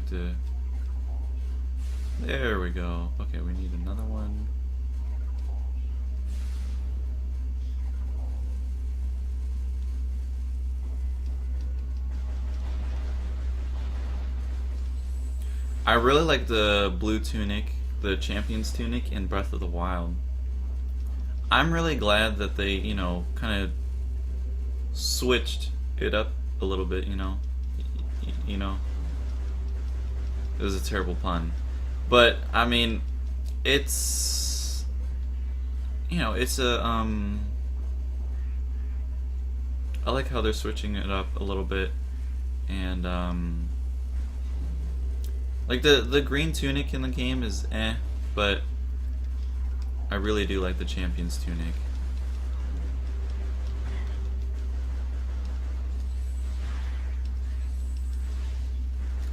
to... There we go. Okay, we need another one. I really like the blue tunic, the champion's tunic in Breath of the Wild. I'm really glad that they, you know, kind of switched it up a little bit, you know. You know. It was a terrible pun. But, I mean, it's... You know, it's a, I like how they're switching it up a little bit. And, like, the green tunic in the game is eh, but I really do like the champion's tunic.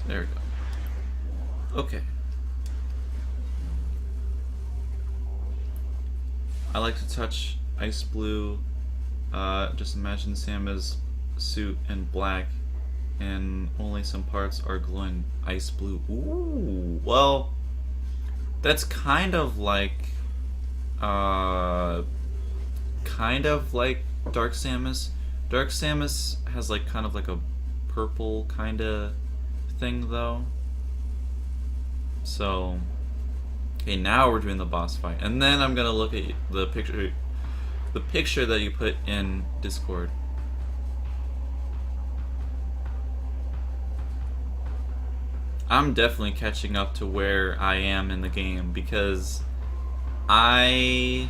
There we go. Okay. I like to touch ice blue. Just imagine Samus' suit in black, and only some parts are glowing ice blue. Ooh, well, that's kind of like Dark Samus. Dark Samus has like kind of like a purple kind of thing though. So, okay, now we're doing the boss fight, and then I'm gonna look at the picture that you put in Discord. I'm definitely catching up to where I am in the game because I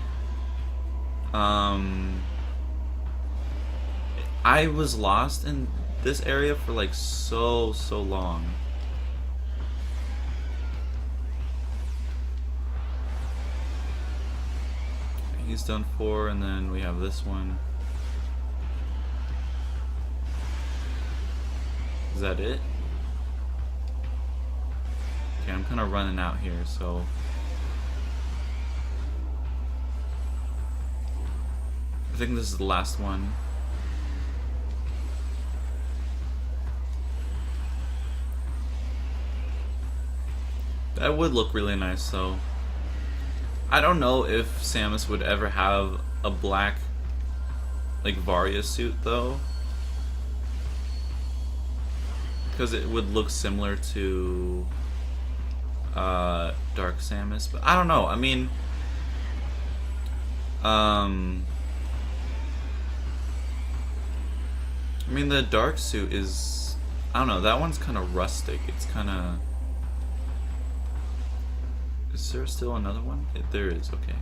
was lost in this area for like so long. He's done 4, and then we have this one. Is that it? Okay, I'm kind of running out here, so... I think this is the last one. That would look really nice, though. I don't know if Samus would ever have a black, like, Varia suit, though. Because it would look similar to Dark Samus, but I don't know. I mean, the dark suit is, I don't know, that one's kind of rustic. It's kind of... Is there still another one? There is, okay.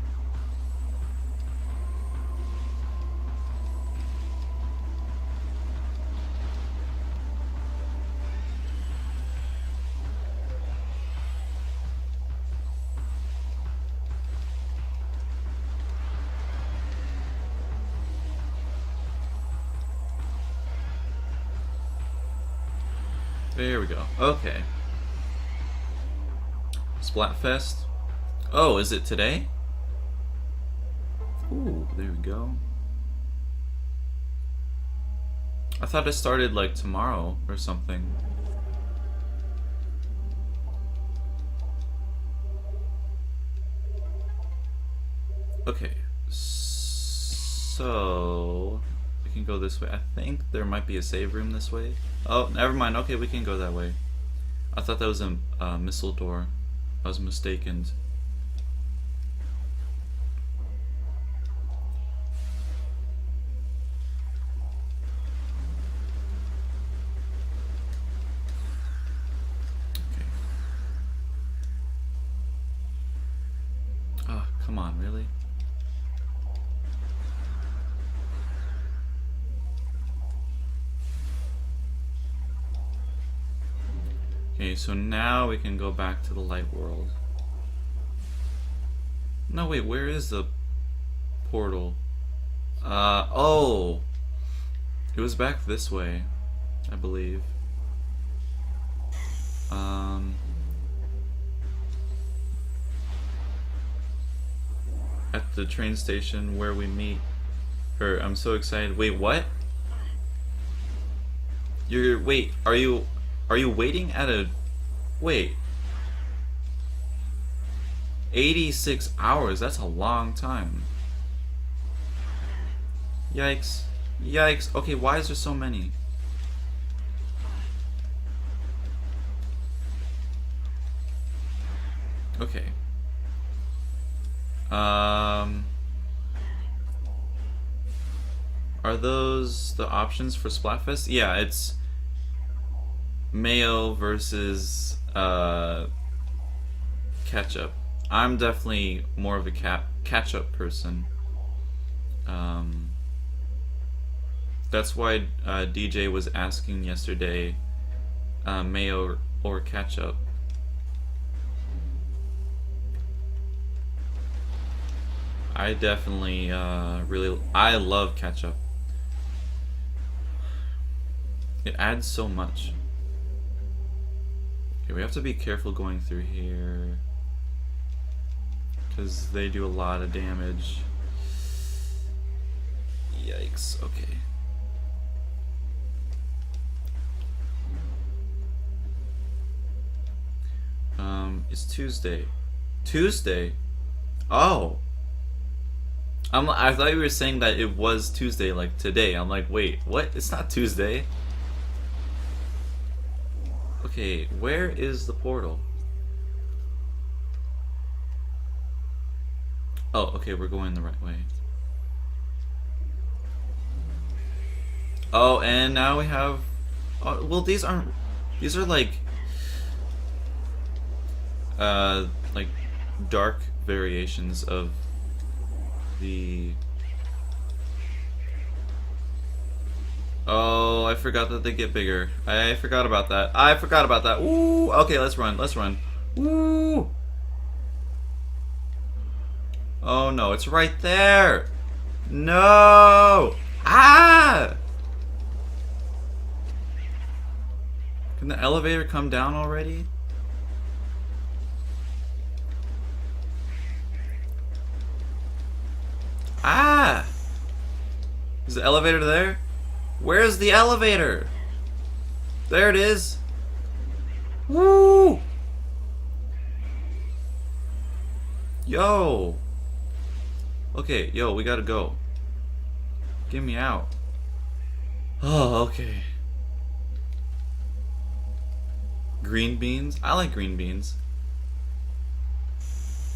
There we go. Okay. Splatfest. Oh, is it today? Ooh, there we go. I thought it started like tomorrow or something. Okay. So... we can go this way. I think there might be a save room this way. Oh, never mind. Okay, we can go that way. I thought that was a missile door. I was mistaken. Okay. Oh, come on, really? Okay, so now we can go back to the light world. No, wait, where is the portal? Oh! It was back this way, I believe. At the train station where we meet her. I'm so excited. Wait, what? Wait, are you waiting at a Wait. 86 hours, that's a long time. Yikes. Yikes. Okay, why is there so many? Okay. Are those the options for Splatfest? Yeah, it's mayo versus ketchup. I'm definitely more of a ketchup person. That's why DJ was asking yesterday, mayo or ketchup. I definitely I love ketchup. It adds so much. Okay, we have to be careful going through here because they do a lot of damage. Yikes. Okay. It's Tuesday. Tuesday? Oh. I thought you were saying that it was Tuesday, like today. I'm like, wait, what? It's not Tuesday. Okay, where is the portal? Oh, okay, we're going the right way. Oh, and now we have... Oh, well, these aren't... These are like dark variations of the... Oh, I forgot that they get bigger. I forgot about that. I forgot about that. Ooh, okay, let's run. Let's run. Ooh. Oh no, it's right there. No. Ah. Can the elevator come down already? Ah. Is the elevator there? Where's the elevator? There it is. Woo! Yo. Okay, yo, we gotta go. Get me out. Oh, okay. Green beans? I like green beans.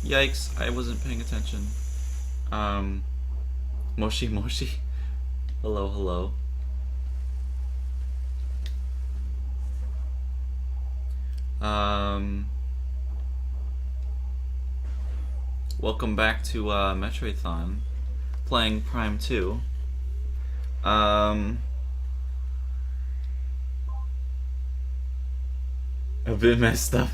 Yikes, I wasn't paying attention. Moshi Moshi. Hello, hello. Welcome back to Metroidthon, playing Prime 2. A bit messed up.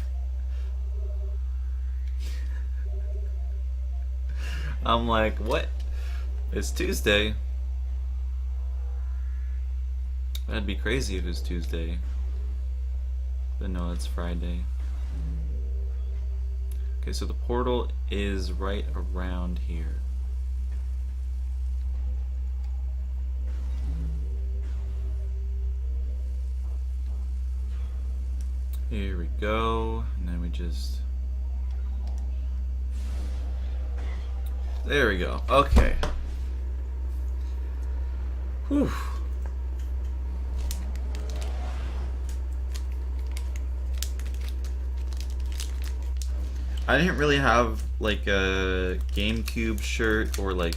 I'm like, what? It's Tuesday. That'd be crazy if it was Tuesday. But no, it's Friday. Okay, so the portal is right around here. Here we go, and then we just... There we go, okay. Whew. I didn't really have like a GameCube shirt or like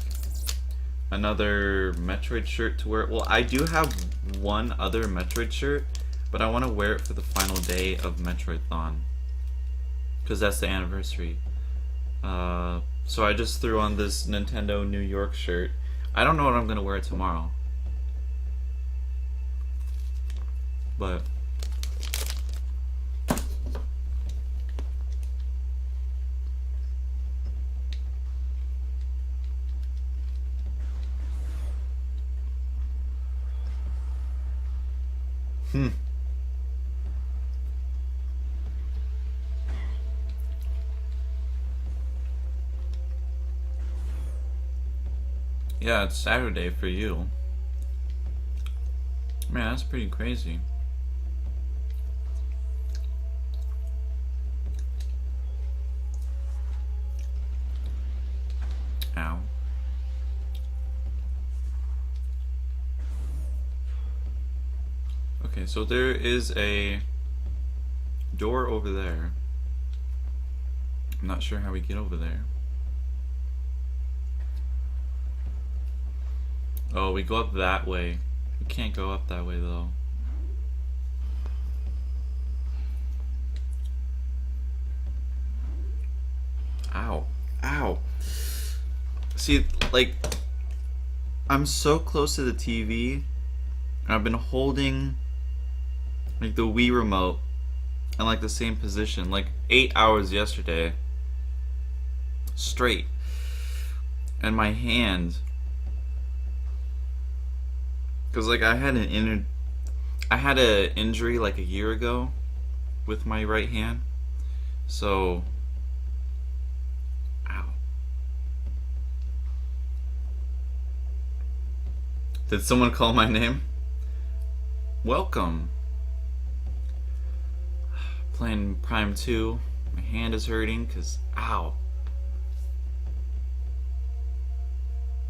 another Metroid shirt to wear. Well, I do have one other Metroid shirt, but I want to wear it for the final day of Metroidthon because that's the anniversary. So I just threw on this Nintendo New York shirt. I don't know what I'm gonna wear tomorrow, but yeah, it's Saturday for you. Man, that's pretty crazy. Ow. Okay, so there is a door over there. I'm not sure how we get over there. Oh, we go up that way. We can't go up that way though. Ow. Ow. See, like, I'm so close to the TV, and I've been holding, like, the Wii remote in, like, the same position, like, 8 hours yesterday. Straight. And my hand, because, like, I had an injury, like, a year ago with my right hand. So... Did someone call my name? Welcome. Playing Prime 2. My hand is hurting because, ow.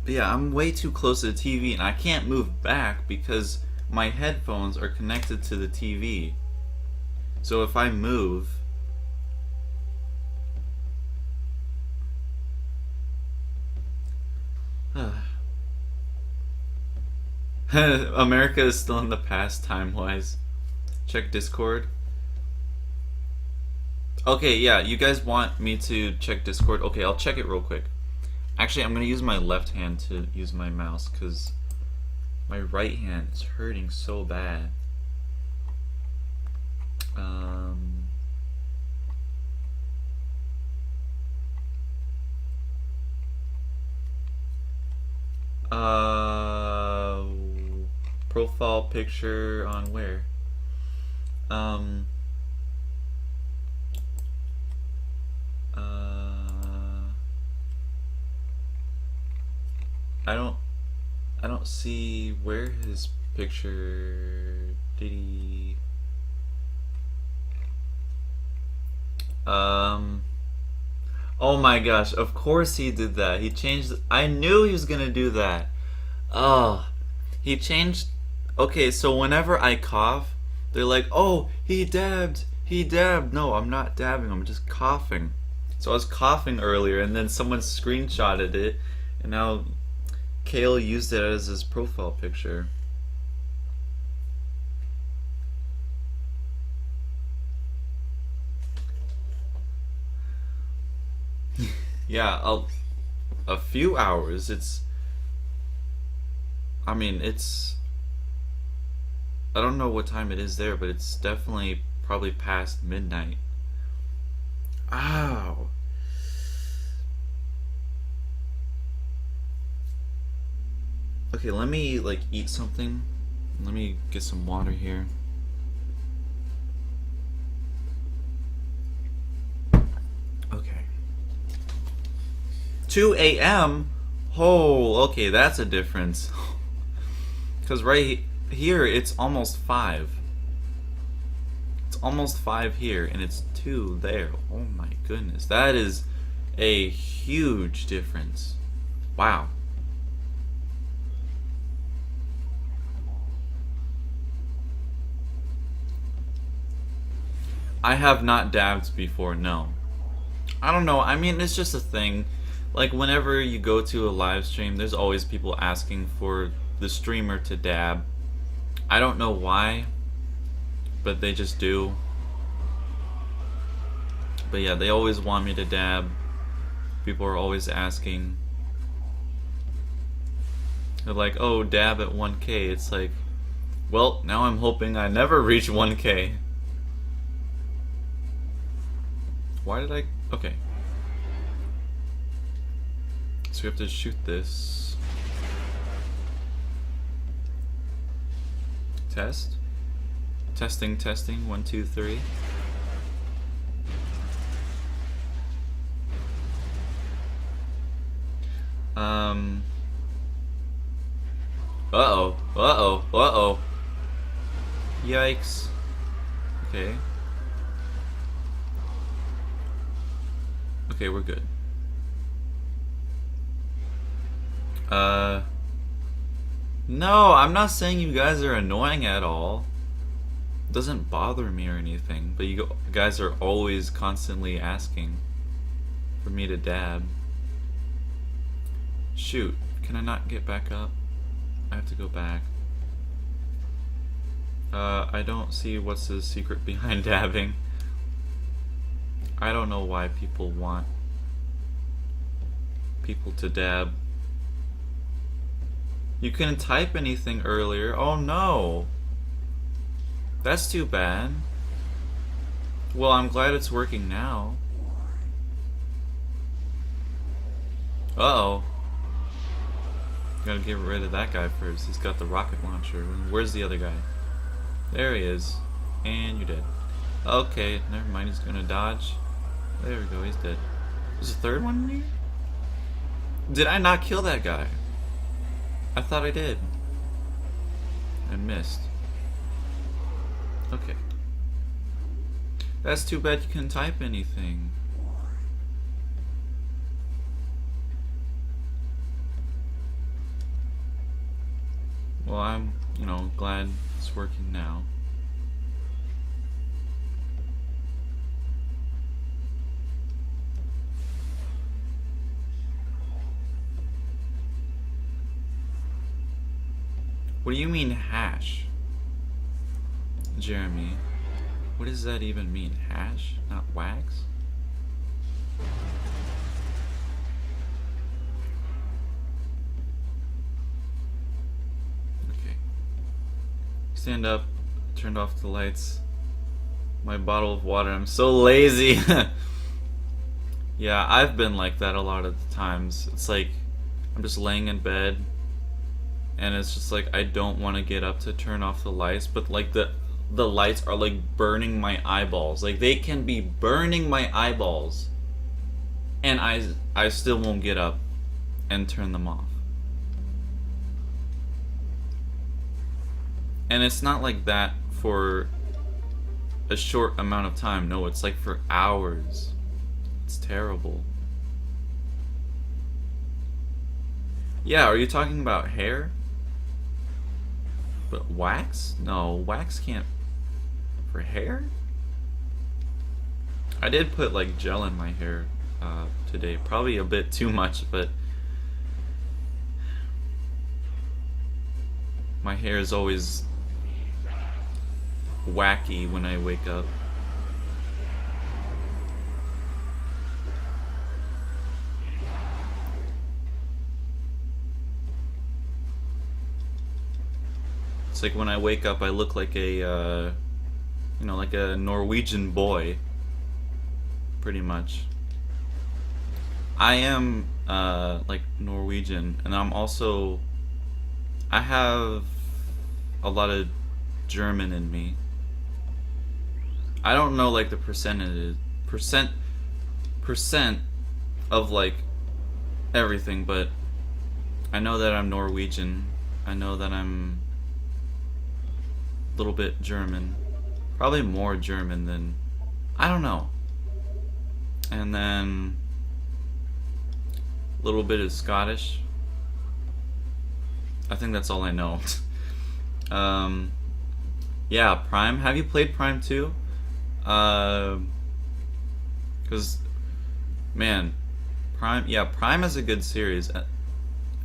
But yeah, I'm way too close to the TV and I can't move back because my headphones are connected to the TV. So if I move... America is still in the past time-wise. Check Discord. Okay, yeah, you guys want me to check Discord? Okay, I'll check it real quick. Actually, I'm gonna use my left hand to use my mouse because my right hand is hurting so bad. Profile picture on where? I don't see where his picture did he. Oh my gosh, of course he did that. He changed. I knew he was gonna do that. Oh, he changed. Okay, so whenever I cough, they're like, oh, he dabbed. He dabbed. No, I'm not dabbing. I'm just coughing. So I was coughing earlier, and then someone screenshotted it, and now Kale used it as his profile picture. Yeah, a few hours. I mean, I don't know what time it is there, but it's definitely probably past midnight. Ow. Okay, let me, like, eat something. Let me get some water here. Okay. 2 a.m.? Oh, okay, that's a difference. Because right here, it's almost 5. It's almost 5 here, and it's 2 there. Oh my goodness. That is a huge difference. Wow. I have not dabbed before, no. I don't know, I mean, it's just a thing. Like, whenever you go to a live stream, there's always people asking for the streamer to dab. I don't know why, but they just do. But yeah, they always want me to dab. People are always asking. They're like, oh, dab at 1K. It's like, well, now I'm hoping I never reach 1K. Why did I... Okay. So we have to shoot this. Test. Testing, testing. 1, 2, 3. Uh-oh. Uh-oh. Uh-oh. Yikes. Okay. Okay, we're good. Uh, no, I'm not saying you guys are annoying at all. It doesn't bother me or anything, but you guys are always constantly asking for me to dab. Shoot, can I not get back up? I have to go back. I don't see what's the secret behind dabbing. I don't know why people want people to dab. You couldn't type anything earlier. Oh no! That's too bad. Well, I'm glad it's working now. Uh-oh. Gotta get rid of that guy first. He's got the rocket launcher. Where's the other guy? There he is. And you're dead. Okay, never mind. He's gonna dodge. There we go. He's dead. There's a third one in here? Did I not kill that guy? I thought I did. I missed. Okay. That's too bad you couldn't type anything. Well, I'm, glad it's working now. What do you mean hash? Jeremy, what does that even mean? Hash, not wax? Okay. Stand up, turned off the lights. My bottle of water, I'm so lazy. Yeah, I've been like that a lot of the times. It's like, I'm just laying in bed, and it's just like, I don't want to get up to turn off the lights, but like the lights are like burning my eyeballs. Like they can be burning my eyeballs, and I still won't get up and turn them off. And it's not like that for a short amount of time. No, it's like for hours. It's terrible. Yeah, are you talking about hair? But wax? No, wax can't. For hair? I did put like gel in my hair today. Probably a bit too much, but my hair is always wacky when I wake up. It's like when I wake up, I look like a, like a Norwegian boy, pretty much. I am, like, Norwegian, and I have a lot of German in me. I don't know, like, the percent of, like, everything, but I know that I'm Norwegian. I know that I'm little bit German, probably more German than, I don't know, and then a little bit of Scottish. I think that's all I know. Yeah, Prime. Have you played Prime 2? Because man, Prime is a good series.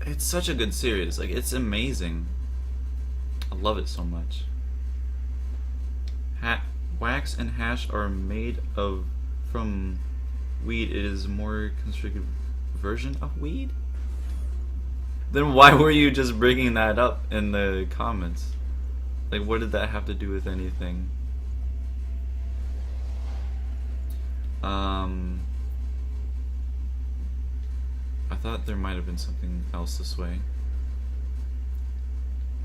It's such a good series. Like, it's amazing. I love it so much. Wax and hash are made from weed. It is a more constricted version of weed? Then why were you just bringing that up in the comments? Like, what did that have to do with anything? I thought there might have been something else this way.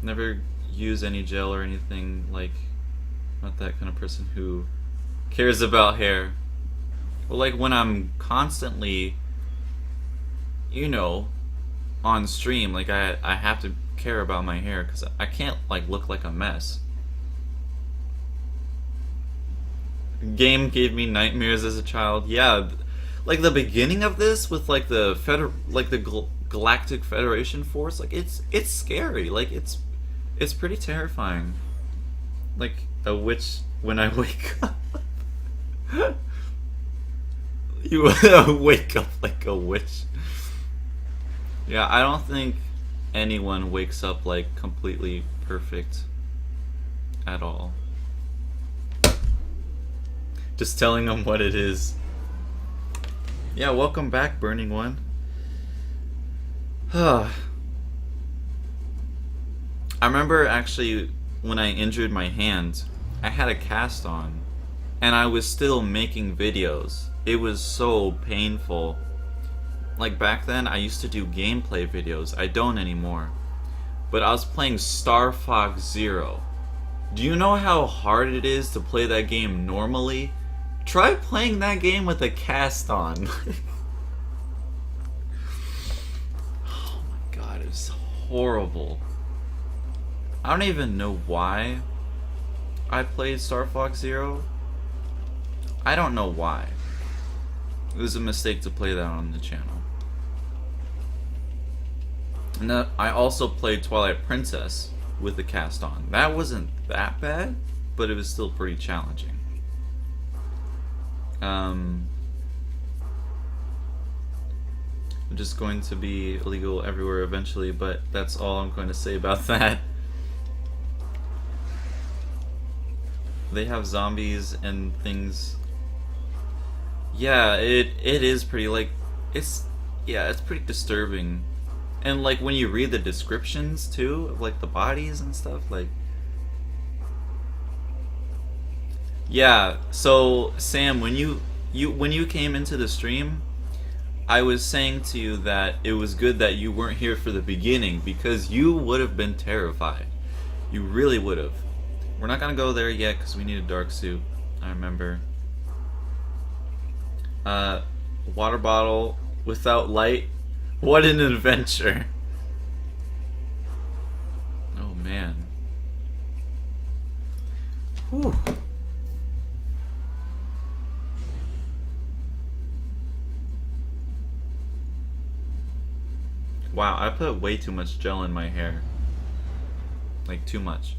Never use any gel or anything, like, not that kind of person who cares about hair. Well, like when I'm constantly, on stream, like I have to care about my hair because I can't like look like a mess. Game gave me nightmares as a child. Yeah, like the beginning of this with like the Galactic Federation force. Like it's scary. Like it's pretty terrifying. Like a witch when I wake up. You wake up like a witch. Yeah, I don't think anyone wakes up like completely perfect at all. Just telling them what it is. Yeah, welcome back, Burning One. I remember actually when I injured my hand, I had a cast on, and I was still making videos. It was so painful. Like back then, I used to do gameplay videos. I don't anymore. But I was playing Star Fox Zero. Do you know how hard it is to play that game normally? Try playing that game with a cast on. Oh my god, it was horrible. I don't even know why I played Star Fox Zero. I don't know why. It was a mistake to play that on the channel. And I also played Twilight Princess with the cast on. That wasn't that bad, but it was still pretty challenging. I'm just going to be illegal everywhere eventually, but that's all I'm going to say about that. They have zombies and things. Yeah, it is pretty, like, it's pretty disturbing. And like when you read the descriptions too of like the bodies and stuff, like, yeah. So Sam, when you came into the stream, I was saying to you that it was good that you weren't here for the beginning, because you would have been terrified. You really would have. We're not gonna go there yet because we need a dark suit. I remember. Water bottle without light. What an adventure. Oh man. Whew. Wow, I put way too much gel in my hair. Like, too much.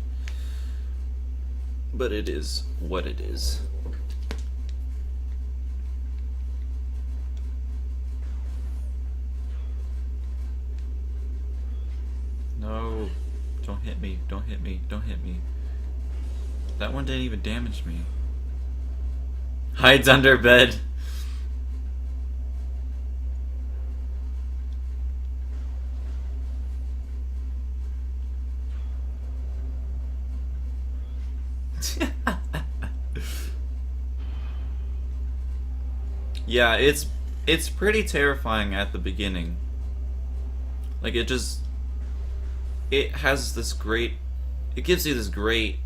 But it is what it is. No. Don't hit me. Don't hit me. Don't hit me. That one didn't even damage me. Hides under bed. Yeah, it's pretty terrifying at the beginning. Like, it has this great, it gives you this great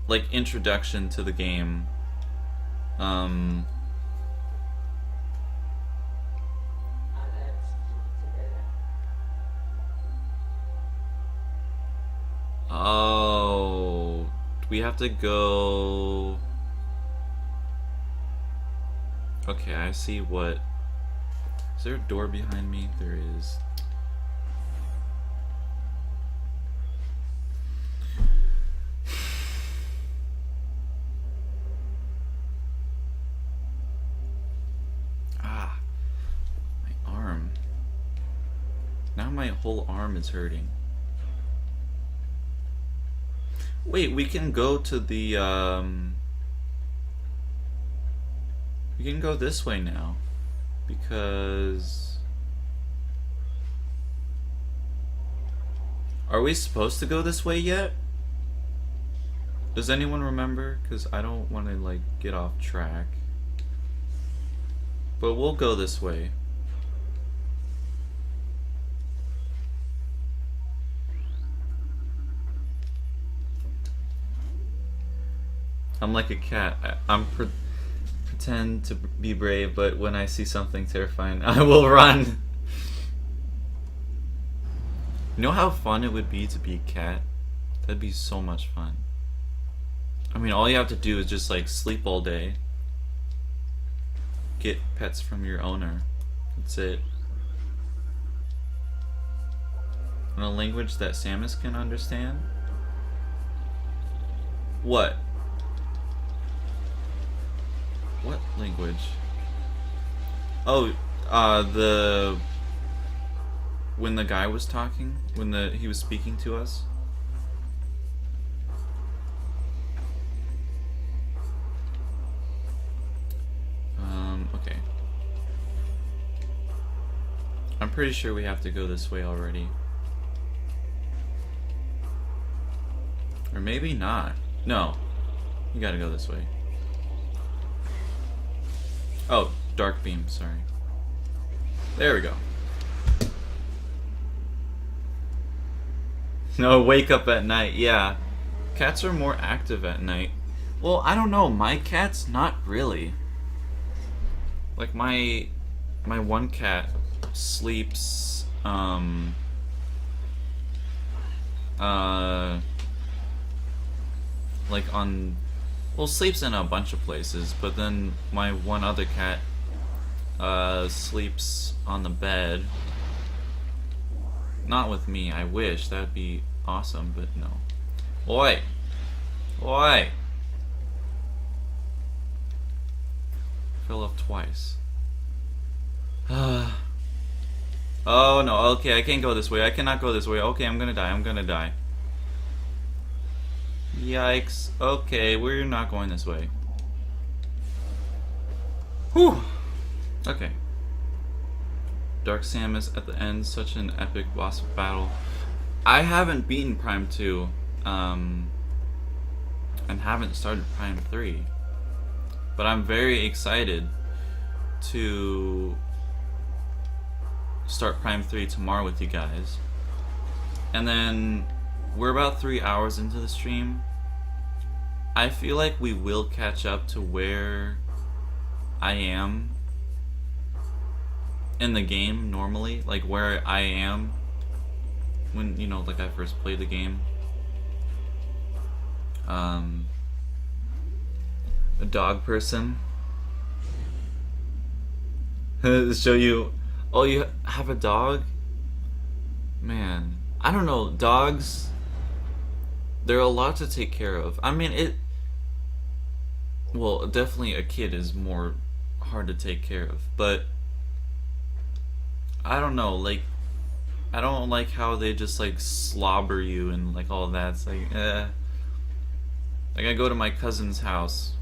like introduction to the game. Oh, we have to go. Okay, I see what. Is there a door behind me? There is. Ah, my arm. Now my whole arm is hurting. Wait, we can go to the, we can go this way now, because... Are we supposed to go this way yet? Does anyone remember? Because I don't want to, like, get off track. But we'll go this way. I'm like a cat. I'm pretend to be brave, but when I see something terrifying, I will run. You know how fun it would be to be a cat? That'd be so much fun. I mean, all you have to do is just like sleep all day. Get pets from your owner. That's it. In a language that Samus can understand? What? What language? Oh, the... When the guy was talking? When he was speaking to us? Okay. I'm pretty sure we have to go this way already. Or maybe not. No. You gotta go this way. Oh, dark beam, sorry. There we go. No, wake up at night, yeah. Cats are more active at night. Well, I don't know, my cat's not really. Like my one cat sleeps like on, well, sleeps in a bunch of places, but then my one other cat sleeps on the bed. Not with me, I wish, that'd be awesome, but no. Oi! Oi! Fell off twice. Oh no, okay, I can't go this way. I cannot go this way. Okay, I'm gonna die. I'm gonna die. Yikes. Okay, we're not going this way. Whew. Okay. Dark Samus at the end, such an epic boss battle. I haven't beaten Prime 2, and haven't started Prime 3. But I'm very excited to start Prime 3 tomorrow with you guys. And then we're about 3 hours into the stream. I feel like we will catch up to where I am in the game normally, like where I am when, you know, like I first played the game. A dog person. Show you. Oh, you have a dog? Man, I don't know. Dogs, they're a lot to take care of. I mean, well, definitely a kid is more hard to take care of, but I don't know. Like, I don't like how they just like slobber you and like all that. It's like, Like, I go to my cousin's house,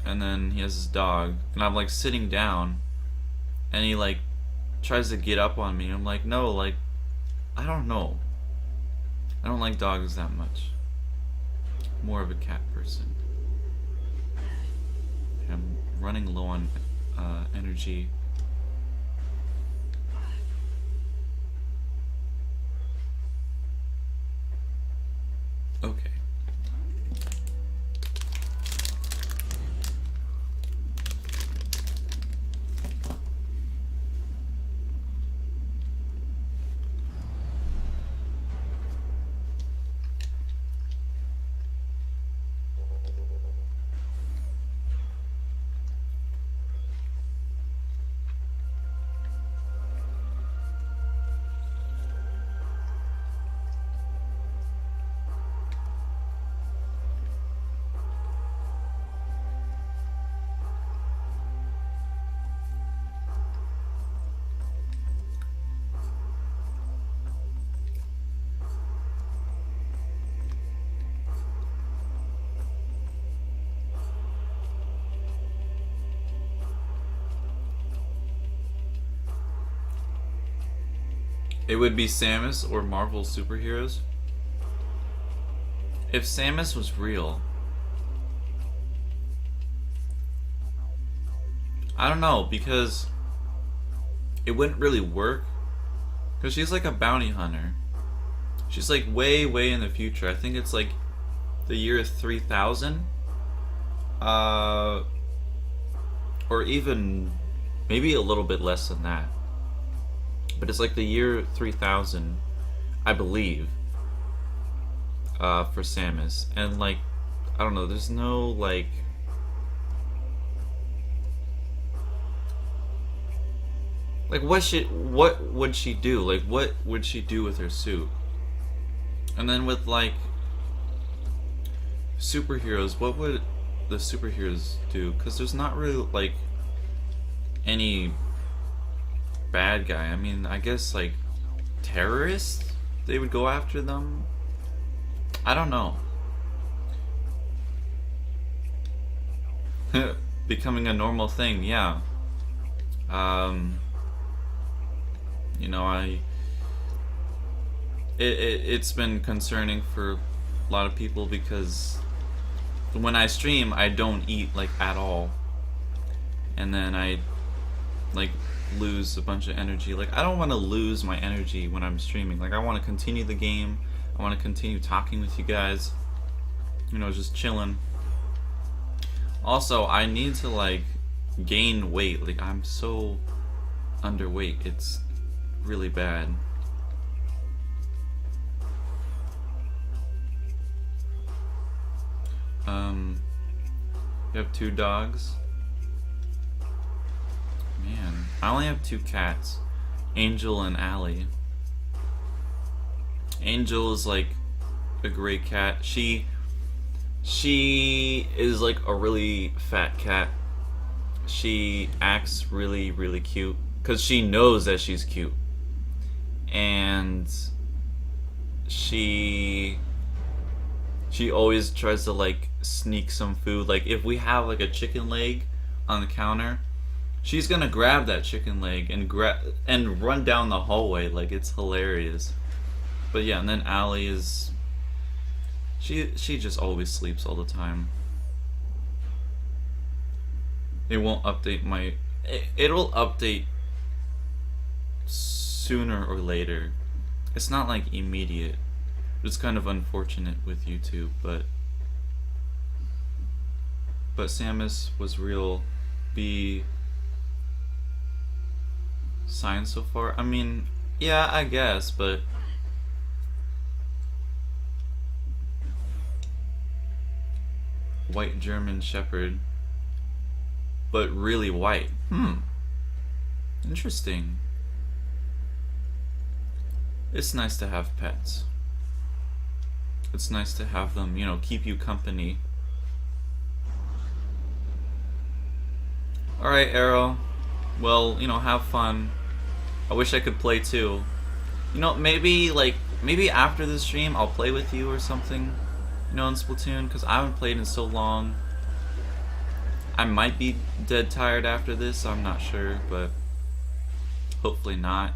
and then he has his dog, and I'm like sitting down, and he like tries to get up on me. I'm like, no, like, I don't know. I don't like dogs that much. More of a cat person. I'm running low on energy. Okay. It would be Samus or Marvel superheroes. If Samus was real, I don't know, because it wouldn't really work. Because she's like a bounty hunter. She's like way, way in the future. I think it's like the year 3000. Or even maybe a little bit less than that. But it's like the year 3000, I believe, for Samus. And like, I don't know, there's no like... Like, what would she do? Like, what would she do with her suit? And then with like superheroes, what would the superheroes do? Because there's not really like any bad guy. I mean, I guess like terrorists, they would go after them. I don't know. Becoming a normal thing, yeah. You know, it's been concerning for a lot of people because when I stream, I don't eat like at all, and then I like lose a bunch of energy. Like, I don't want to lose my energy when I'm streaming. Like, I want to continue the game. I want to continue talking with you guys. You know, just chilling. Also, I need to like gain weight. Like, I'm so underweight. It's really bad. You have 2 dogs? Man, I only have 2 cats. Angel and Allie. Angel is like a great cat. She is like a really fat cat. She acts really, really cute because she knows that she's cute. And she always tries to like sneak some food. Like, if we have like a chicken leg on the counter, she's gonna grab that chicken leg and run down the hallway. Like, it's hilarious. But yeah, and then Allie is she just always sleeps all the time. It won't update my it'll update sooner or later. It's not like immediate. It's kind of unfortunate with YouTube, but Samus was real. B sign so far. I mean, yeah, I guess, but white German Shepherd, but really white. Interesting. It's nice to have pets. It's nice to have them, you know, keep you company. Alright, Arrow. Well, you know, have fun. I wish I could play too. You know, maybe after this stream I'll play with you or something, you know, in Splatoon, because I haven't played in so long. I might be dead tired after this, I'm not sure, but hopefully not.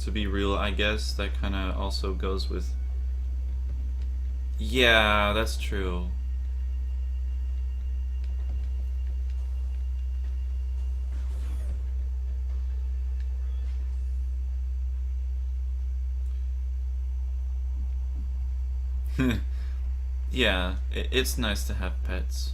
To be real, I guess that kind of also goes with... Yeah, that's true. Yeah, it's nice to have pets.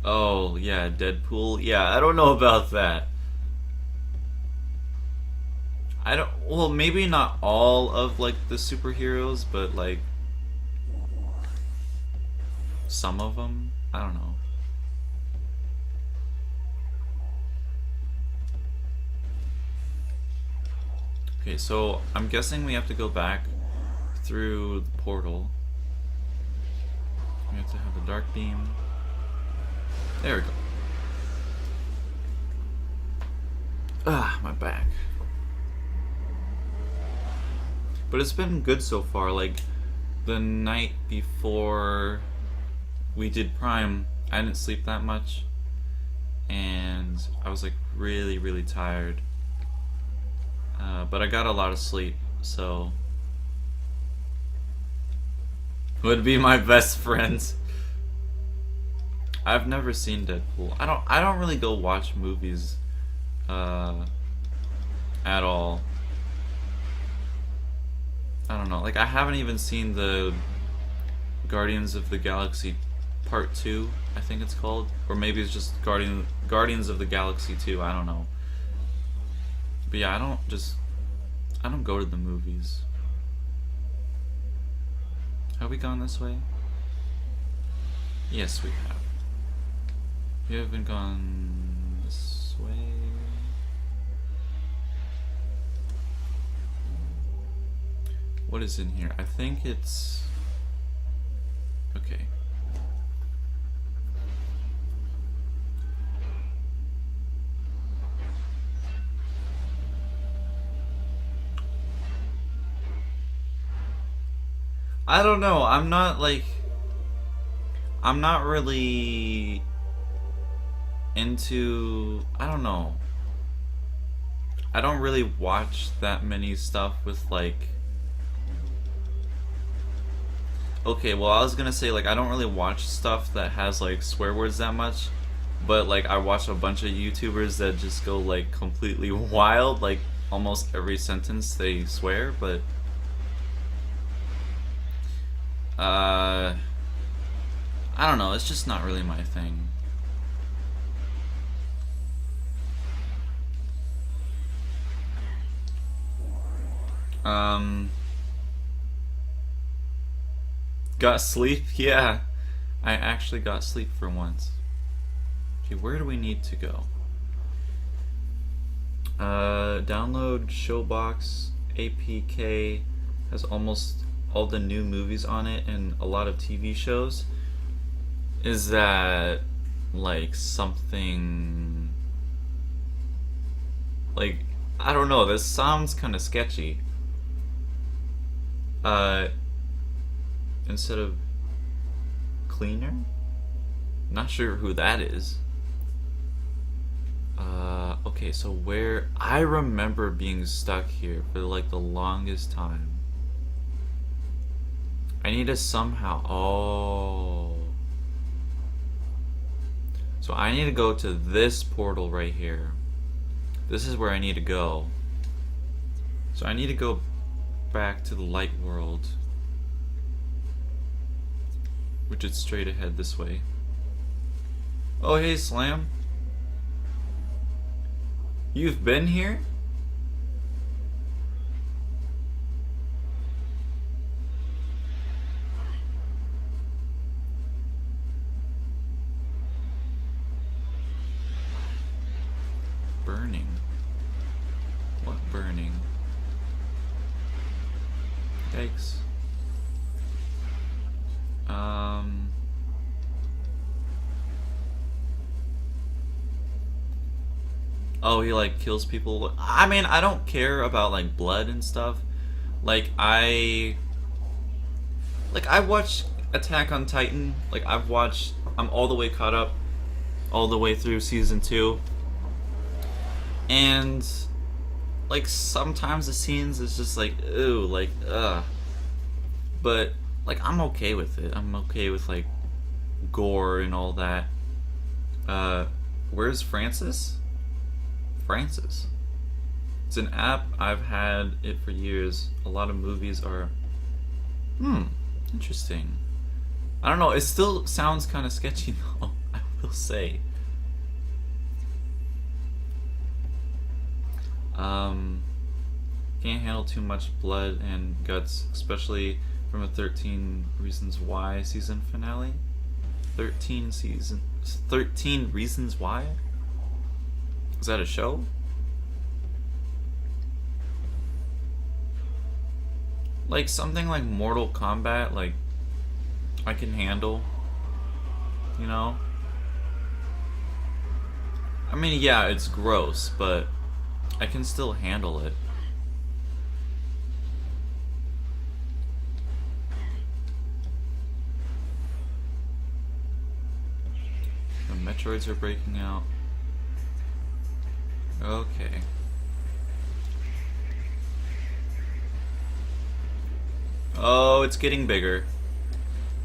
Oh, yeah, Deadpool. Yeah, I don't know about that. Well, maybe not all of, like, the superheroes, but, like, some of them? I don't know. Okay, so I'm guessing we have to go back through the portal. We have to have the dark beam. There we go. Ah, my back. But it's been good so far. Like, the night before we did Prime, I didn't sleep that much. And I was like really, really tired. But I got a lot of sleep, so... Would be my best friends. I've never seen Deadpool. I don't really go watch movies at all. I don't know. Like, I haven't even seen the Guardians of the Galaxy Part 2, I think it's called, or maybe it's just Guardians of the Galaxy 2, I don't know. But yeah, I don't go to the movies. Have we gone this way? Yes, we have. We haven't gone this way. What is in here? I think it's... Okay. I don't know. I'm not like... I'm not really into... I don't know. I don't really watch that many stuff with like... Okay, well I was gonna say like I don't really watch stuff that has like swear words that much. But like I watch a bunch of YouTubers that just go like completely wild. Like almost every sentence they swear, but... I don't know, it's just not really my thing. Got sleep? Yeah. I actually got sleep for once. Okay, where do we need to go? Download Showbox APK has almost all the new movies on it and a lot of TV shows. Is that like something like, I don't know, this sounds kind of sketchy. Instead of cleaner? Not sure who that is. Okay, so where... I remember being stuck here for like the longest time. I need to somehow... Oh. So I need to go to this portal right here. This is where I need to go. So I need to go back to the light world, which is straight ahead this way. Oh hey Slam, you've been here? Burning? What burning? Yikes. Oh, he like kills people. I mean, I don't care about like blood and stuff. Like I watched Attack on Titan. Like I'm all the way caught up, all the way through season 2. And like sometimes the scenes is just like ew, like ugh. But like I'm okay with it. I'm okay with like gore and all that. Where's Francis? Francis. It's an app. I've had it for years. A lot of movies are interesting. I don't know, it still sounds kind of sketchy though, I will say. Can't handle too much blood and guts, especially from a 13 Reasons Why season finale. 13 Reasons Why? Is that a show? Like something like Mortal Kombat, like I can handle, you know? I mean, yeah, it's gross, but I can still handle it. The Metroids are breaking out. Okay. Oh, it's getting bigger.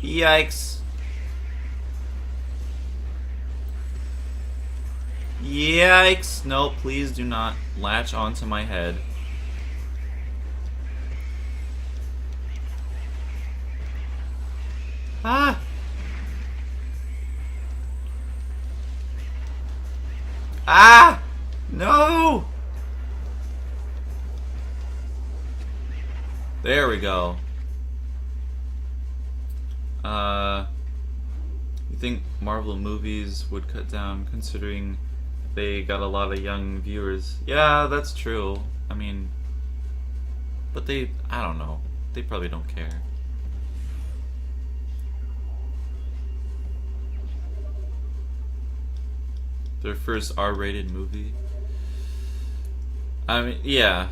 Yikes. Yikes. No, please do not latch onto my head. Ah! Ah! No! There we go. You think Marvel movies would cut down considering they got a lot of young viewers? Yeah, that's true. I mean, but I don't know. They probably don't care. Their first R-rated movie. I mean, yeah.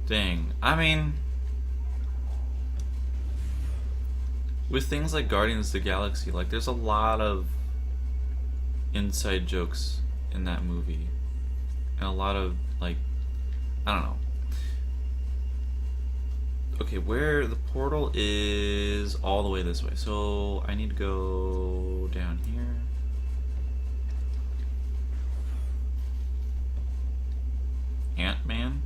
Dang. I mean, with things like Guardians of the Galaxy, like there's a lot of inside jokes in that movie. And a lot of, like, I don't know. Okay, where the portal is all the way this way. So I need to go down here. Ant-Man?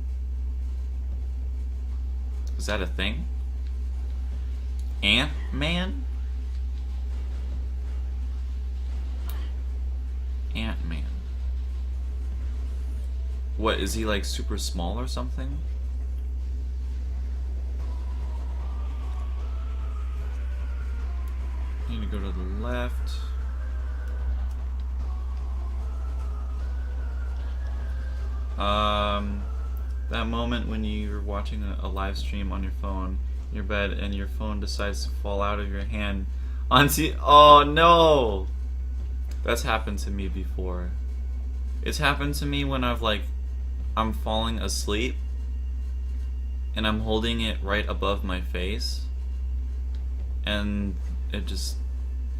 Is that a thing? Ant-Man? Ant-Man. What, is he like super small or something? I need to go to the left. That moment when you're watching a live stream on your phone, in your bed, and your phone decides to fall out of your hand onto. Oh no! That's happened to me before. It's happened to me when I'm falling asleep, and I'm holding it right above my face, and it just,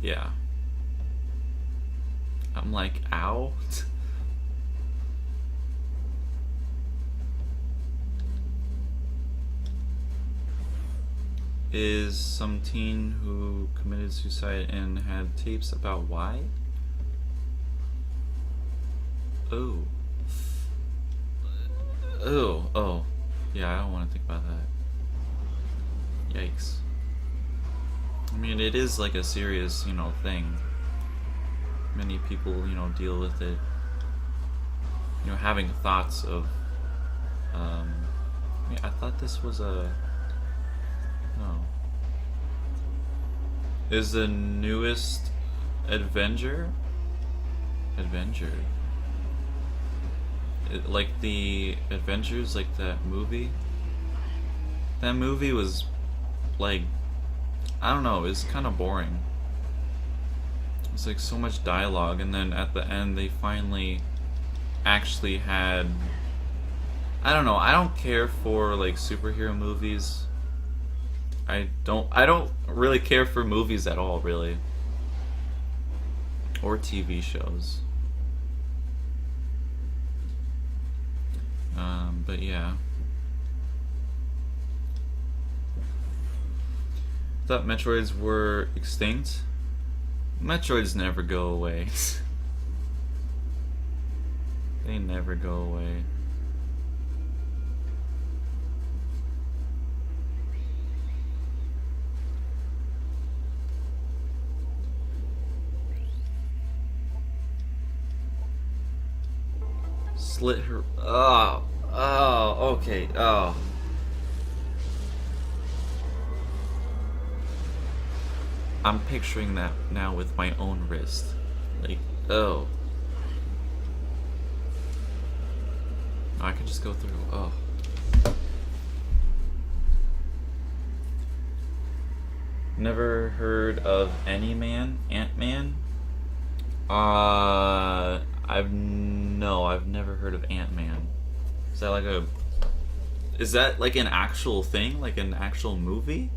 yeah. I'm like, ow. Is some teen who committed suicide and had tapes about why? Oh. Oh. Yeah, I don't want to think about that. Yikes. I mean, it is like a serious, thing. Many people, deal with it. Having thoughts of, I thought this was a, no. Is the newest Avenger? Like the Avengers, like that movie? That movie was, like, I don't know, it's kind of boring. It's like so much dialogue, and then at the end they finally actually had, I don't know, I don't care for like superhero movies. I don't really care for movies at all, really. Or TV shows. But yeah. Thought Metroids were extinct. Metroids never go away. They never go away. Slit her. Oh, okay. Oh. I'm picturing that now with my own wrist. Like, oh. I can just go through. Oh. Never heard of any man? Ant-Man? I've never heard of Ant-Man. Is that like an actual thing? Like an actual movie?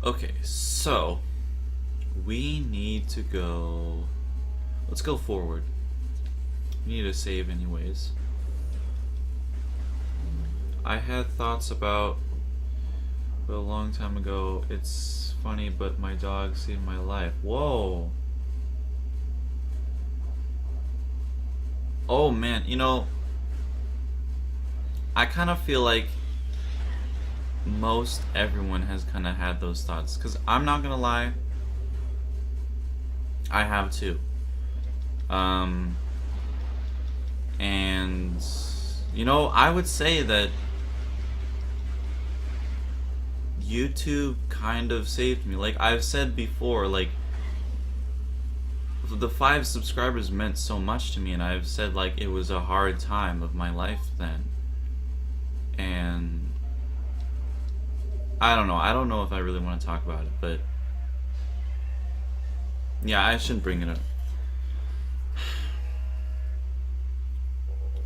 Okay, so we need to go. Let's go forward. We need to save anyways. I had thoughts about a long time ago. It's funny, but my dog saved my life. Whoa. Oh man, I kind of feel like most everyone has kind of had those thoughts. Because I'm not gonna lie, I have too. Um, and you know, I would say that YouTube kind of saved me. Like I've said before, like the 5 subscribers meant so much to me, and I've said like it was a hard time of my life then. And I don't know. I don't know if I really want to talk about it, but yeah, I shouldn't bring it up.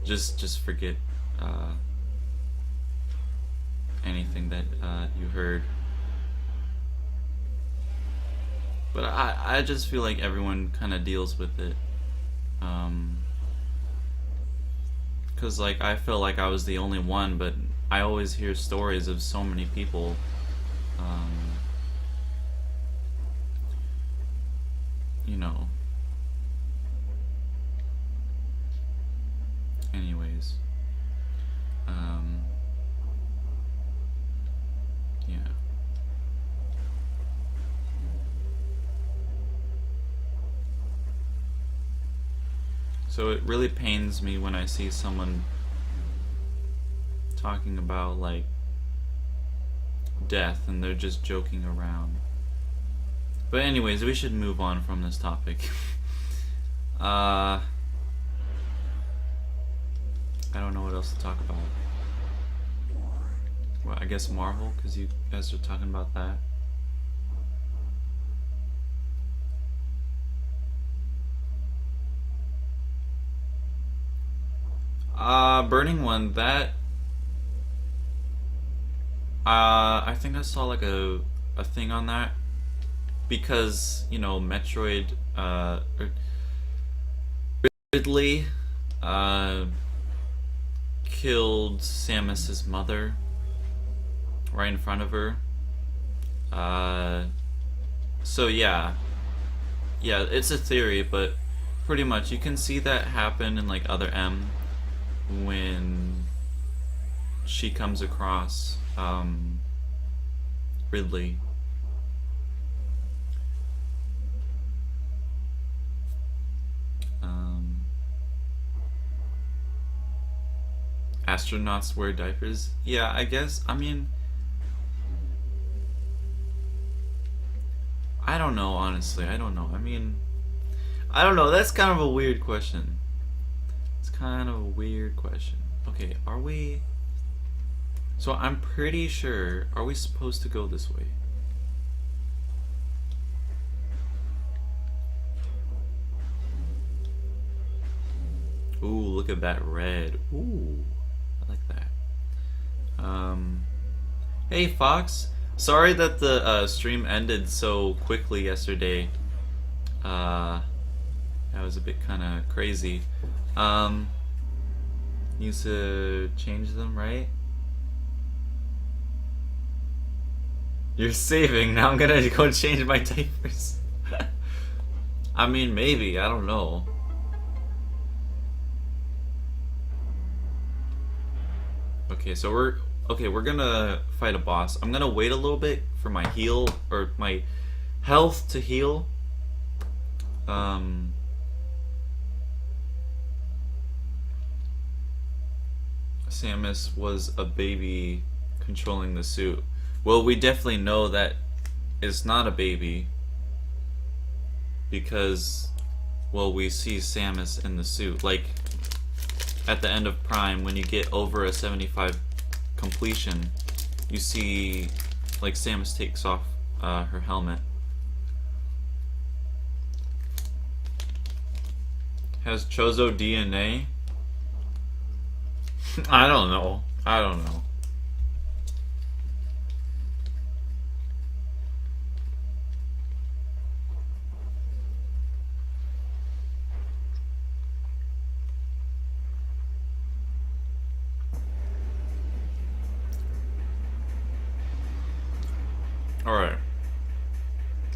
Just forget anything that you heard. But I just feel like everyone kind of deals with it. Because like I felt like I was the only one, but I always hear stories of so many people. You know. Anyways. Yeah. So it really pains me when I see someone talking about like death and they're just joking around. But anyways, we should move on from this topic. I don't know what else to talk about. Well, I guess Marvel, because you guys are talking about that. Burning One, that I think I saw like a thing on that because, you know, Metroid Ridley killed Samus's mother right in front of her. So yeah, it's a theory, but pretty much you can see that happen in like Other M when she comes across Ridley. Astronauts wear diapers. Yeah, I guess. I mean, I don't know, honestly. I don't know. I mean, I don't know. That's kind of a weird question. It's kind of a weird question. Okay, are we... So I'm pretty sure... Are we supposed to go this way? Ooh, look at that red. Ooh, I like that. Hey, Fox. Sorry that the stream ended so quickly yesterday. That was a bit kind of crazy. Needs to change them, right? You're saving. Now I'm gonna go change my diapers. I mean, maybe. I don't know. Okay, so we're gonna fight a boss. I'm gonna wait a little bit for my heal or my health to heal. Samus was a baby controlling the suit. Well, we definitely know that it's not a baby because, well, we see Samus in the suit. Like, at the end of Prime, when you get over a 75 completion, you see, like, Samus takes off her helmet. Has Chozo DNA? I don't know. I don't know. Alright.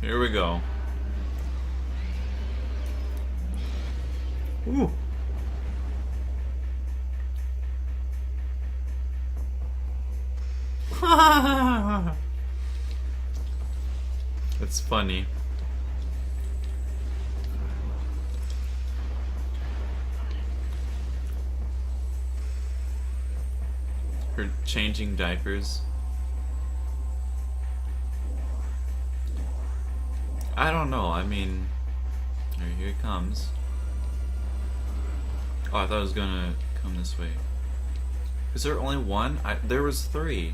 Here we go. Ooh. It's funny. We're changing diapers. I don't know, I mean... Here it comes. Oh, I thought it was gonna come this way. Is there only one? There was 3.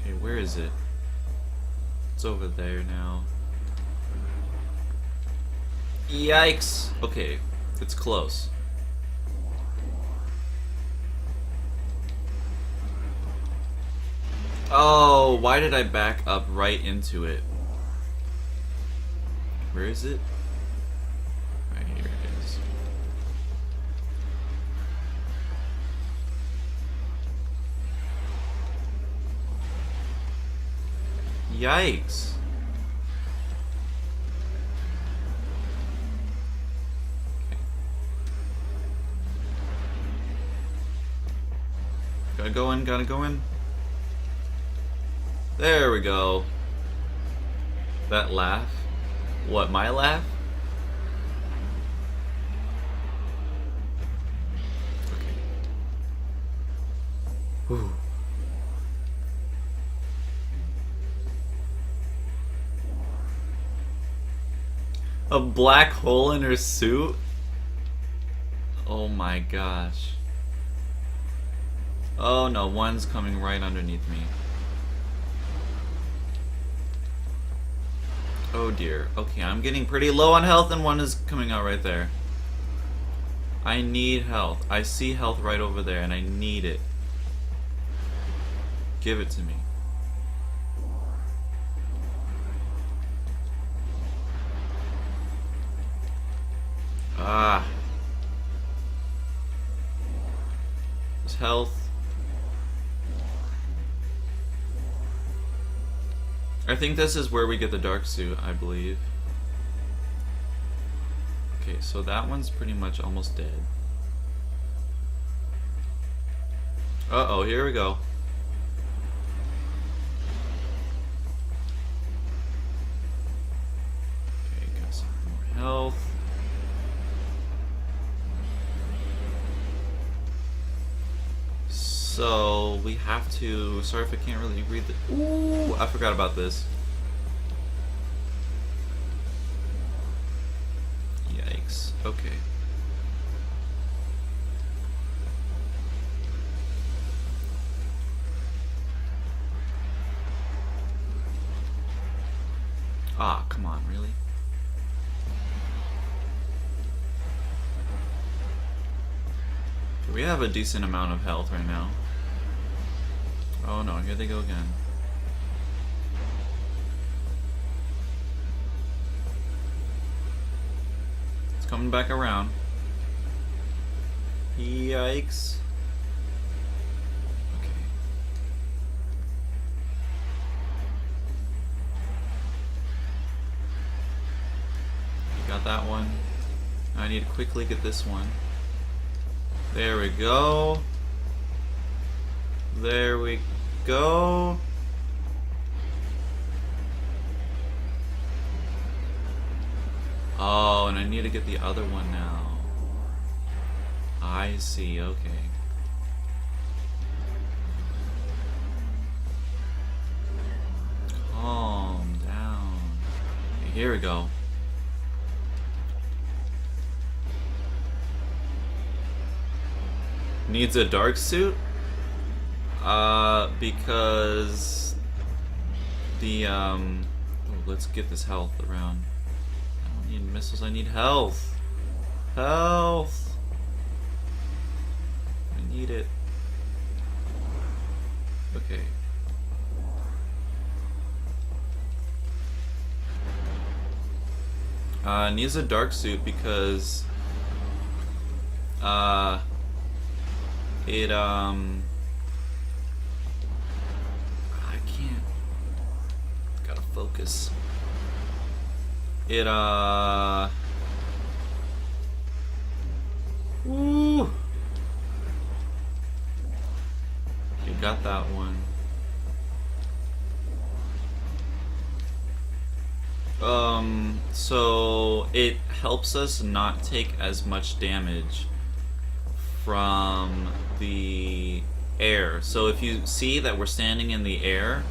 Okay, where is it? It's over there now. Yikes! Okay, it's close. Oh, why did I back up right into it? Where is it? Right here it is. Yikes. Okay. Gotta go in. There we go. That laugh? What, my laugh? Okay. Whew. A black hole in her suit? Oh my gosh. Oh no, one's coming right underneath me. Oh dear. Okay, I'm getting pretty low on health and one is coming out right there. I need health. I see health right over there and I need it. Give it to me. Ah. There's health. I think this is where we get the dark suit, I believe. Okay, so that one's pretty much almost dead. Uh-oh, here we go. Okay, got some more health. So, we have to... Sorry if I can't really read the... Ooh, I forgot about this. Yikes. Okay. Ah, come on, really? We have a decent amount of health right now. Oh no, here they go again. It's coming back around. Yikes. Okay. Got that one. I need to quickly get this one. There we go. There we go. Oh, and I need to get the other one now. I see, okay. Calm down. Okay, here we go. Needs a dark suit? Because the, oh, let's get this health around. I don't need missiles, I need health. Health! I need it. Okay. Needs a dark suit because, it, I can't. Gotta focus. It, woo! You got that one. So it helps us not take as much damage from the air. So if you see that we're standing in the air,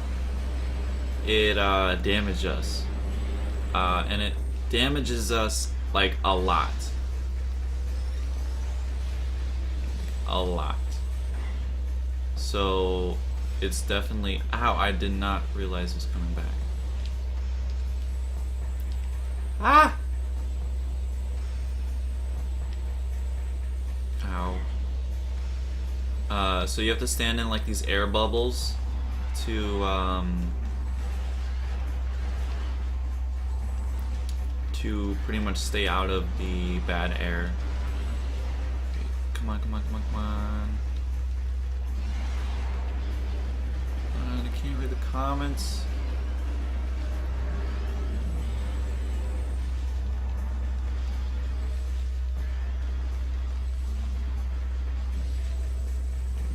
it damages us. And it damages us like a lot. A lot. So it's definitely... Ow, I did not realize it was coming back. Ah! Ow. So you have to stand in like these air bubbles to pretty much stay out of the bad air. Okay, come on, come on, come on, come on. I can't read the comments.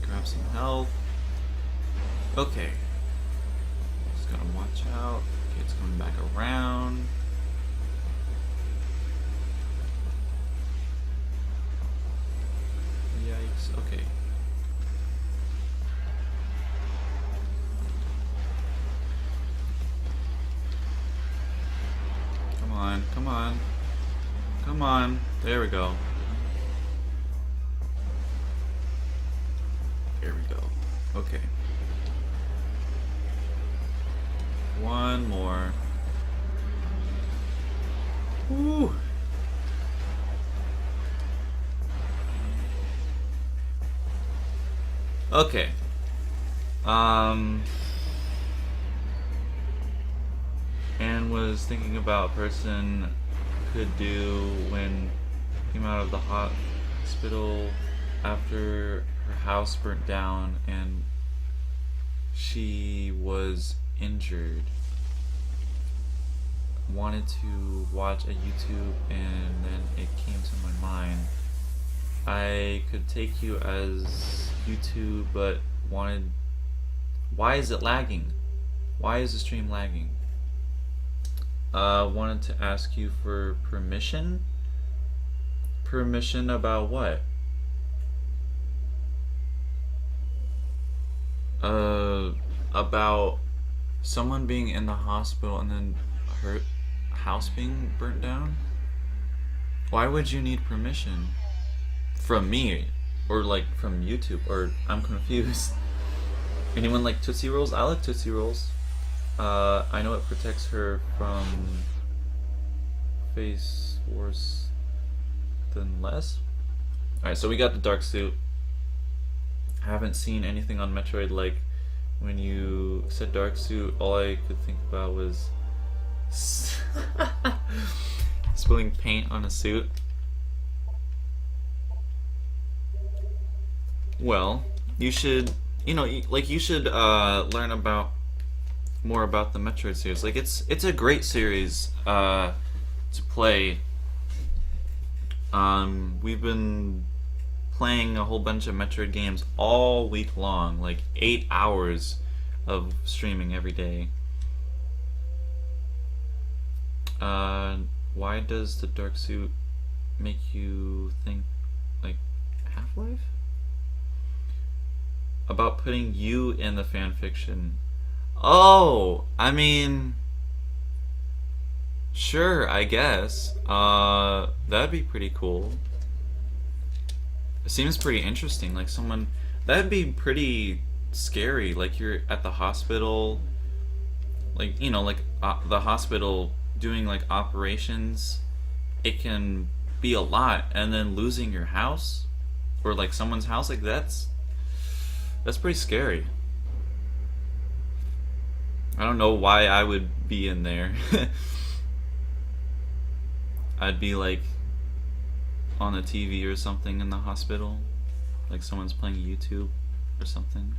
Grab some health. Okay. Just gotta watch out. Okay, it's coming back around. Yikes. Okay. Come on, come on. Come on. There we go. There we go. Okay. One more. Woo! Okay. And was thinking about a person could do when came out of the hospital after her house burnt down and she was injured. Wanted to watch a YouTube and then it came to my mind. I could take you as YouTube, but wanted... Why is it lagging? Why is the stream lagging? Wanted to ask you for permission? Permission about what? About someone being in the hospital and then her house being burnt down? Why would you need permission? From me? Or like from YouTube? Or I'm confused. Anyone like Tootsie Rolls? I like Tootsie Rolls. I know it protects her from face worse than less. Alright, so we got the dark suit. I haven't seen anything on Metroid like when you said dark suit, all I could think about was spilling paint on a suit. Well, you should, you should learn about more about the Metroid series. Like it's a great series to play. We've been playing a whole bunch of Metroid games all week long, like 8 hours of streaming every day. Why does the dark suit make you think like Half-Life? About putting you in the fanfiction. Oh, I mean, sure, I guess. That'd be pretty cool. It seems pretty interesting. Like someone, that'd be pretty scary. Like you're at the hospital, like the hospital doing like operations. It can be a lot, and then losing your house or like someone's house, like that's pretty scary. I don't know why I would be in there. I'd be like on the TV or something in the hospital, like someone's playing YouTube or something.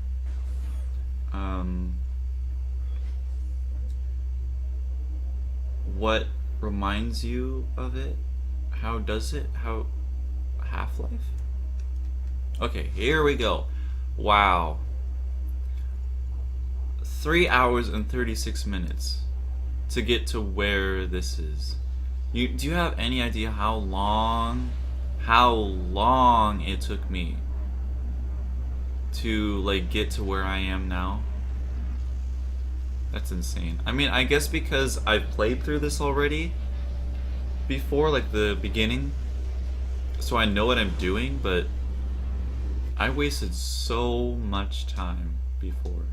What reminds you of it? How does it? How Half-Life? Okay, here we go. Wow. 3 hours and 36 minutes to get to where this is. Do you have any idea how long it took me to like get to where I am now? That's insane. I mean, I guess because I've played through this already before, like the beginning, so I know what I'm doing, but I wasted so much time before.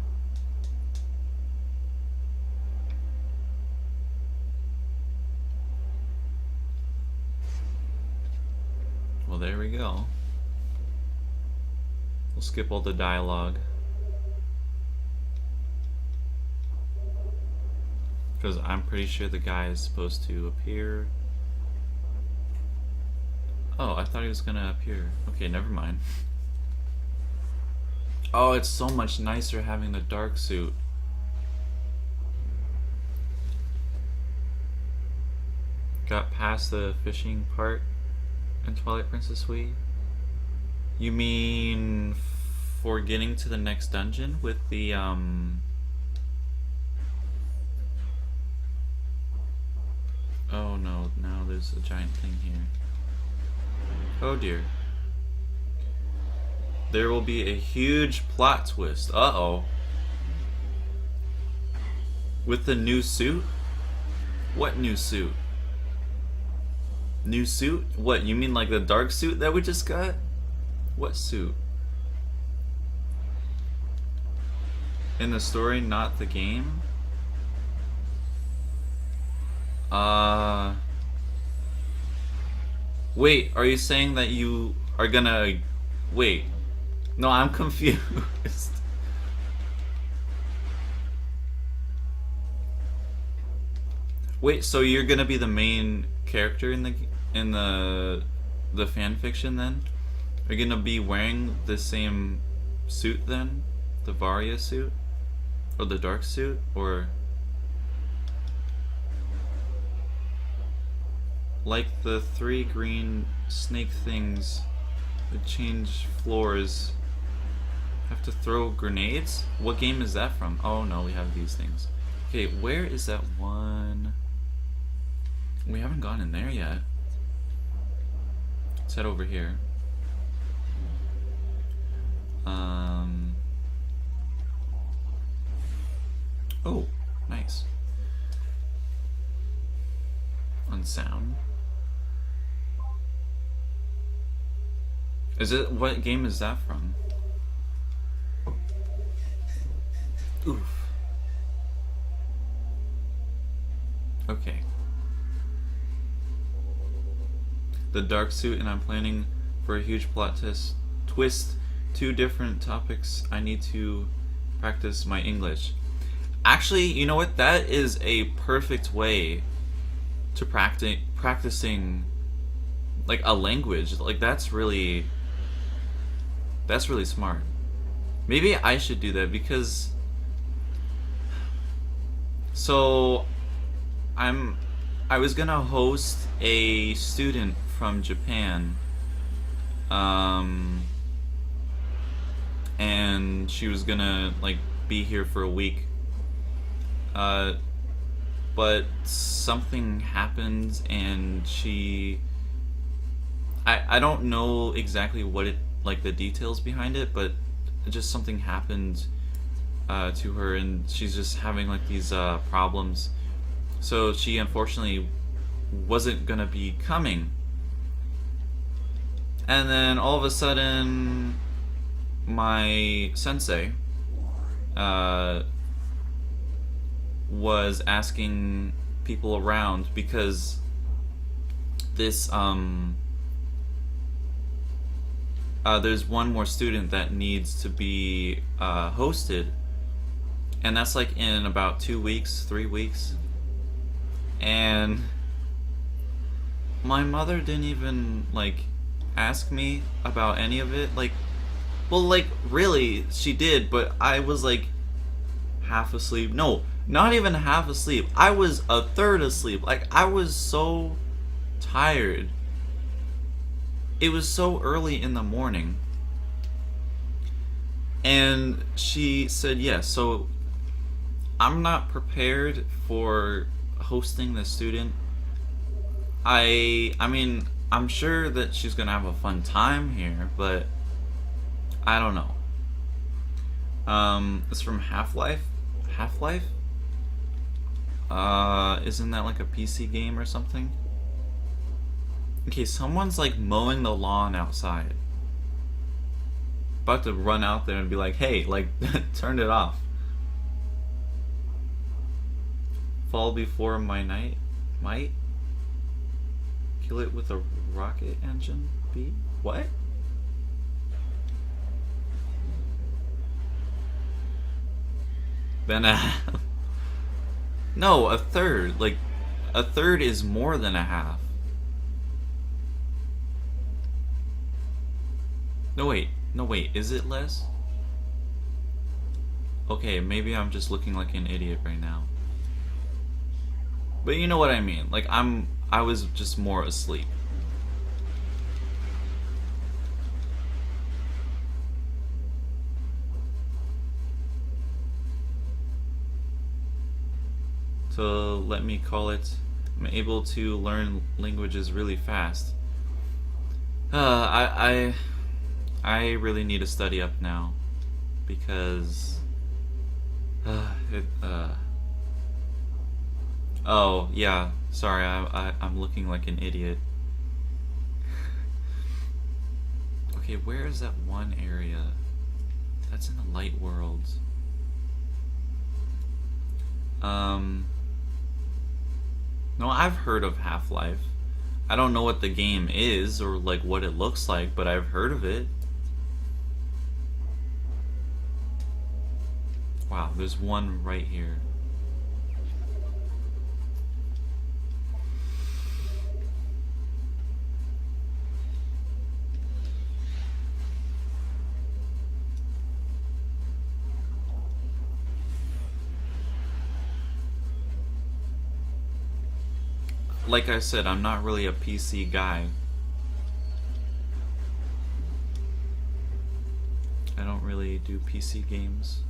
Well, there we go. We'll skip all the dialogue. Because I'm pretty sure the guy is supposed to appear. Oh, I thought he was gonna appear. Okay, never mind. Oh, it's so much nicer having the dark suit. Got past the fishing part in Twilight Princess Suite? You mean for getting to the next dungeon with the Oh no, now there's a giant thing here. Oh dear. There will be a huge plot twist. Uh-oh. With the new suit? What new suit? New suit? What, you mean like the dark suit that we just got? What suit? In the story, not the game? Wait, are you saying that you are gonna... Wait. No, I'm confused. Wait, so you're gonna be the main character in the fan fiction then? Are you gonna be wearing the same suit then? The Varia suit? Or the dark suit? Or... like the 3 green snake things that change floors have to throw grenades? What game is that from? Oh no, we have these things. Okay, where is that one? We haven't gone in there yet. Let's head over here. Oh, nice. On sound. Is it, what game is that from? Oof. Okay. The dark suit, and I'm planning for a huge plot twist. 2 different topics. I need to practice my English. Actually, you know what? That is a perfect way to practicing like a language. Like that's really smart. Maybe I should do that because so I was gonna host a student from Japan, and she was gonna like be here for a week, but something happened and I don't know exactly what it, like the details behind it, but just something happened to her, and she's just having like these problems. So she unfortunately wasn't gonna be coming. And then all of a sudden, my sensei was asking people around because this there's one more student that needs to be hosted, and that's like in about 2 weeks, 3 weeks. And my mother didn't even like ask me about any of it. Like, well, like really she did, but I was like half asleep. No, not even half asleep. I was a third asleep. Like, I was so tired. It was so early in the morning. And she said yes. So I'm not prepared for hosting the student. I mean, I'm sure that she's gonna have a fun time here, but I don't know. It's from Half-Life. Half-Life? Isn't that like a PC game or something? Okay, someone's like mowing the lawn outside. About to run out there and be like, hey, like, turn it off. Fall before my night might? Kill it with a rocket engine? B? What? Then no, a third. Like, a third is more than a half. No wait, is it less? Okay, maybe I'm just looking like an idiot right now. But you know what I mean. Like, I was just more asleep. So let me call it, I'm able to learn languages really fast. I really need to study up now because oh yeah, sorry, I'm looking like an idiot. Okay, where is that one area? That's in the light world. No, I've heard of Half-Life. I don't know what the game is or like what it looks like, but I've heard of it. Wow, there's one right here. Like I said, I'm not really a PC guy. I don't really do PC games.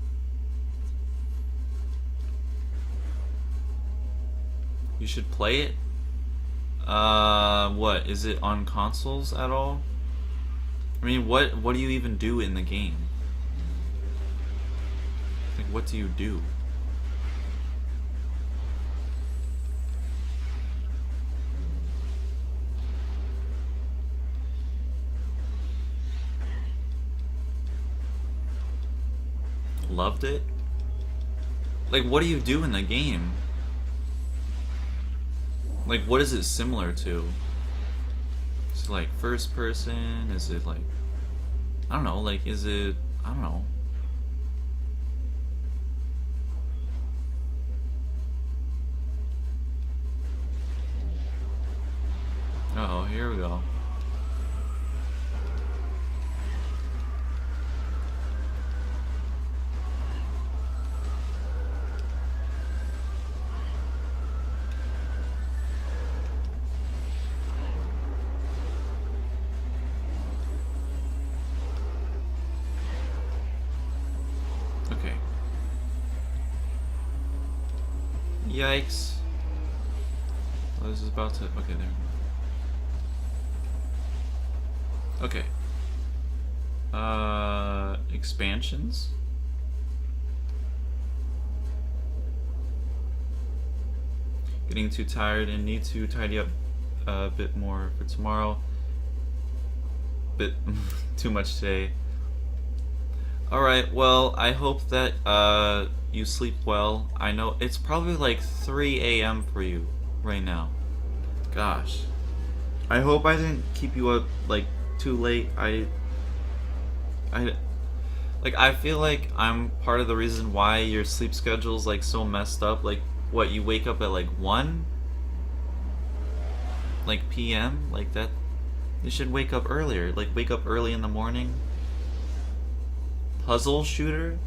You should play it? What? Is it on consoles at all? I mean, what do you even do in the game? Like, what do you do? Loved it? Like, what do you do in the game? Like, what is it similar to? Is it like first person? Is it like, I don't know, like, is it, I don't know. Uh-oh, here we go. Okay. Yikes. Well, this is about to, okay, there. Okay. Expansions? Getting too tired and need to tidy up a bit more for tomorrow. Bit too much today. Alright, well, I hope that you sleep well. I know it's probably like 3 a.m. for you right now. Gosh. I hope I didn't keep you up like too late. I feel like I'm part of the reason why your sleep schedule's like so messed up. Like, what, you wake up at like 1 like p.m. like that? You should wake up earlier. Like, wake up early in the morning. Puzzle shooter?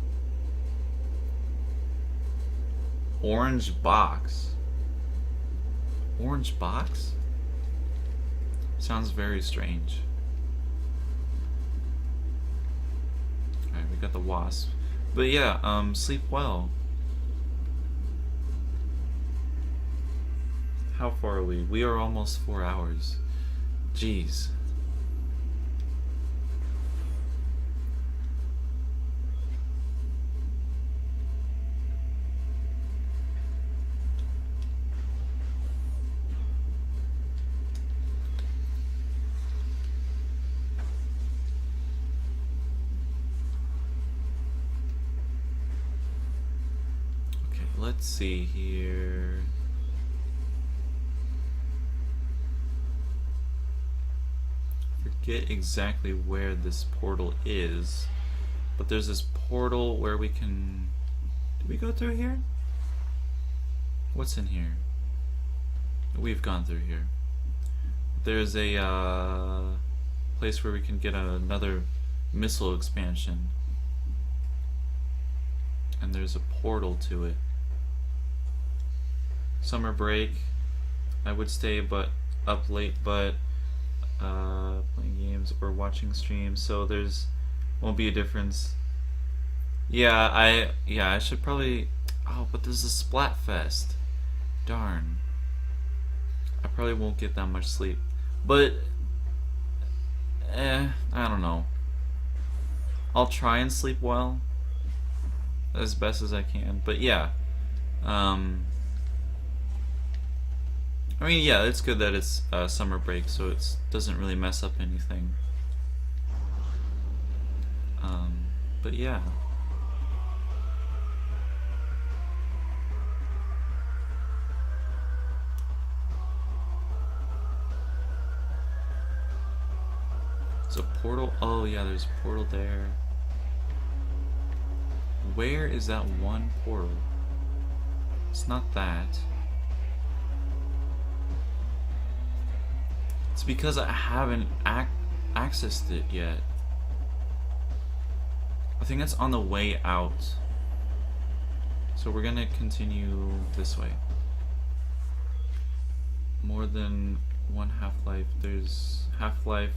Orange box. Orange box? Sounds very strange. Alright, we got the wasp. But yeah, sleep well. How far are we? We are almost 4 hours. Jeez. Okay, let's see here. Forget exactly where this portal is, but there's this portal where we can... Did we go through here? What's in here? We've gone through here. There's a place where we can get another missile expansion, and there's a portal to it. Summer break, I would stay but up late, but playing games or watching streams, so there's won't be a difference. Yeah, I should probably... Oh, but there's a Splatfest. Darn. I probably won't get that much sleep. But I don't know. I'll try and sleep well as best as I can. But yeah. I mean, yeah, it's good that it's summer break, so it doesn't really mess up anything. But yeah. There's a portal. Oh yeah, there's a portal there. Where is that one portal? It's not that. It's because I haven't accessed it yet. I think it's on the way out. So we're gonna continue this way. More than one Half-Life. There's Half-Life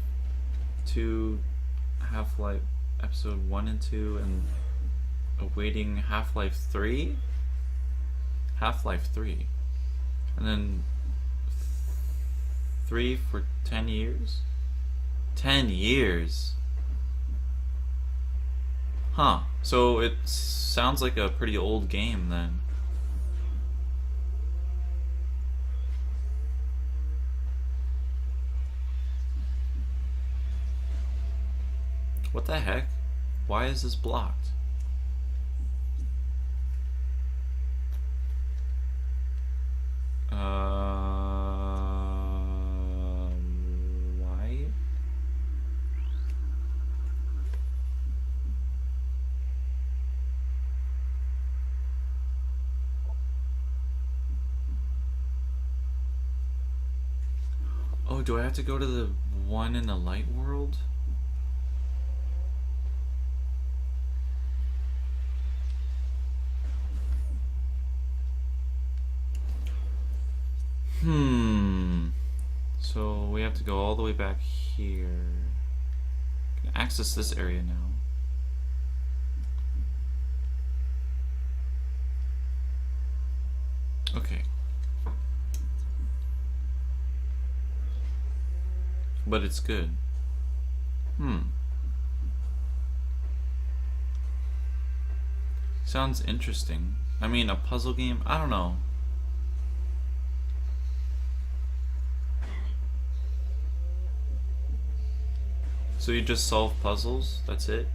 2, Half-Life episode 1 and 2, and awaiting Half-Life 3? Half-Life 3. And then 3 for 10 years? 10 years? Huh. So it sounds like a pretty old game then. What the heck? Why is this blocked? Why? Oh, do I have to go to the one in the light world? So we have to go all the way back here. Can access this area now. Okay. But it's good. Sounds interesting. I mean, a puzzle game? I don't know. So you just solve puzzles? That's it?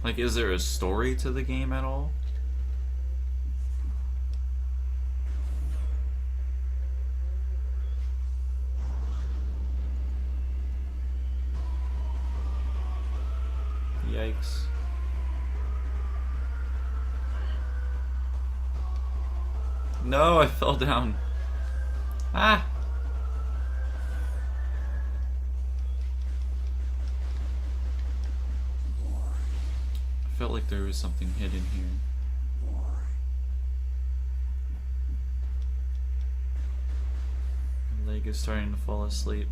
Like, is there a story to the game at all? Yikes. No, I fell down. Ah! I felt like there was something hidden here. My leg is starting to fall asleep.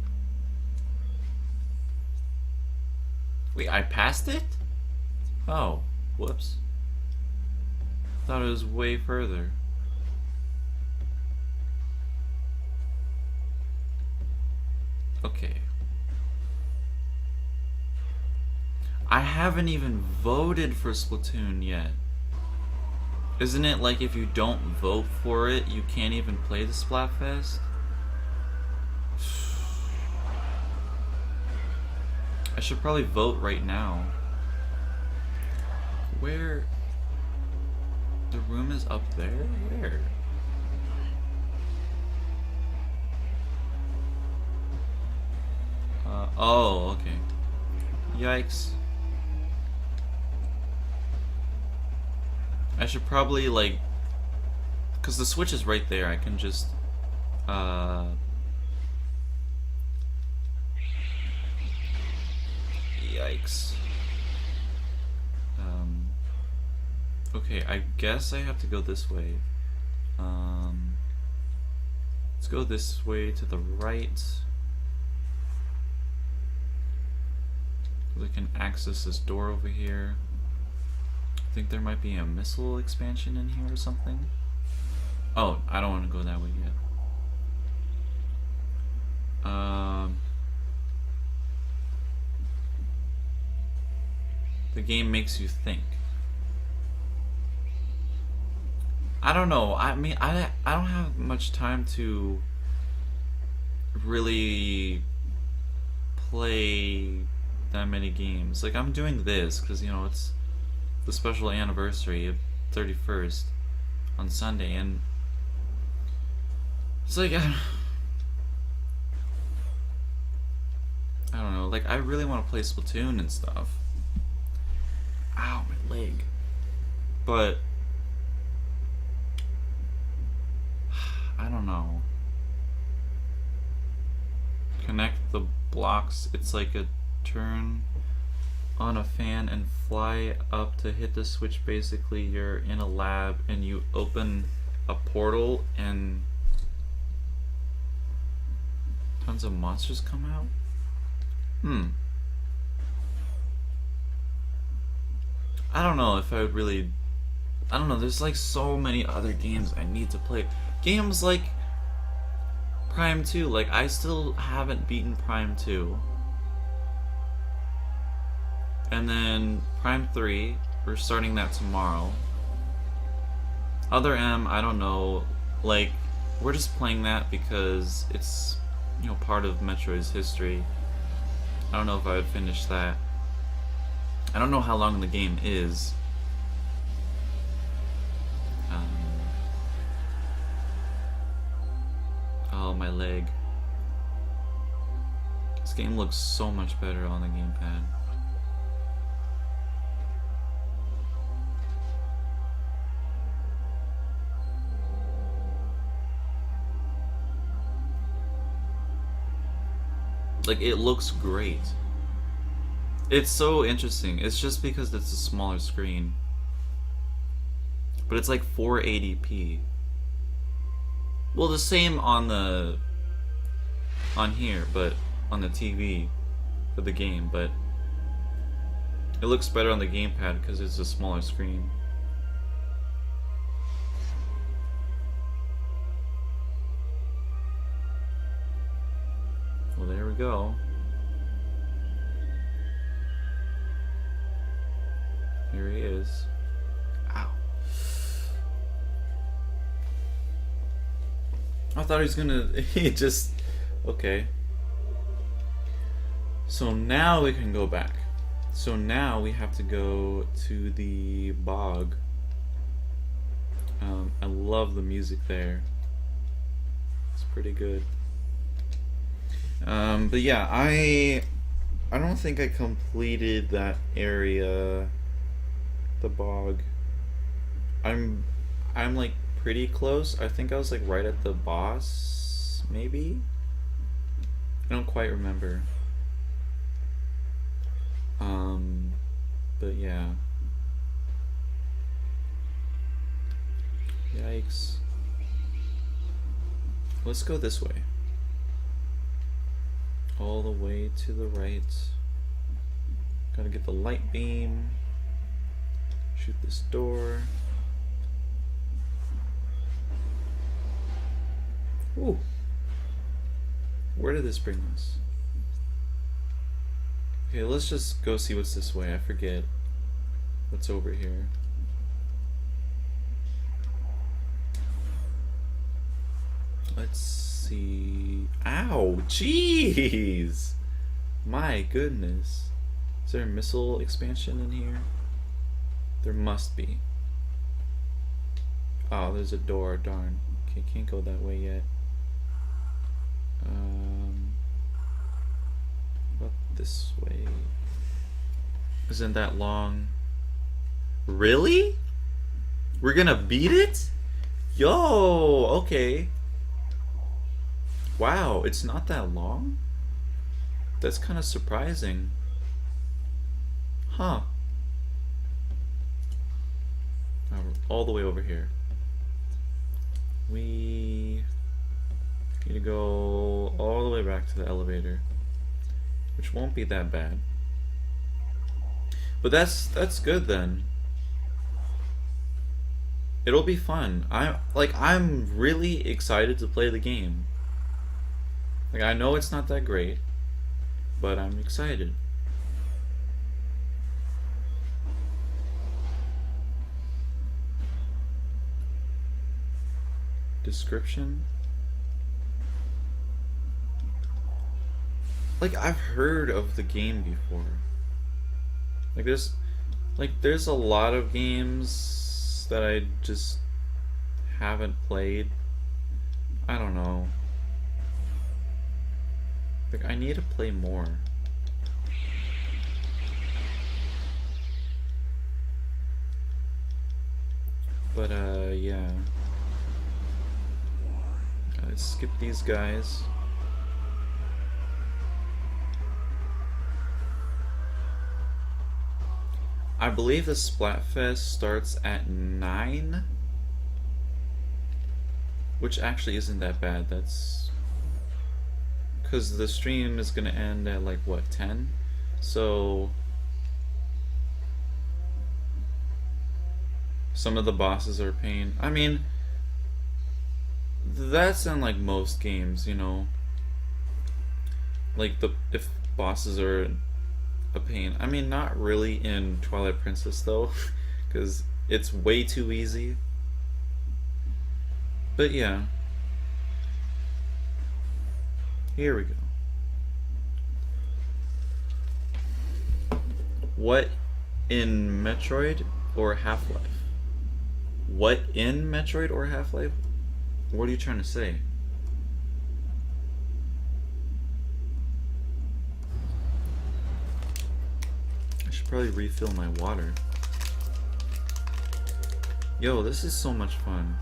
Wait, I passed it? Oh, whoops. thought it was way further. Okay. I haven't even voted for Splatoon yet. Isn't it like if you don't vote for it, you can't even play the Splatfest? I should probably vote right now. Where? The room is up there? Where? Oh, okay. Yikes. I should probably, like... Because the Switch is right there, I can just... Yikes. Okay, I guess I have to go this way. Let's go this way to the right. We can access this door over here. I think there might be a missile expansion in here or something. Oh, I don't want to go that way yet. The game makes you think. I don't know. I mean, I don't have much time to really play that many games. Like, I'm doing this because, you know, it's the special anniversary of 31st on Sunday, and it's like, I don't know, like, I really want to play Splatoon and stuff. Ow, my leg. But I don't know. Connect the blocks. It's like a turn on a fan and fly up to hit the switch. Basically, you're in a lab and you open a portal and tons of monsters come out. I don't know if I would really... I don't know, there's like so many other games I need to play. Games like Prime 2, like I still haven't beaten Prime 2. And then Prime 3, we're starting that tomorrow. Other M, I don't know, like, we're just playing that because it's, you know, part of Metroid's history. I don't know if I would finish that. I don't know how long the game is. Oh, my leg. This game looks so much better on the gamepad. Like, it looks great. It's so interesting. It's just because it's a smaller screen. But it's like 480p. Well, the same on here, but on the TV for the game, but it looks better on the gamepad because it's a smaller screen. Well, there we go. Here he is. Ow. I thought he was gonna... he just... Okay. So now we can go back. So now we have to go to the bog. I love the music there. It's pretty good. But yeah, I don't think I completed that area, the bog. I'm like pretty close. I think I was like right at the boss, maybe? I don't quite remember. But yeah. Yikes. Let's go this way. All the way to the right. Gotta get the light beam. Shoot this door. Ooh. Where did this bring us? Okay, let's just go see what's this way. I forget what's over here. Let's see. Ow! Jeez! My goodness. Is there a missile expansion in here? There must be. Oh, there's a door. Darn. Okay, can't go that way yet. Up this way. Isn't that long? Really? We're gonna beat it? Yo, okay. Wow, it's not that long? That's kind of surprising. Huh. Oh, we're all the way over here. We need to go all the way back to the elevator, which won't be that bad. But that's good then. It'll be fun. I'm really excited to play the game. Like, I know it's not that great, but I'm excited. Description? Like, I've heard of the game before. There's a lot of games that I just haven't played. I don't know. Like, I need to play more. But, yeah. Let's skip these guys. I believe the Splatfest starts at 9, which actually isn't that bad. That's because the stream is gonna end at like what, 10? So some of the bosses are a pain. I mean, that's in like most games, you know. Like if bosses are a pain. I mean, not really in Twilight Princess though, because it's way too easy. But yeah. Here we go. What in Metroid or Half-Life? What in Metroid or Half-Life? What are you trying to say? I should probably refill my water. Yo, this is so much fun.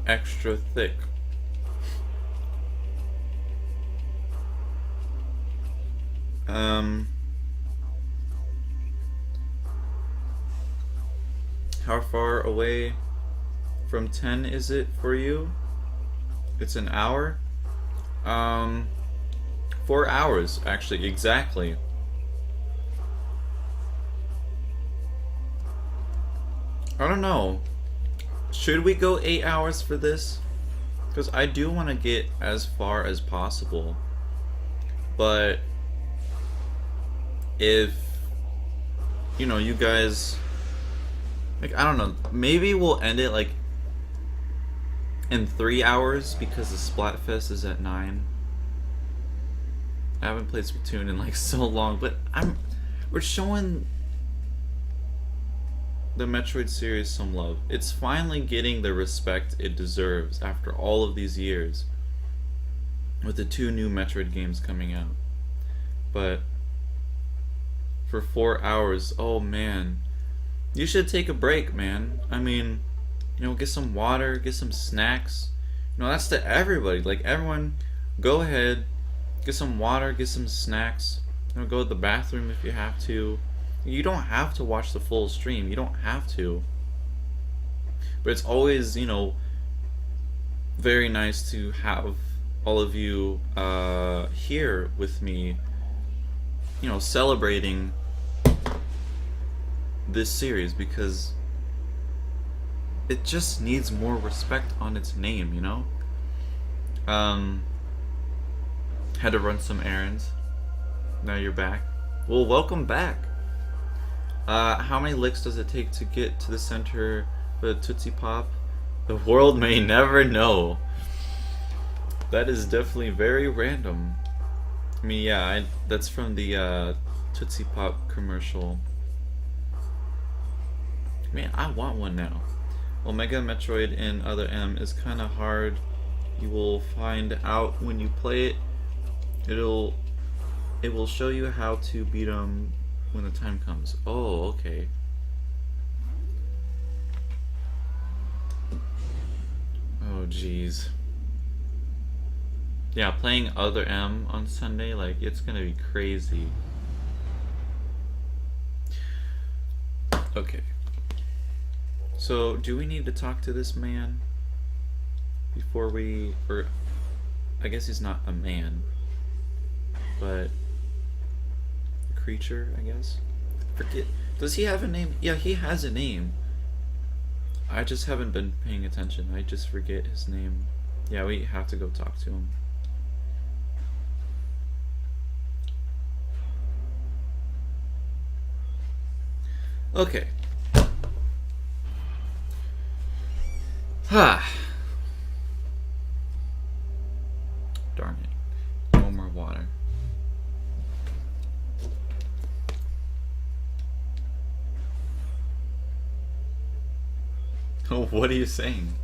Extra thick. How far away from 10 is it for you? It's an hour? 4 hours, actually, exactly. I don't know. Should we go 8 hours for this? Because I do want to get as far as possible. But if, you know, you guys, like, I don't know, maybe we'll end it like in 3 hours because the Splatfest is at 9. I haven't played Splatoon in like so long, but we're showing the Metroid series some love. It's finally getting the respect it deserves after all of these years with the 2 new Metroid games coming out. But for 4 hours, oh man, you should take a break, man. I mean, you know, get some water, get some snacks. You know, that's to everybody. Like, everyone go ahead, get some water, get some snacks, go to the bathroom if you have to. You don't have to watch the full stream. You don't have to. But it's always, very nice to have all of you here with me, celebrating this series, because it just needs more respect on its name, Had to run some errands. Now you're back. Well, welcome back. How many licks does it take to get to the center of a Tootsie Pop? The world may never know. That is definitely very random. I mean, yeah, that's from the Tootsie Pop commercial. Man, I want one now. Omega Metroid and Other M is kind of hard. You will find out when you play it. It will show you how to beat them when the time comes. Oh, okay. Oh, jeez. Yeah, playing Other M on Sunday, it's gonna be crazy. Okay. So, do we need to talk to this man before we... or... I guess he's not a man, but... a creature, I guess? Forget... Does he have a name? Yeah, he has a name. I just haven't been paying attention. I just forget his name. Yeah, we have to go talk to him. Okay. Darn it. No more water. Oh, what are you saying?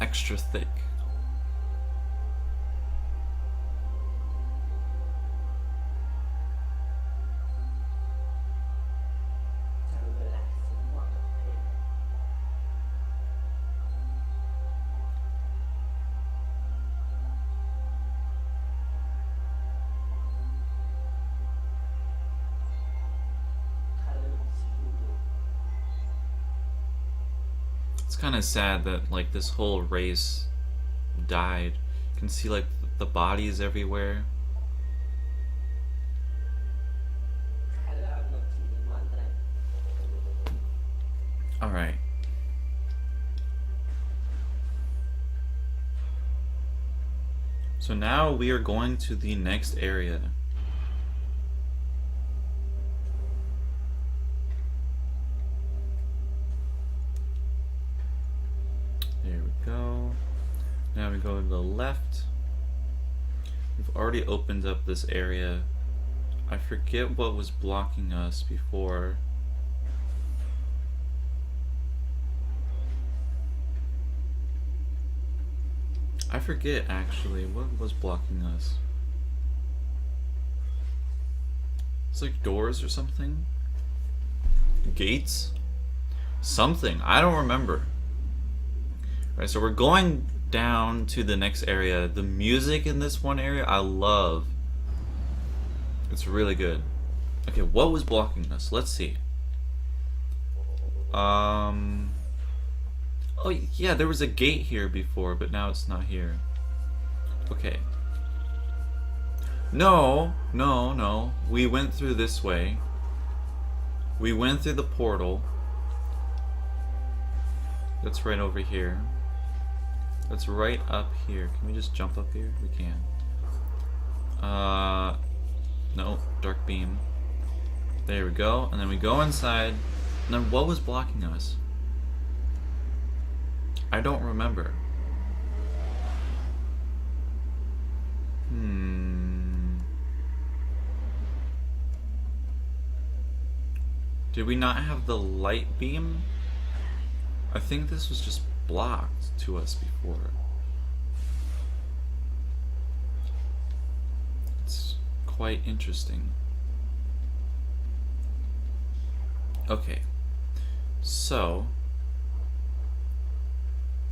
Extra thick. Kind of sad that this whole race died. You can see the bodies everywhere. All right. So now we are going to the next area. Now we go to the left. We've already opened up this area. I forget what was blocking us before. I forget actually what was blocking us. It's like doors or something? Gates? Something. I don't remember. Right, so we're going down to the next area. The music in this one area I love. It's really good. Okay, what was blocking us? Let's see. Oh yeah, there was a gate here before, but now it's not here. Okay. No. We went through this way. We went through the portal. That's right over here. That's right up here. Can we just jump up here? We can. No, dark beam. There we go. And then we go inside. And then what was blocking us? I don't remember. Did we not have the light beam? I think this was just blocked to us before. It's quite interesting. Okay, so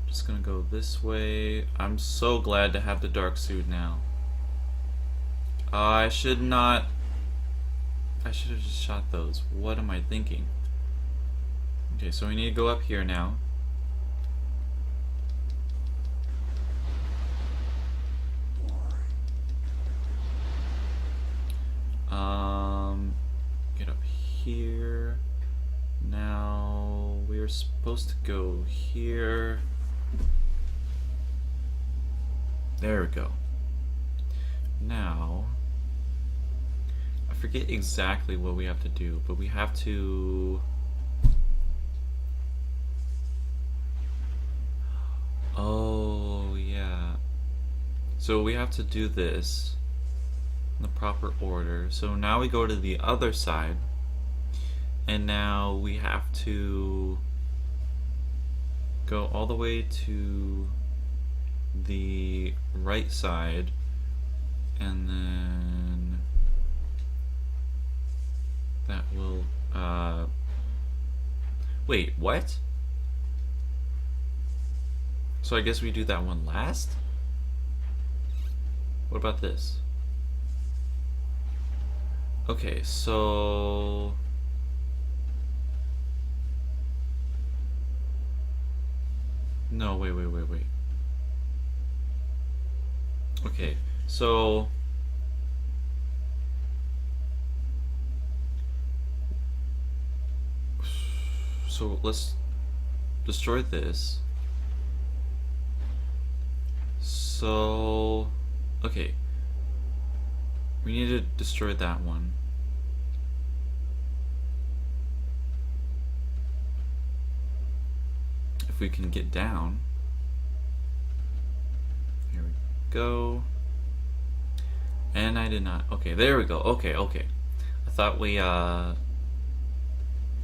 Just gonna go this way. I'm so glad to have the dark suit now. I should not... I should have just shot those. What am I thinking? Okay, so we need to go up here now. Get up here. Now we're supposed to go here. There we go. Now, I forget exactly what we have to do, but we have to... Oh, yeah. So we have to do this in the proper order. So now we go to the other side, and now we have to go all the way to the right side, and then that will wait, what? So I guess we do that one last? What about this? Okay, so no, wait. Okay, so let's destroy this. So, okay, we need to destroy that one. If we can get down. Here we go. And I did not. Okay, there we go. Okay. I thought we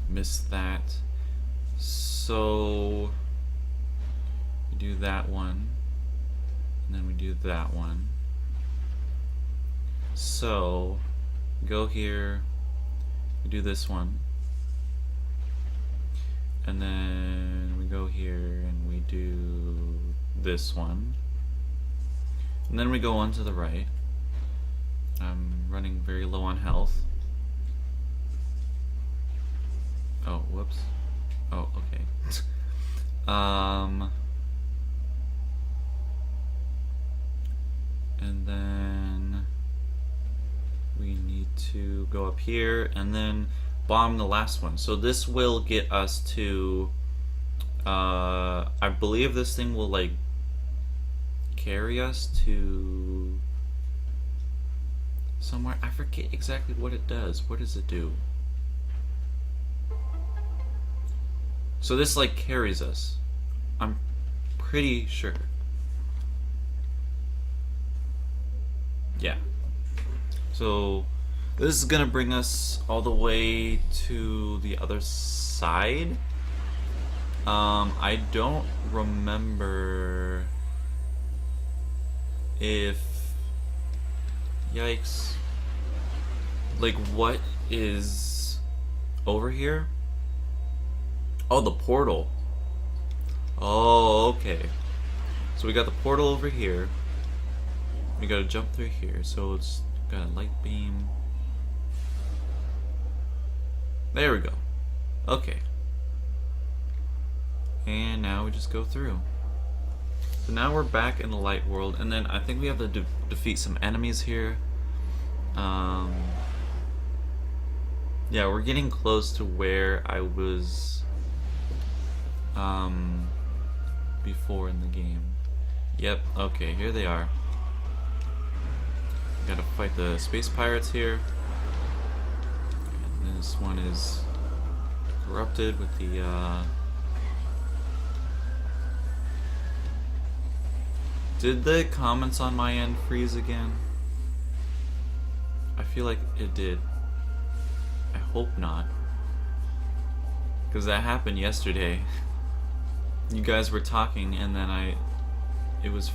missed that. So we do that one, and then we do that one. So go here, we do this one, and then we go here and we do this one, and then we go on to the right. I'm running very low on health. Oh, whoops. Oh, okay. And then we need to go up here and then bomb the last one. So this will get us to I believe this thing will like carry us to somewhere. I forget exactly what it does. What does it do? So this like carries us. I'm pretty sure. Yeah. So this is gonna bring us all the way to the other side. I don't remember if... Yikes. Like what is over here? Oh, the portal. Oh, okay. So we got the portal over here. We gotta jump through here. So it's got a light beam. There we go. Okay. And now we just go through. So now we're back in the light world, and then I think we have to defeat some enemies here. Yeah, we're getting close to where I was before in the game. Yep, okay, here they are. Gotta fight the space pirates here. And this one is corrupted with the Did the comments on my end freeze again? I feel like it did. I hope not. Because that happened yesterday. You guys were talking and then it was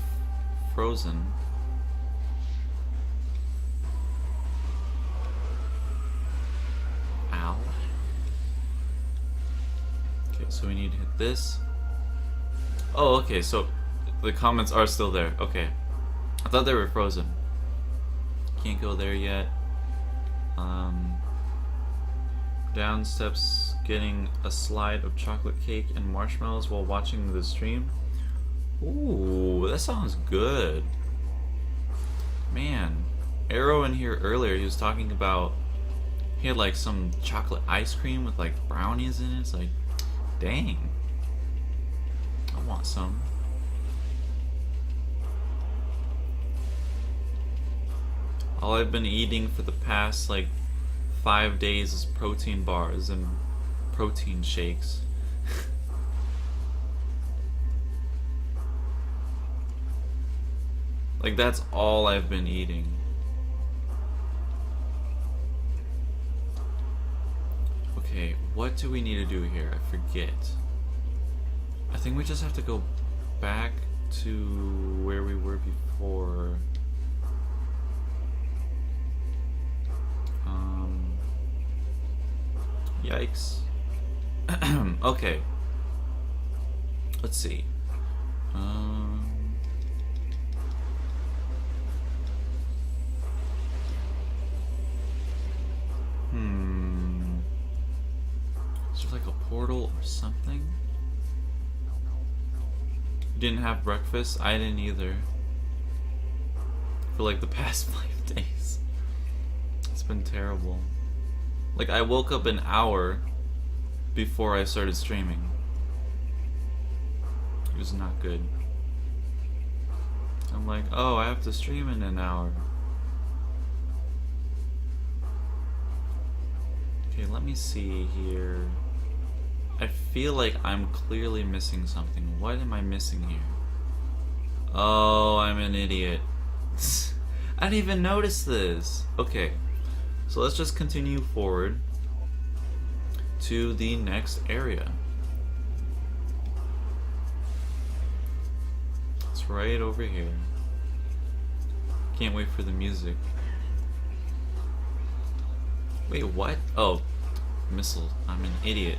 frozen. Ow. Okay, so we need to hit this. Oh, okay, so the comments are still there. Okay. I thought they were frozen. Can't go there yet. Down steps getting a slide of chocolate cake and marshmallows while watching the stream. Ooh, that sounds good. Man, Arrow in here earlier, he was talking about, he had like some chocolate ice cream with like brownies in it. It's like, dang. I want some. All I've been eating for the past like 5 days is protein bars and protein shakes. Like that's all I've been eating. Okay, what do we need to do here? I forget. I think we just have to go back to where we were before. Yikes. Okay. Let's see. Is there like a portal or something? You didn't have breakfast? I didn't either. For like the past 5 days. It's been terrible. Like I woke up an hour before I started streaming. It was not good. I'm like, oh, I have to stream in an hour. Okay, let me see here. I feel like I'm clearly missing something. What am I missing here? Oh, I'm an idiot. I didn't even notice this. Okay, so let's just continue forward to the next area. It's right over here. Can't wait for the music. Wait, what? Oh, missile. I'm an idiot.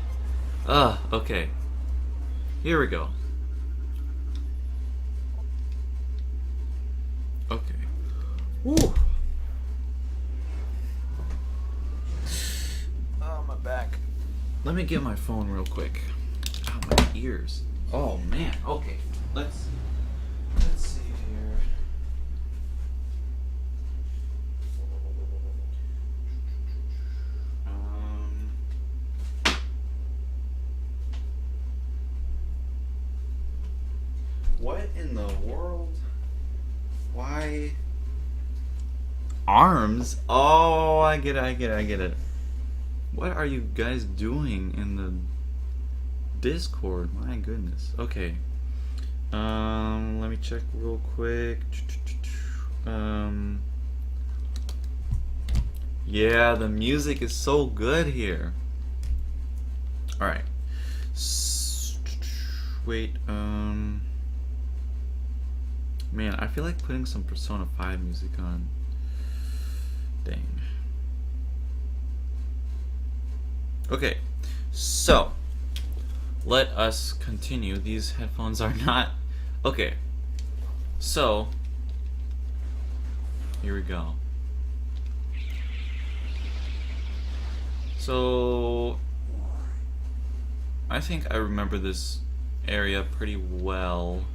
Okay. Here we go. Okay. Woo! Oh, my back. Let me get my phone real quick. Ow, my ears. Oh, man. Okay. Let's see here. What in the world? Why? Arms? Oh, I get it. What are you guys doing in the Discord? My goodness. Okay. Let me check real quick. Yeah, the music is so good here. Alright. Wait, man, I feel like putting some Persona 5 music on. Dang. Okay, so let us continue. These headphones are not... Okay, so here we go. So I think I remember this area pretty well.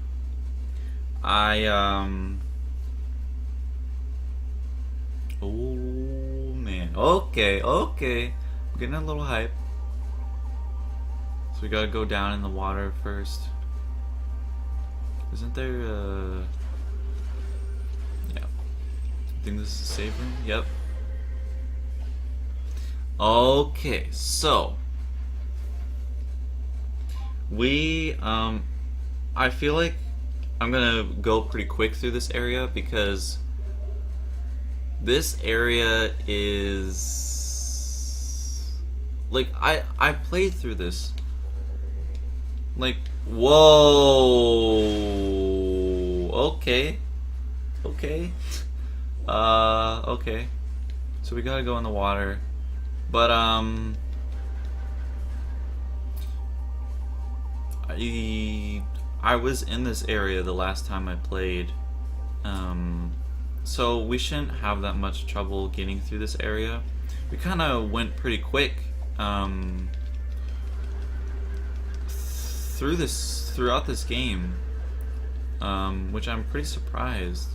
Oh man. Okay. I'm getting a little hype. So we gotta go down in the water first. Isn't there yeah. I think this is a save room? Yep. Okay, so we I feel like I'm gonna go pretty quick through this area because this area is like I played through this like whoa okay okay so we gotta go in the water but I was in this area the last time I played, so we shouldn't have that much trouble getting through this area. We kind of went pretty quick throughout this game, which I'm pretty surprised.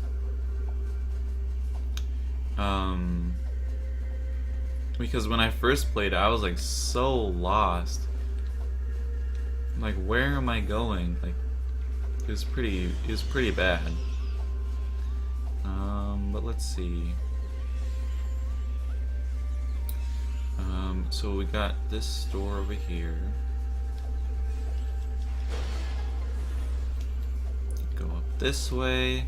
Because when I first played, I was like so lost. Like, where am I going? Like, it was pretty bad. But let's see. So we got this door over here. Go up this way.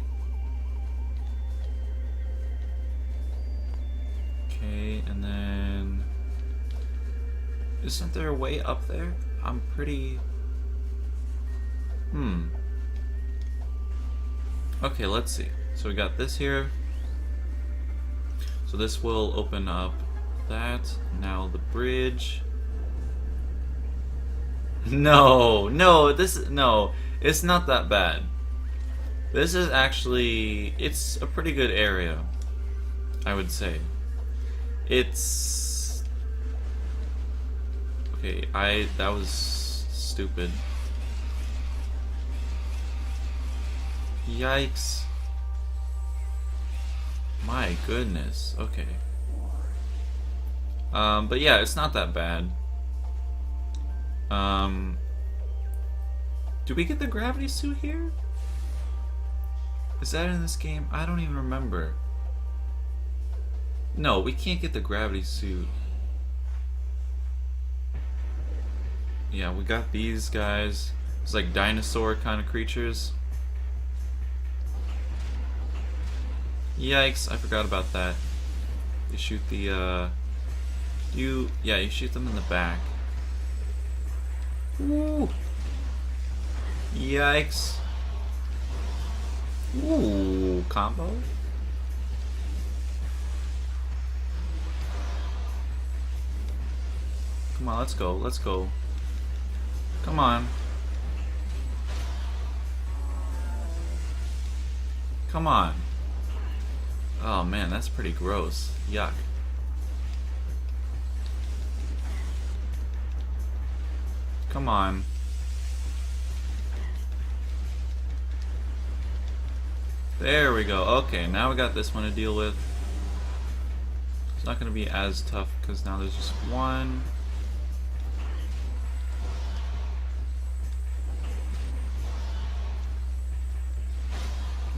Okay, and then isn't there a way up there? I'm pretty... Okay, let's see. So we got this here. So this will open up that. Now the bridge. No, it's not that bad. This is actually, it's a pretty good area, I would say. It's... Okay, that was stupid. Yikes. My goodness. Okay. But yeah, it's not that bad. Do we get the gravity suit here? Is that in this game? I don't even remember. No, we can't get the gravity suit. Yeah, we got these guys. It's like dinosaur kind of creatures. Yikes, I forgot about that. You shoot the, you shoot them in the back. Woo! Yikes. Ooh, combo? Come on, let's go, let's go. Come on. Come on. Oh man, that's pretty gross. Yuck. Come on. There we go. Okay, now we got this one to deal with. It's not going to be as tough because now there's just one.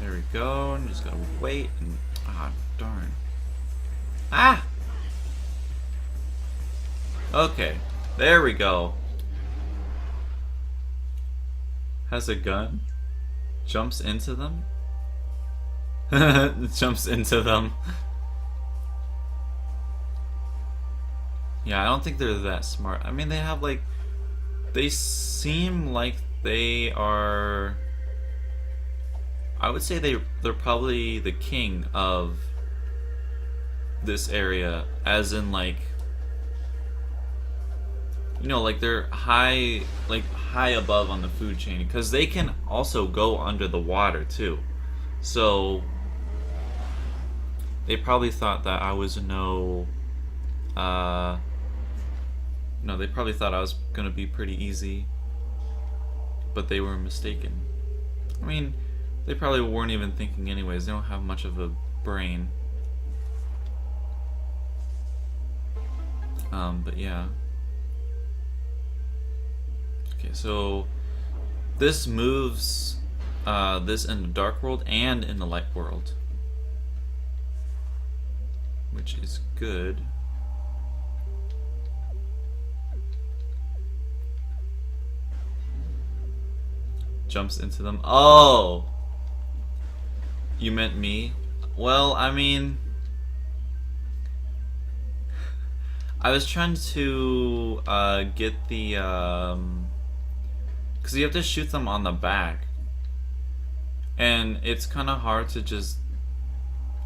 There we go. And just gotta wait and... Ah, darn. Ah! Okay, there we go. Has a gun. Jumps into them. Jumps into them. Yeah, I don't think they're that smart. I mean, they have like... They seem like they are... I would say they're probably the king of this area, as in like, you know, like they're high above on the food chain, because they can also go under the water too. So they probably thought that I was no, they probably thought I was gonna be pretty easy, but they were mistaken. I mean, they probably weren't even thinking anyways. They don't have much of a brain. But yeah. Okay, so this moves this in the dark world and in the light world, which is good. Jumps into them. Oh! You meant me? Well, I mean... I was trying to get the... because you have to shoot them on the back. And it's kind of hard to just,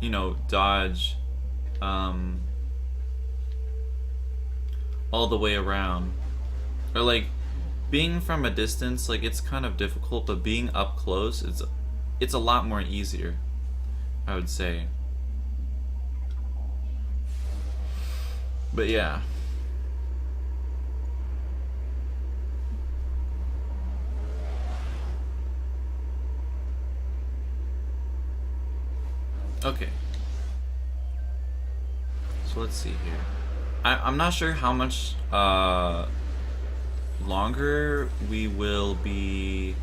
you know, dodge all the way around. Or like, being from a distance, like it's kind of difficult, but being up close, it's a lot more easier, I would say. But yeah. Okay. So let's see here. I'm not sure how much longer we will be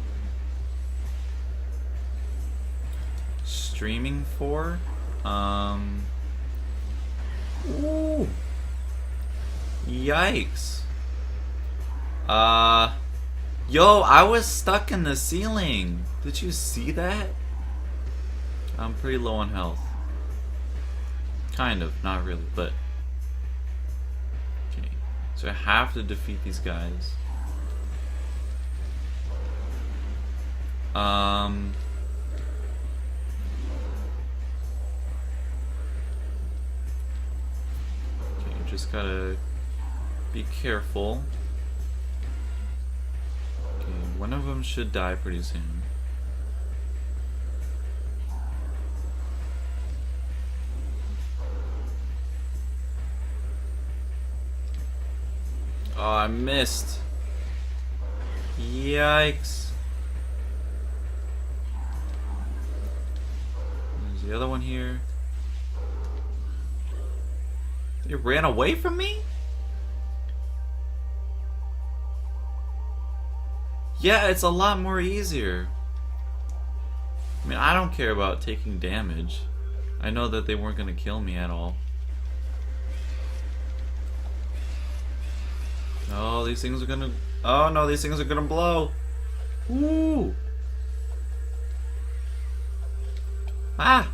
streaming for. Ooh. Yikes. Yo, I was stuck in the ceiling. Did you see that? I'm pretty low on health. Kind of, not really, but... Okay, so I have to defeat these guys. Okay, just gotta be careful. Okay, one of them should die pretty soon. Oh, I missed. Yikes. There's the other one here. They ran away from me? Yeah, it's a lot more easier. I mean, I don't care about taking damage. I know that they weren't going to kill me at all. Oh, these things are gonna... Oh no, these things are gonna blow! Ooh! Ah!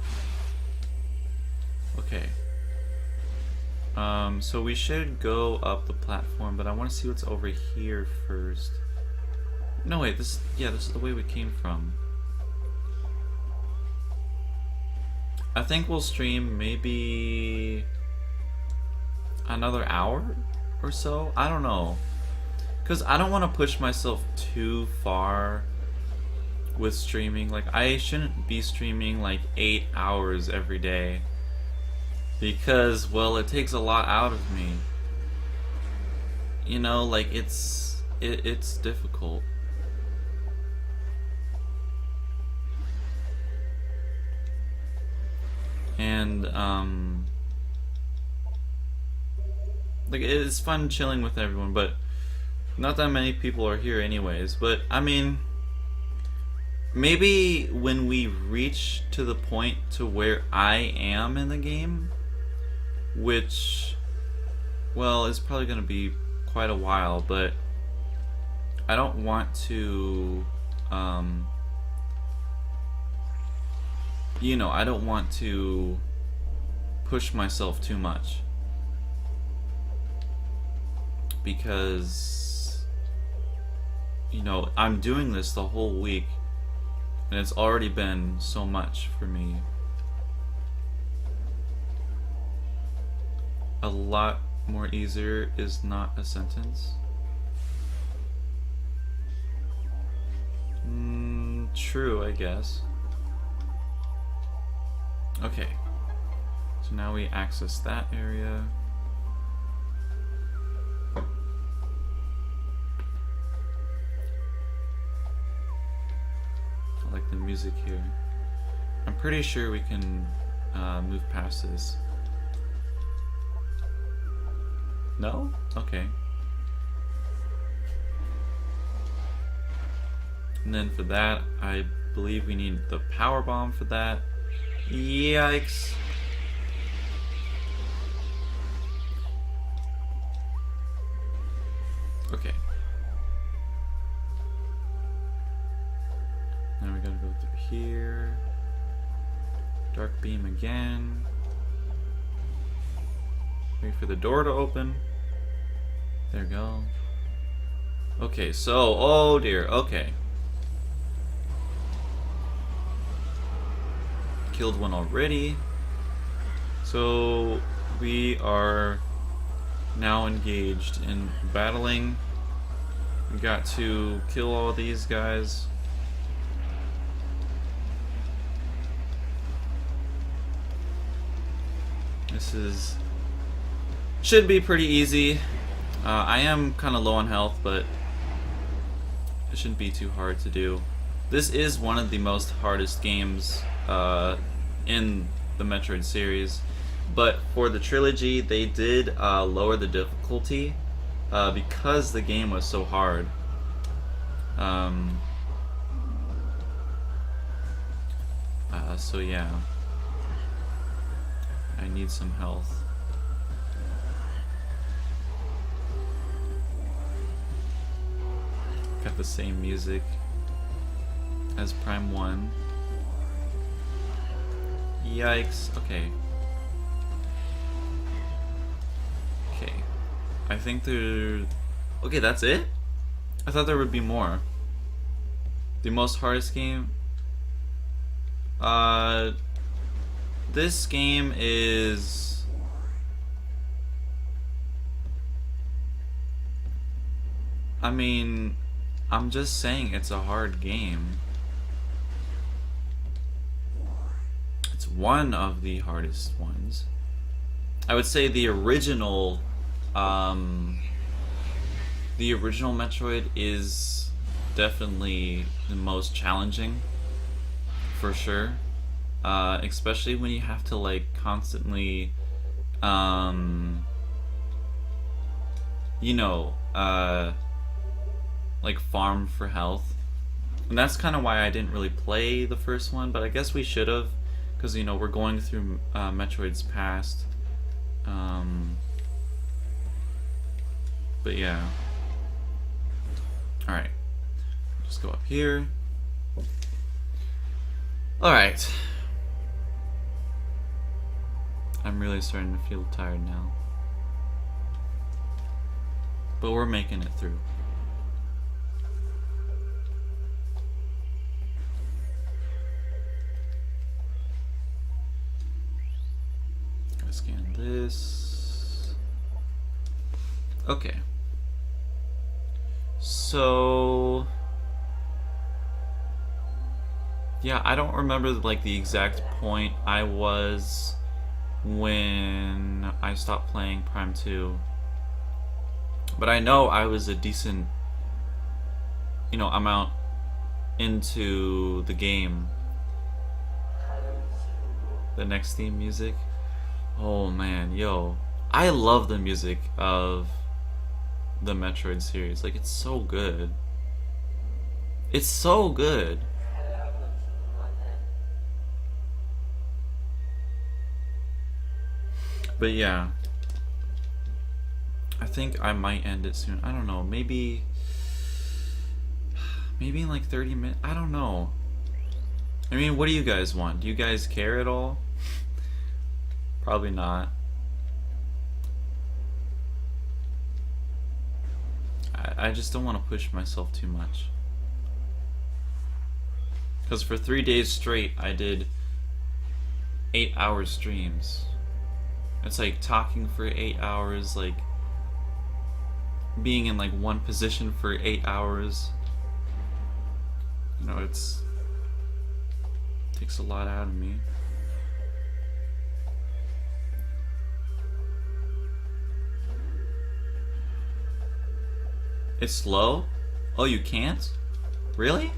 Okay. So we should go up the platform, but I want to see what's over here first. No, wait, this is the way we came from. I think we'll stream maybe another hour or so. I don't know, because I don't want to push myself too far with streaming. Like, I shouldn't be streaming like 8 hours every day, because, well, it takes a lot out of me. You know, like, it's difficult. And like, it's fun chilling with everyone, but not that many people are here anyways. But I mean, maybe when we reach to the point to where I am in the game, which, well, it's probably gonna be quite a while, but I don't want to you know, I don't want to push myself too much, because, you know, I'm doing this the whole week and it's already been so much for me. A lot more easier is not a sentence. True, I guess. Okay, so now we access that area. I like the music here. I'm pretty sure we can move past this. No? Okay. And then for that, I believe we need the power bomb for that. Yikes. Okay. Now we gotta go through here. Dark beam again. Wait for the door to open. There we go. Okay, so, oh dear, okay. Killed one already. So we are now engaged in battling We got to kill all these guys. This should be pretty easy. I am kind of low on health, but it shouldn't be too hard to do. This is one of the most hardest games in the Metroid series, but for the trilogy they did lower the difficulty because the game was so hard. So yeah, I need some health. Got the same music as Prime 1. Yikes. Okay. Okay. I think there... Okay, that's it? I thought there would be more. The most hardest game? This game is... I mean... I'm just saying it's a hard game. It's one of the hardest ones. I would say the original Metroid is definitely the most challenging, for sure. Especially when you have to like constantly, like farm for health. And that's kind of why I didn't really play the first one, but I guess we should have, because you know we're going through Metroid's past. But yeah. Alright. Just go up here. Alright. I'm really starting to feel tired now. But we're making it through. Gotta scan this. Okay. So... yeah, I don't remember like the exact point I was when I stopped playing Prime 2. But I know I was a decent, amount into the game. The next theme music. Oh man, yo. I love the music of the Metroid series. Like, it's so good. It's so good. But yeah, I think I might end it soon. I don't know, maybe in like 30 minutes. I don't know. I mean, what do you guys want? Do you guys care at all? Probably not. I just don't want to push myself too much. Because for 3 days straight, I did 8-hour streams. It's like talking for 8 hours, like being in like one position for 8 hours. It takes a lot out of me. It's slow? Oh, you can't? Really?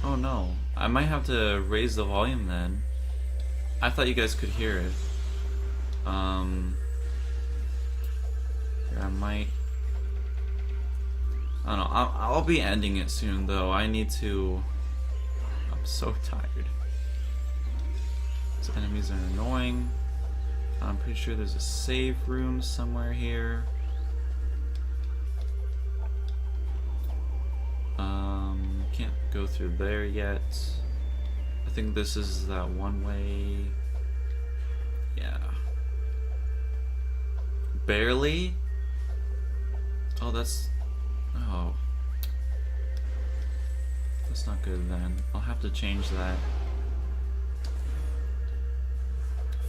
Oh no. I might have to raise the volume then. I thought you guys could hear it. Here, I might... I don't know. I'll be ending it soon though. I need to... I'm so tired. These enemies are annoying. I'm pretty sure there's a save room somewhere here. Can't go through there yet. I think this is that one way. Yeah. Barely? Oh, that's... oh. That's not good then. I'll have to change that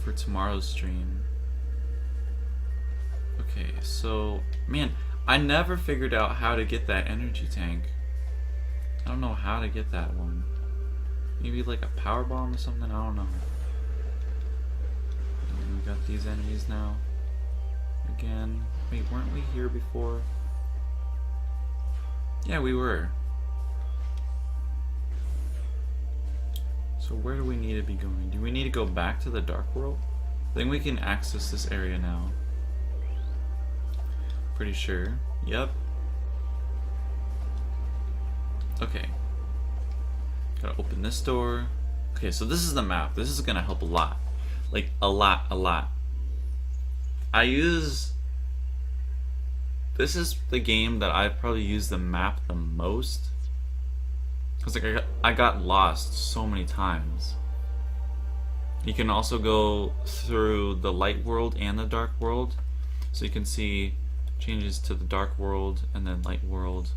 for tomorrow's stream. Okay, so... man, I never figured out how to get that energy tank. I don't know how to get that one. Maybe like a power bomb or something? I don't know. And we got these enemies now. Again. Wait, weren't we here before? Yeah, we were. So where do we need to be going? Do we need to go back to the Dark World? I think we can access this area now. Pretty sure. Yep. Okay. Gotta open this door. Okay, so this is the map. This is gonna help a lot. Like, a lot. This is the game that I've probably used the map the most. Because like I got lost so many times. You can also go through the light world and the dark world. So you can see changes to the dark world and then light world.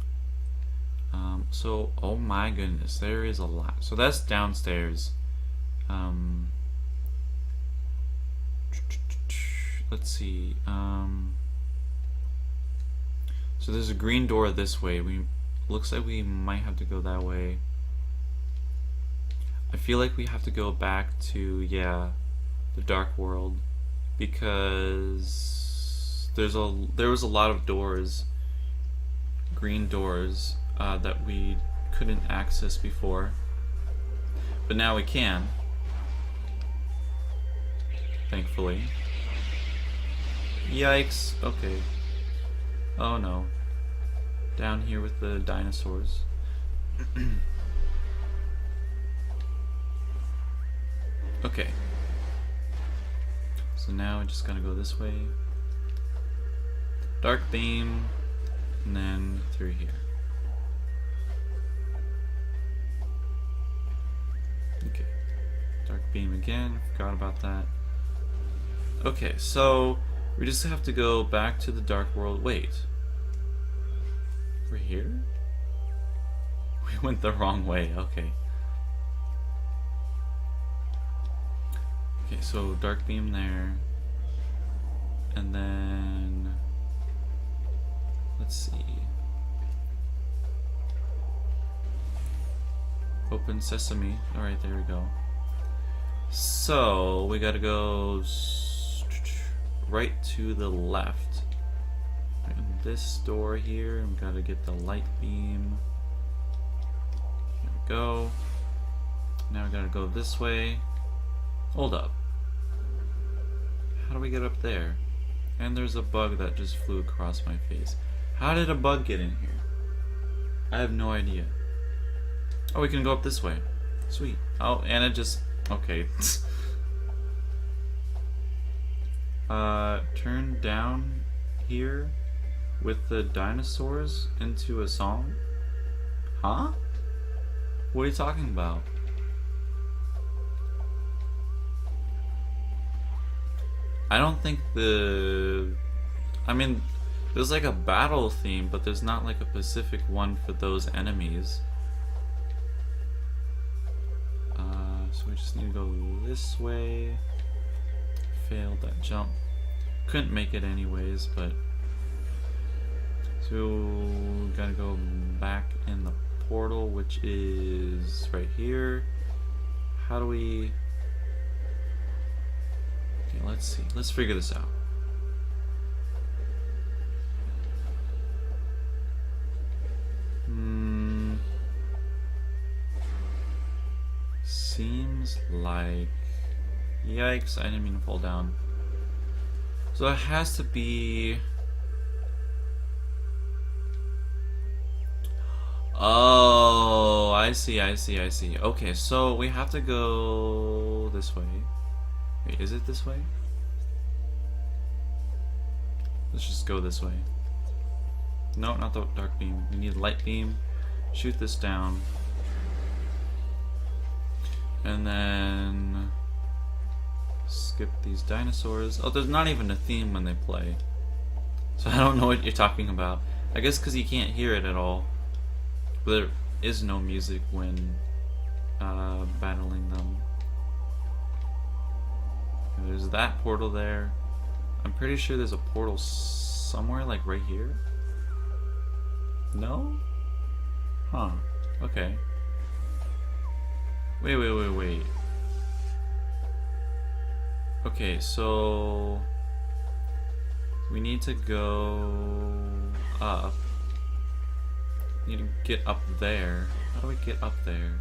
So, oh my goodness, there is a lot. So that's downstairs. Let's see. So there's a green door this way. Looks like we might have to go that way. I feel like we have to go back to, yeah, the dark world, because there was a lot of doors, green doors, that we couldn't access before, but now we can, thankfully. Yikes. Okay. Oh no. Down here with the dinosaurs. Okay. So now we're just gonna go this way. Dark beam, and then through here. Okay. Dark beam again, forgot about that. Okay, so we just have to go back to the dark world. Wait. We're here? We went the wrong way, okay. Okay, so dark beam there. And then let's see. Open sesame. Alright, there we go. So we gotta go right to the left. In this door here, and we gotta get the light beam. There we go. Now we gotta go this way. Hold up. How do we get up there? And there's a bug that just flew across my face. How did a bug get in here? I have no idea. Oh, we can go up this way. Sweet. Oh, and it just... Okay. Turn down here with the dinosaurs into a song? Huh? What are you talking about? I don't think I mean, there's like a battle theme, but there's not like a specific one for those enemies. So we just need to go this way. Failed that jump. Couldn't make it anyways, but... So, gotta go back in the portal, which is right here. How do we... Okay, let's see. Let's figure this out. Seems like... Yikes, I didn't mean to fall down. So it has to be... Oh, I see. Okay, so we have to go this way. Wait, is it this way? Let's just go this way. No, not the dark beam. We need light beam. Shoot this down. And then skip these dinosaurs. Oh, there's not even a theme when they play. So I don't know what you're talking about. I guess because you can't hear it at all. But there is no music when battling them. There's that portal there. I'm pretty sure there's a portal somewhere, like right here. No? Huh. Okay. Wait. Okay, so we need to go up. Need to get up there. How do we get up there?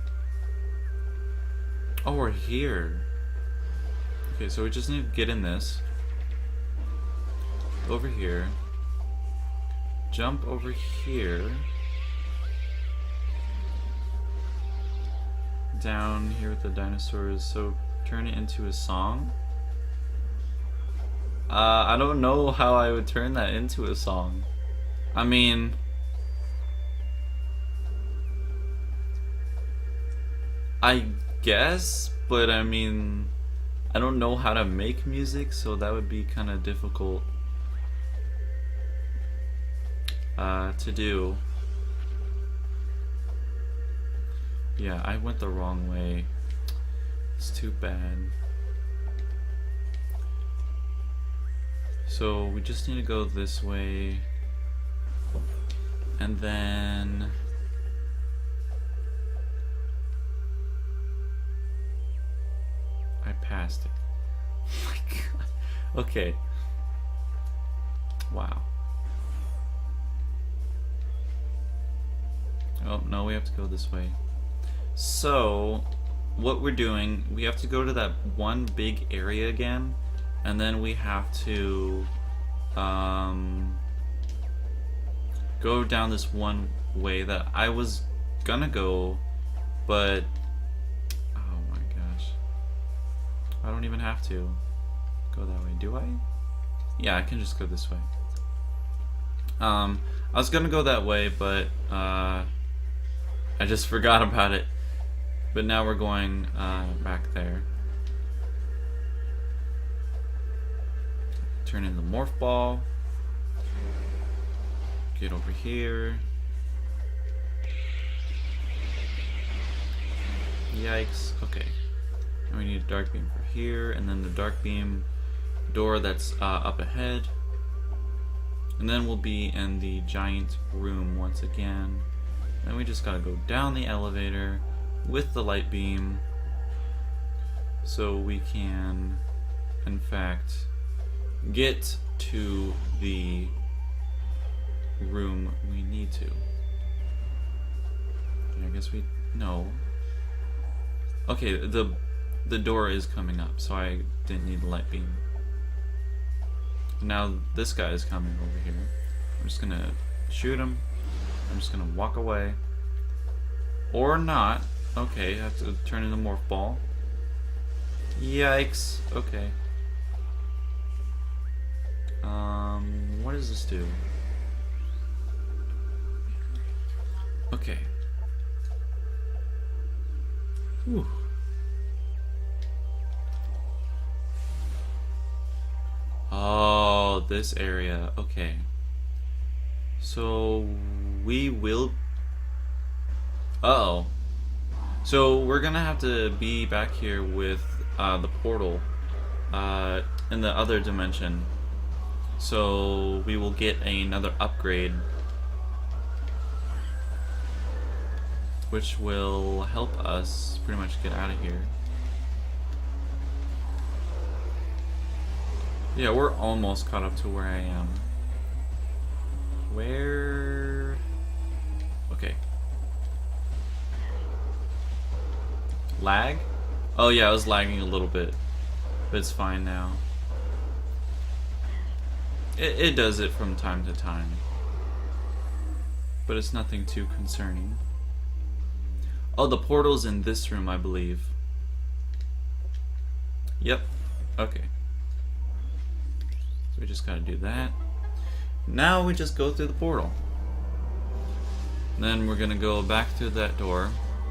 Oh, we're here. Okay, so we just need to get in this. Over here. Jump over here. Down here with the dinosaurs. So turn it into a song. I don't know how I would turn that into a song. I mean, I guess, but I mean, I don't know how to make music, so that would be kind of difficult to do. Yeah, I went the wrong way. It's too bad. So we just need to go this way, and then I passed it. Oh my god. Okay. Wow. Oh, no, we have to go this way. So, what we're doing, we have to go to that one big area again, and then we have to go down this one way that I was gonna go, but oh my gosh, I don't even have to go that way, do I? Yeah, I can just go this way. I was gonna go that way, but I just forgot about it. But now we're going back there. Turn in the morph ball. Get over here. Yikes. Okay. And we need a dark beam for here, and then the dark beam door that's up ahead. And then we'll be in the giant room once again. Then we just gotta go down the elevator with the light beam so we can, in fact, get to the room we need to. I guess we... no. Okay, the door is coming up, so I didn't need the light beam. Now this guy is coming over here. I'm just gonna shoot him. I'm just gonna walk away. Or not. Okay, I have to turn in the morph ball. Yikes. Okay. What does this do? Okay. Whew. Oh, this area. Okay. So we will... uh-oh. So we're gonna have to be back here with the portal in the other dimension. So we will get another upgrade, which will help us pretty much get out of here. Yeah, we're almost caught up to where I am. Where... okay. Lag? Oh yeah, I was lagging a little bit, but it's fine now. It does it from time to time, but it's nothing too concerning. Oh, the portal's in this room, I believe. Yep. Okay. So we just gotta do that. Now we just go through the portal. Then we're gonna go back through that door,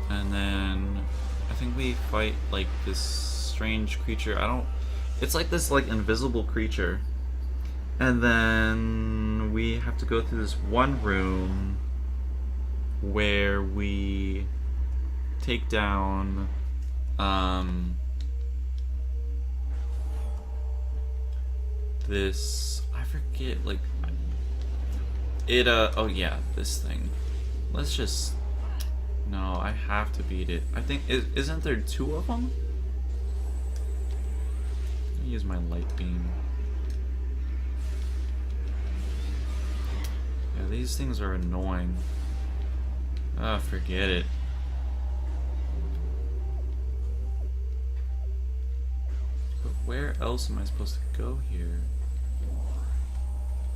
and then I think we fight like this strange creature. It's like this like invisible creature. And then we have to go through this one room where we take down this, I forget, like It, oh yeah, this thing. Let's just... No, I have to beat it. I think, isn't there 2 of them? Let me use my light beam. Yeah, these things are annoying. Ah, forget it. But where else am I supposed to go here?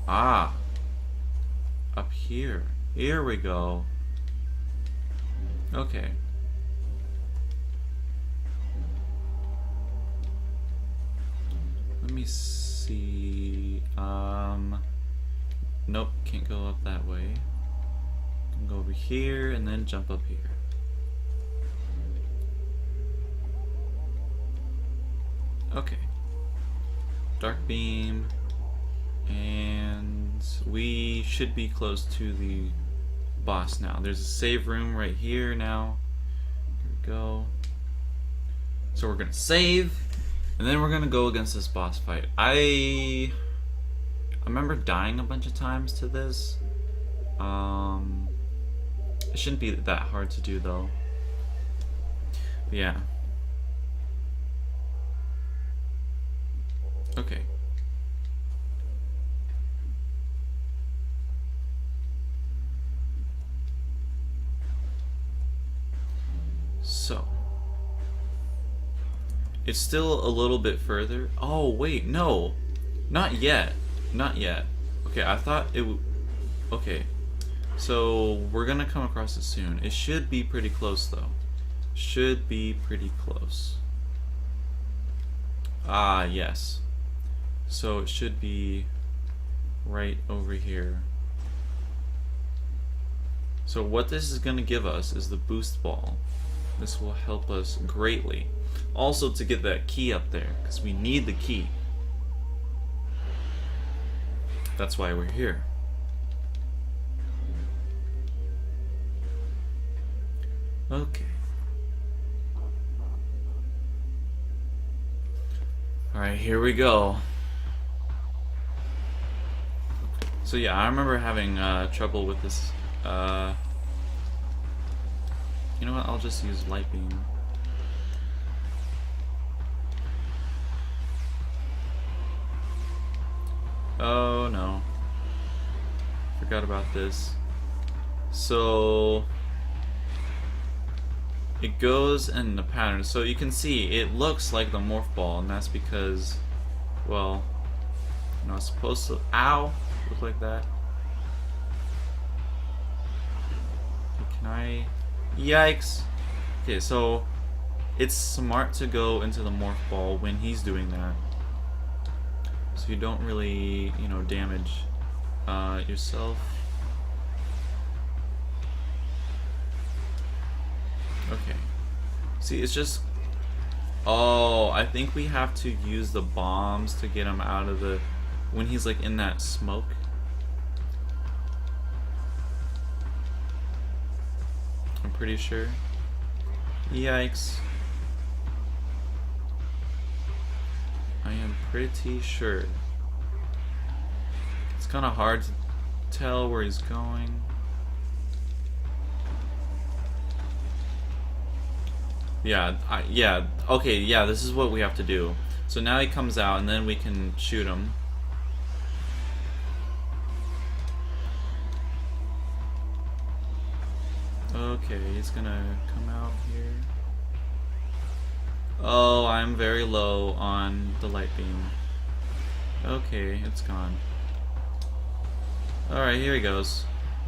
Ah! Up here. Here we go. Okay. Let me see. Nope, can't go up that way. Can go over here and then jump up here. Okay. Dark beam. And we should be close to the boss now. There's a save room right here now. Here we go. So we're gonna save, and then we're gonna go against this boss fight. I remember dying a bunch of times to this. It shouldn't be that hard to do though. But yeah. Okay. So, it's still a little bit further. Oh, wait, no. Not yet. Not yet. Okay, I thought it would... Okay. So, we're gonna come across it soon. It should be pretty close, though. Should be pretty close. Ah, yes. So, it should be right over here. So, what this is gonna give us is the boost ball. This will help us greatly. Also to get that key up there, because we need the key. That's why we're here. Okay. Alright, here we go. So yeah, I remember having trouble with this. You know what? I'll just use light beam. Oh no. Forgot about this. So it goes in the pattern. So you can see it looks like the morph ball, and that's because, well, you know, it's supposed to, ow, look like that. Can I? Yikes. Okay, so it's smart to go into the morph ball when he's doing that, so you don't really, you know, damage yourself. Okay. See, it's just... Oh, I think we have to use the bombs to get him out of the... When he's like in that smoke. I'm pretty sure. Yikes. I am pretty sure. It's kind of hard to tell where he's going. Yeah, okay, yeah, this is what we have to do. So now he comes out, and then we can shoot him. Okay, he's gonna come out here. Oh, I'm very low on the light beam. Okay, it's gone. Alright, here he goes.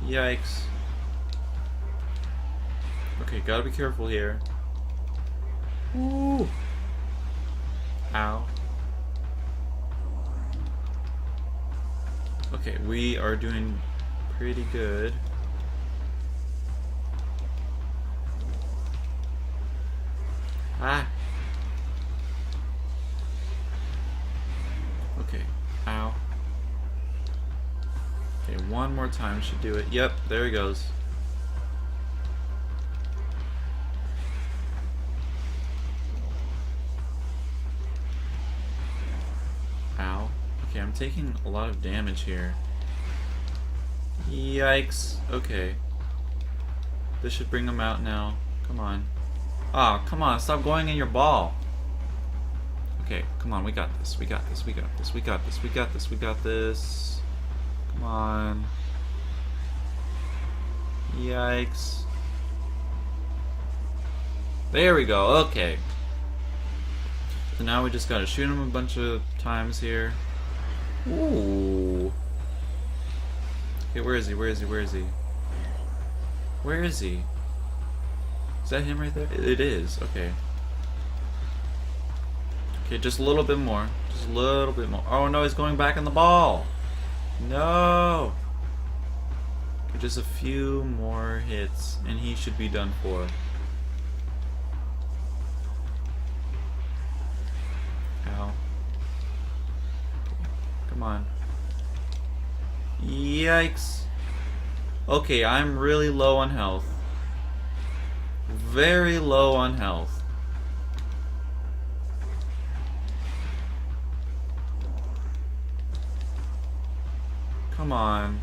Yikes. Okay, gotta be careful here. Ooh. Ow. Okay, we are doing pretty good. Ah. Okay. Ow. Okay, one more time should do it. Yep, there he goes. Ow. Okay, I'm taking a lot of damage here. Yikes. Okay. This should bring him out now. Come on. Ah, come on. Stop going in your ball. Okay, come on. We got this. We got this. We got this. We got this. We got this. We got this. Come on. Yikes. There we go. Okay. So now we just gotta shoot him a bunch of times here. Ooh. Okay, where is he? Where is he? Where is he? Where is he? Is that him right there? It is. Okay. Okay, just a little bit more. Just a little bit more. Oh no, he's going back in the ball. No. Okay, just a few more hits, and he should be done for. Ow. Come on. Yikes. Okay, I'm really low on health. Very low on health. Come on.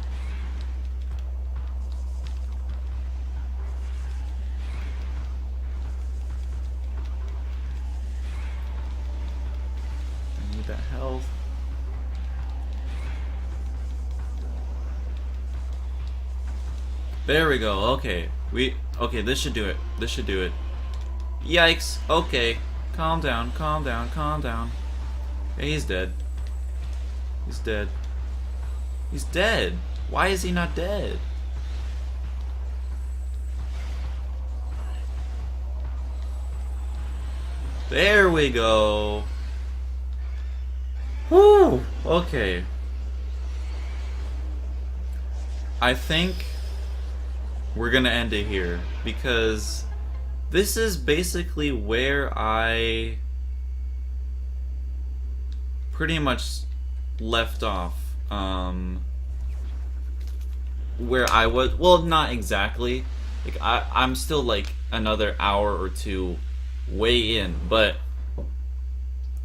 I need that health. There we go. Okay. Okay, this should do it. This should do it. Yikes. Okay. Calm down. Calm down. Calm down. Okay, he's dead. He's dead. He's dead. Why is he not dead? There we go. Whew. Okay. I think we're gonna end it here because this is basically where I pretty much left off. Where I was, well, not exactly. Like I'm still like another hour or two way in, but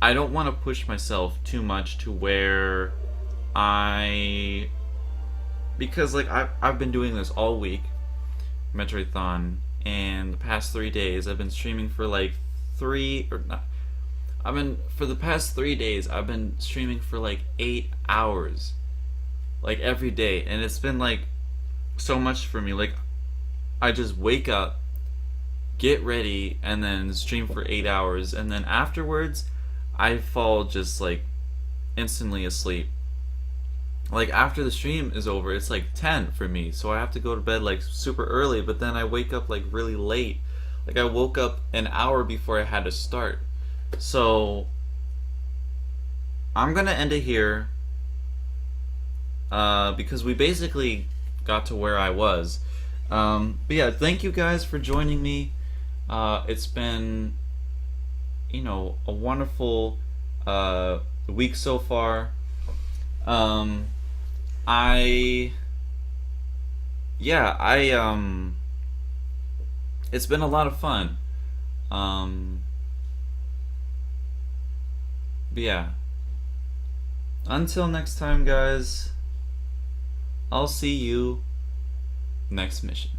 I don't want to push myself too much to where because like I've been doing this all week. Metroidthon, and the past 3 days I've been streaming for like for the past 3 days I've been streaming for like 8 hours, like every day, and it's been like so much for me. Like I just wake up, get ready, and then stream for 8 hours, and then afterwards I fall just like instantly asleep. Like after the stream is over, it's like 10 for me, so I have to go to bed like super early, but then I wake up like really late. Like I woke up an hour before I had to start. So I'm gonna end it here because we basically got to where I was. But yeah, thank you guys for joining me. It's been, a wonderful week so far. It's been a lot of fun. But yeah. Until next time, guys, I'll see you next mission.